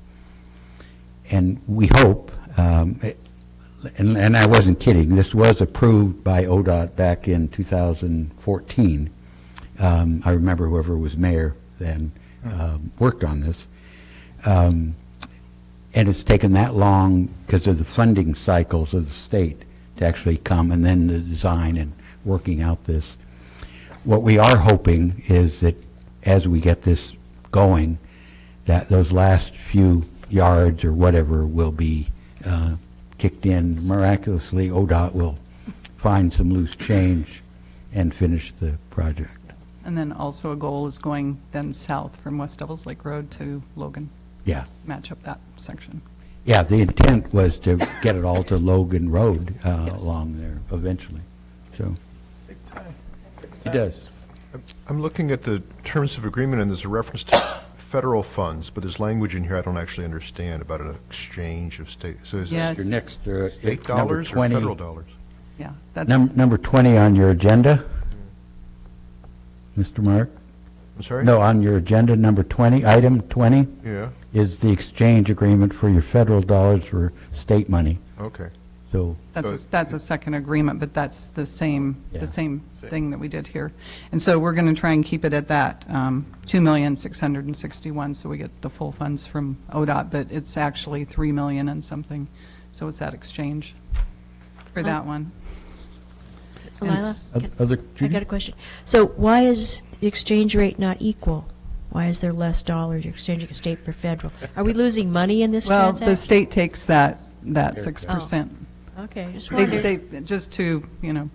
we hope And I wasn't kidding, this was approved by ODOT back in 2014. I remember whoever was mayor then worked on this. And it's taken that long because of the funding cycles of the state to actually come, and then the design and working out this. What we are hoping is that as we get this going, that those last few yards or whatever will be kicked in. Miraculously, ODOT will find some loose change and finish the project. And then also a goal is going then south from West Devils Lake Road to Logan. Yeah. Match up that section. Yeah, the intent was to get it all to Logan Road along there eventually. So it does. I'm looking at the terms of agreement, and there's a reference to federal funds, but there's language in here I don't actually understand about an exchange of state. So is Yes. this Your next state number dollars or 20. federal dollars? Yeah, that's, Number 20 on your agenda, Mr. Mark? I'm sorry? No, on your agenda, number 20, item 20 Yeah, is the exchange agreement for your federal dollars for state money. okay. So, that's a second agreement, but that's the same, Yeah. the same thing that we did here. And so we're going to try and keep it at that, 2,661,000, so we get the full funds from ODOT, but it's actually 3 million and something, so it's that exchange for that one. Lila, other, I got a question. So why is the exchange rate not equal? Why is there less dollars? You're exchanging state for federal. Are we losing money in this Well, transaction? the state takes that 6%. Okay, just They, wondered. just to, do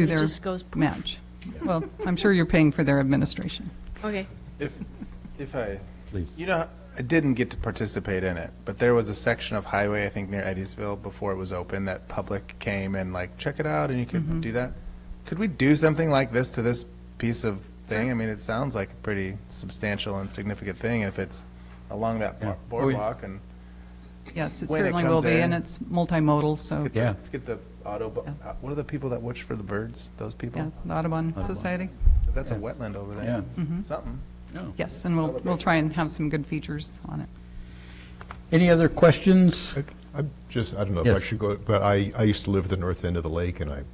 It their just goes poof. match. Well, I'm sure you're paying for their administration. Okay. If I, Please. I didn't get to participate in it, but there was a section of highway, I think near Eddiesville, before it was open, that public came and check it out, and you could do that. Could we do something like this to this piece of thing? I mean, it sounds like a pretty substantial and significant thing, if it's along that boardwalk, and Yes, it when it certainly comes will be, in. and it's multimodal, so, Yeah. let's get the what are the people that watch for the birds, those people? yeah, the Audubon Society. 'Cause that's a wetland over there. Yeah. Something. Yes, and we'll try and have some good features on it. any other questions? I don't know if Yes. I should go, but I used to live at the north end of the lake, and I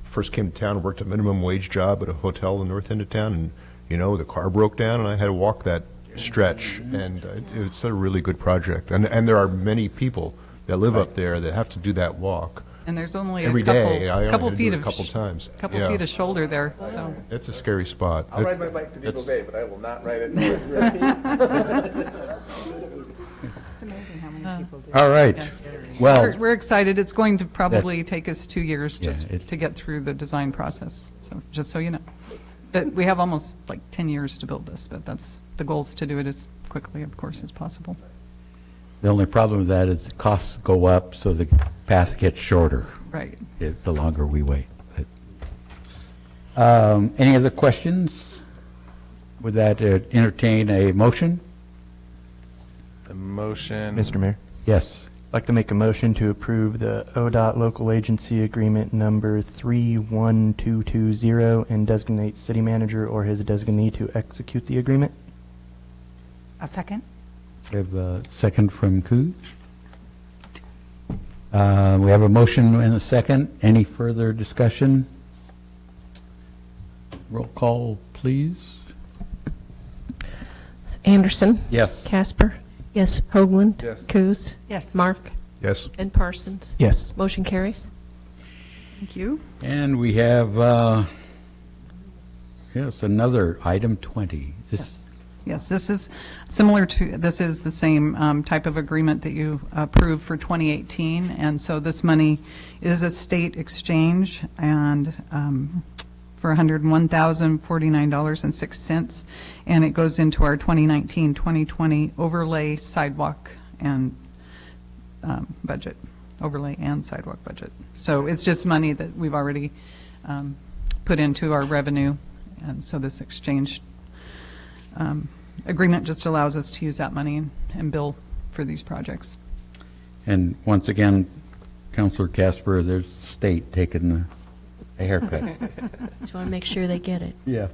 first came to town and worked a minimum wage job at a hotel in the north end of town, and, the car broke down, and I had to walk that stretch, and it's a really good project. And there are many people that live up there that have to do that walk And there's only every a couple, day. I only couple had to do feet it of a couple times. couple Yeah. feet of shoulder there, so. It's a scary spot. I'll ride my bike to Depot Bay, but I will not ride it north. It's amazing how many people do. All right. Well, We're excited. It's going to probably take us 2 years Yeah, just it's- to get through the design process, so, just so you know. But we have almost 10 years to build this, but the goal is to do it as quickly, of course, as possible. the only problem with that is the costs go up, so the path gets shorter. Right. The longer we wait. Any other questions? Would that entertain a motion? The motion. Mr. Mayor, Yes. I'd like to make a motion to approve the ODOT Local Agency Agreement Number 31220 and designate city manager or his designee to execute the agreement. A second? We have a second from Coos. We have a motion and a second. Any further discussion? Roll call, please. Anderson. Yes. Casper. Yes. Hoagland. Yes. Coos. Yes. Mark. Yes. And Parsons. Yes. Motion carries. Thank you. And we have, another item 20. Yes, this is similar to, this is the same type of agreement that you approved for 2018, and so this money is a state exchange, and for $101,049.06, and it goes into our 2019-2020 overlay sidewalk and budget, overlay and sidewalk budget. So it's just money that we've already put into our revenue, and so this exchange agreement just allows us to use that money and bill for these projects. And once again, Councilor Casper, there's the state taking the haircut. Just want to make sure they get it. Yeah.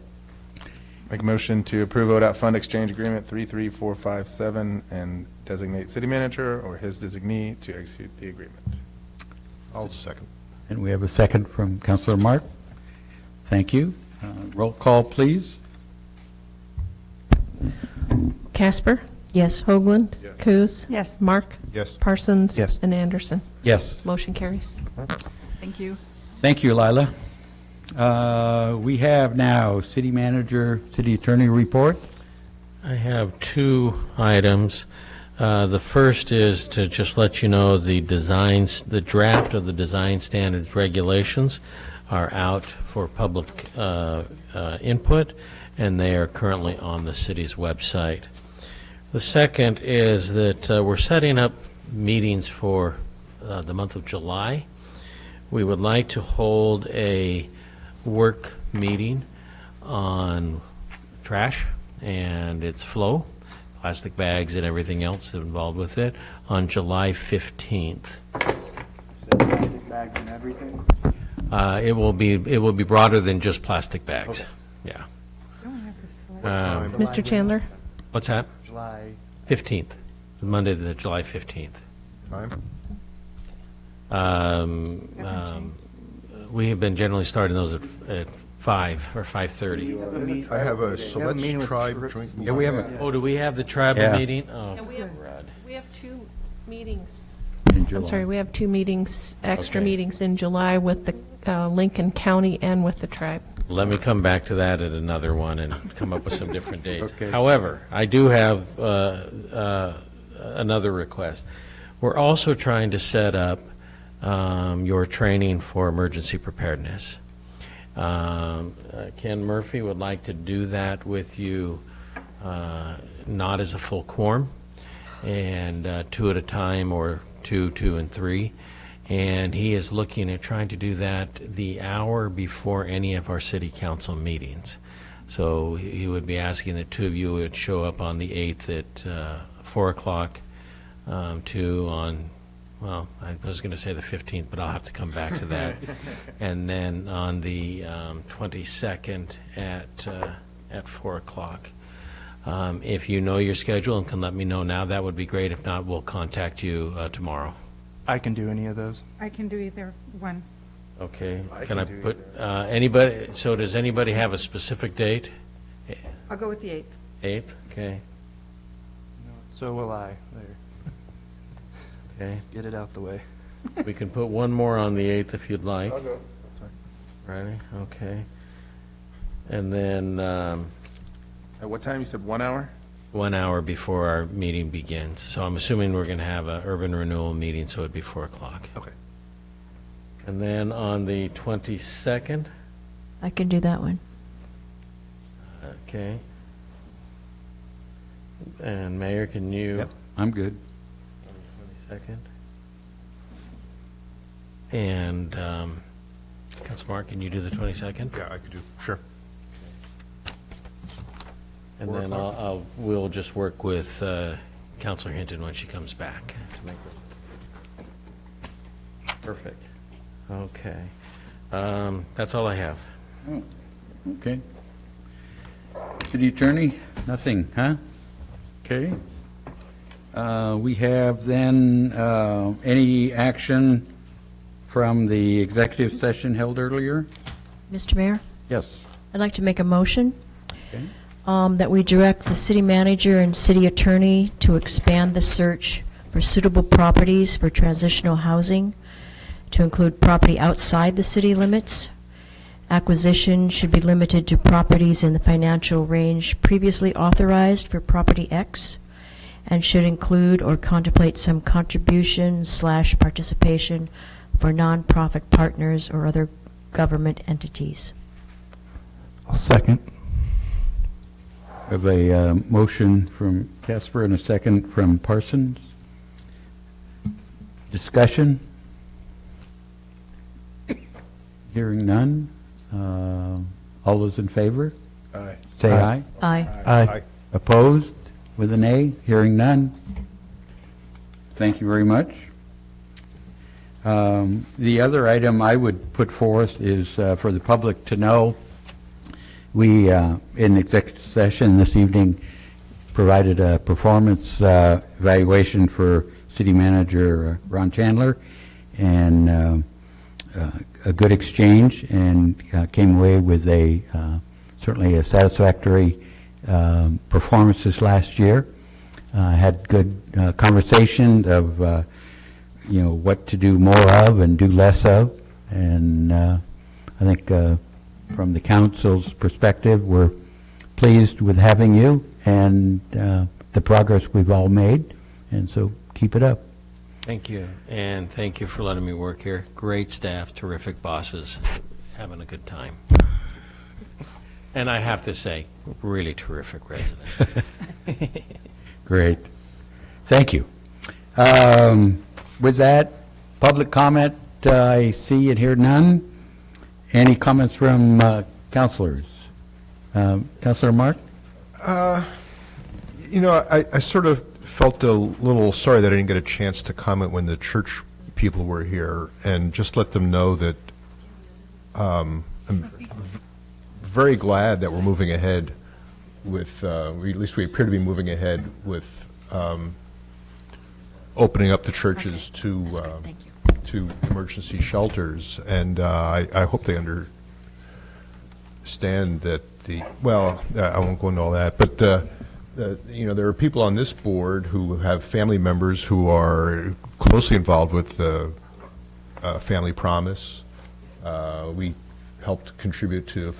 Make a motion to approve ODOT Fund Exchange Agreement 33457 and designate city manager or his designee to execute the agreement. I'll second. And we have a second from Councilor Mark. Thank you. Roll call, please. Casper? Yes. Hoagland? Yes. Coos? Yes. Mark? Yes. Parsons? Yes. And Anderson? Yes. Motion carries. Thank you. Thank you, Lila. We have now city manager, city attorney report. I have two items. The first is to just let you know the draft of the design standards regulations are out for public input, and they are currently on the city's website. The second is that we're setting up meetings for the month of July. We would like to hold a work meeting on trash and its flow, plastic bags and everything else involved with it, on July 15th. Plastic bags and everything? It will be broader than just plastic bags. Yeah. Mr. Chandler? What's that? July 15th, Monday, the July 15th. Time? We have been generally starting those at 5 or 5:30. I have a Let's Tribe joint meeting. Yeah, we have a, Oh, do we have the tribal Yeah. meeting? Oh, And we have two meetings. in I'm July. sorry, we have two meetings, extra Okay. meetings in July with the Lincoln County and with the tribe. let me come back to that at another one and come up with some different dates. Okay. However, I do have another request. We're also trying to set up your training for emergency preparedness. Ken Murphy would like to do that with you, not as a full quorum, and 2 at a time, or 2, 2, and 3. And he is looking at trying to do that the hour before any of our city council meetings. So he would be asking that 2 of you would show up on the 8th at 4 o'clock, 2 on, well, I was going to say the 15th, but I'll have to come back to that. And then on the 22nd at 4 o'clock. If you know your schedule and can let me know now, that would be great. If not, we'll contact you tomorrow. I can do any of those. I can do either one. Okay? I Can can I do put, anybody, so does anybody have a specific date? I'll go with the 8th. 8th, okay, So will I. There. okay. Let's get it out the way. We can put one more on the 8th if you'd like. I'll go. That's fine. Ready? Okay. And then At what time? You said 1 hour? 1 hour before our meeting begins. So I'm assuming we're going to have an urban renewal meeting, so it'd be 4 o'clock. Okay. And then on the 22nd, I can do that one. okay. And Mayor, can you? Yep, I'm good. On the 22nd. And Councilor Mark, can you do the 22nd? Yeah, I could do, sure. And 4 then o'clock. we'll just work with Councilor Hinton when she comes back to make it. Perfect. Okay. That's all I have. Oh, okay. City attorney, nothing, huh? Okay. We have then any action from the executive session held earlier? Mr. Mayor, Yes. I'd like to make a motion Okay. that we direct the city manager and city attorney to expand the search for suitable properties for transitional housing to include property outside the city limits. Acquisition should be limited to properties in the financial range previously authorized for property X, and should include or contemplate some contribution/participation for nonprofit partners or other government entities. I'll second. We have a motion from Casper and a second from Parsons. Discussion? Hearing none. All those in favor? Aye. Say aye. Aye. Aye. Opposed? With an A? Hearing none. Thank you very much. The other item I would put forth is for the public to know, we, in executive session this evening, provided a performance evaluation for City Manager Ron Chandler, and a good exchange, and came away with a certainly a satisfactory performance this last year. Had good conversation of what to do more of and do less of, and I think from the council's perspective, we're pleased with having you and the progress we've all made, and so keep it up. Thank you, and thank you for letting me work here. Great staff, terrific bosses, having a good time. And I have to say, really terrific residents. Great. Thank you. With that, public comment, I see and hear none. Any comments from councilors? Councilor Mark? I sort of felt a little sorry that I didn't get a chance to comment when the church people were here, and just let them know that I'm very glad that we're moving ahead with, at least we appear to be moving ahead with opening up the churches to emergency shelters, and I hope they understand that I won't go into all that, but there are people on this board who have family members who are closely involved with Family Promise. We helped contribute to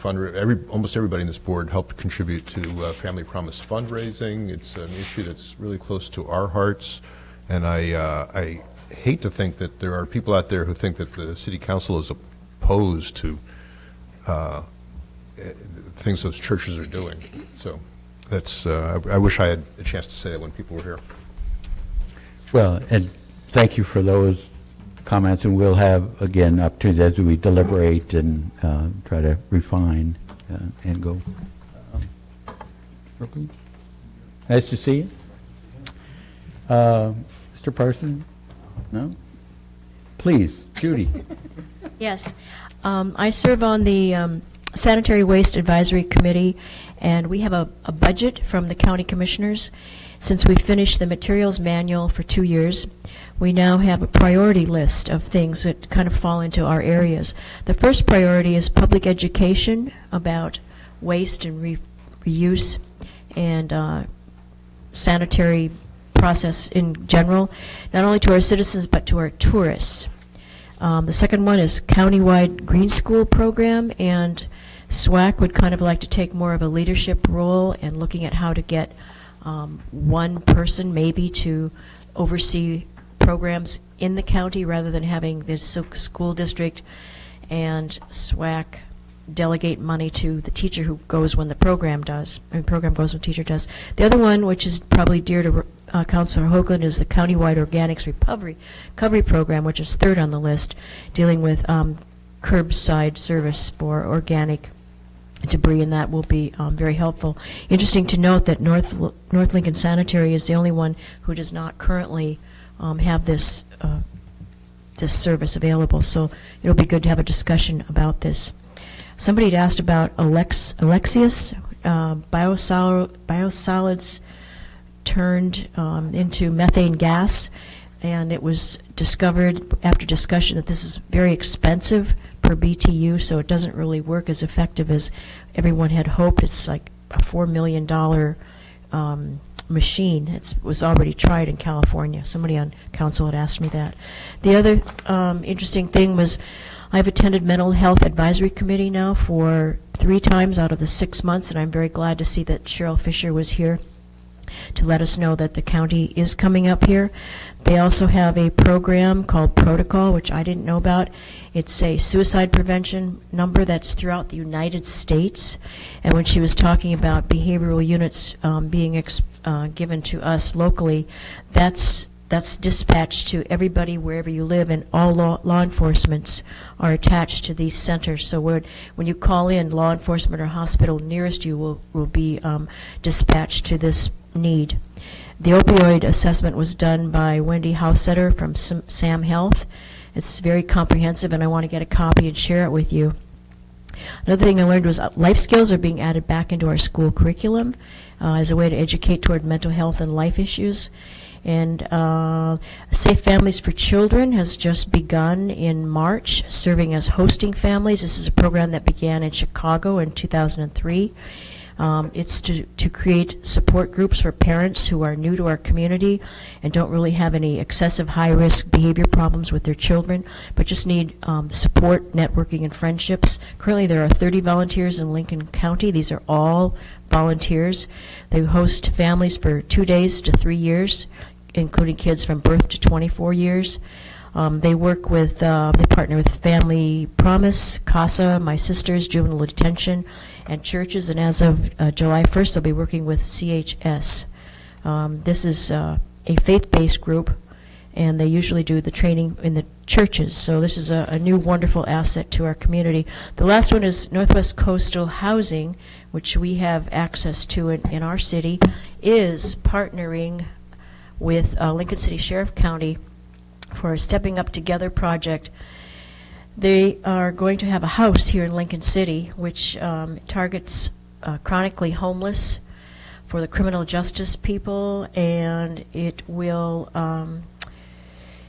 almost everybody in this board helped contribute to Family Promise fundraising. It's an issue that's really close to our hearts, and I hate to think that there are people out there who think that the city council is opposed to things those churches are doing. So that's I wish I had a chance to say that when people were here. Well, and thank you for those comments, and we'll have, again, opportunities as we deliberate and try to refine and go. Nice to see you. Mr. Parson? No? Please, Judy. Yes. I serve on the Sanitary Waste Advisory Committee, and we have a budget from the county commissioners. Since we finished the materials manual for 2 years, we now have a priority list of things that kind of fall into our areas. The first priority is public education about waste and reuse and sanitary process in general, not only to our citizens but to our tourists. The second one is countywide green school program, and SWAC would kind of like to take more of a leadership role in looking at how to get one person maybe to oversee programs in the county rather than having the school district and SWAC delegate money to the teacher who goes when the program does, and program goes when the teacher does. The other one, which is probably dear to Councilor Hoagland, is the countywide organics recovery program, which is third on the list, dealing with curbside service for organic debris, and that will be very helpful. Interesting to note that North Lincoln Sanitary is the only one who does not currently have this this service available, so it'll be good to have a discussion about this. Somebody had asked about Alexius, biosolids turned into methane gas, and it was discovered after discussion that this is very expensive per BTU, so it doesn't really work as effective as everyone had hoped. It's like a $4 million machine. It was already tried in California. Somebody on council had asked me that. The other interesting thing was I've attended Mental Health Advisory Committee now for 3 times out of the 6 months, and I'm very glad to see that Cheryl Fisher was here to let us know that the county is coming up here. They also have a program called Protocol, which I didn't know about. It's a suicide prevention number that's throughout the United States. And when she was talking about behavioral units being given to us locally, that's dispatched to everybody wherever you live, and all law enforcements are attached to these centers. So when you call in, law enforcement or hospital nearest you will be dispatched to this need. The opioid assessment was done by Wendy Housesetter from SAM Health. It's very comprehensive, and I want to get a copy and share it with you. Another thing I learned was life skills are being added back into our school curriculum as a way to educate toward mental health and life issues. And Safe Families for Children has just begun in March, serving as hosting families. This is a program that began in Chicago in 2003. It's to create support groups for parents who are new to our community and don't really have any excessive high-risk behavior problems with their children, but just need support, networking, and friendships. Currently, there are 30 volunteers in Lincoln County. These are all volunteers. They host families for 2 days to 3 years, including kids from birth to 24 years. They work with, they partner with Family Promise, CASA, My Sisters, Juvenile Detention, and churches, and as of July 1st, they'll be working with CHS. This is a faith-based group, and they usually do the training in the churches, so this is a new wonderful asset to our community. The last one is Northwest Coastal Housing, which we have access to in our city, is partnering with Lincoln City Sheriff County for a Stepping Up Together project. They are going to have a house here in Lincoln City which targets chronically homeless for the criminal justice people, and it will,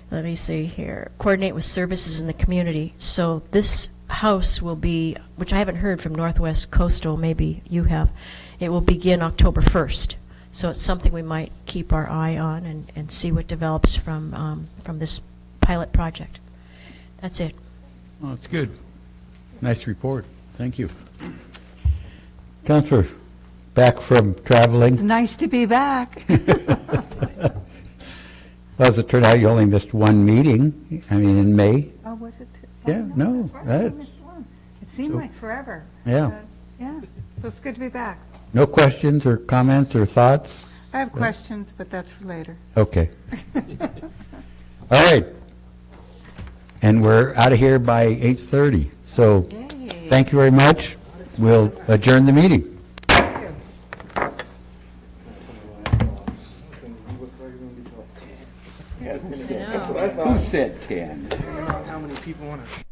let me see here, coordinate with services in the community. So this house will be, which I haven't heard from Northwest Coastal, maybe you have, it will begin October 1st. So it's something we might keep our eye on and see what develops from this pilot project. That's it. Well, that's good. Nice report. Thank you. Counselor, back from traveling. It's nice to be back. Well, as it turned out, you only missed one meeting, I mean, in May. Oh, was it? Yeah, no. That's right. I missed one. It seemed like forever. Yeah. Yeah, so it's good to be back. No questions or comments or thoughts? I have questions, but that's for later. Okay. All right. And we're out of here by 8:30. So thank you very much. We'll adjourn the meeting. That's what I thought. Who said 10? How many people want to?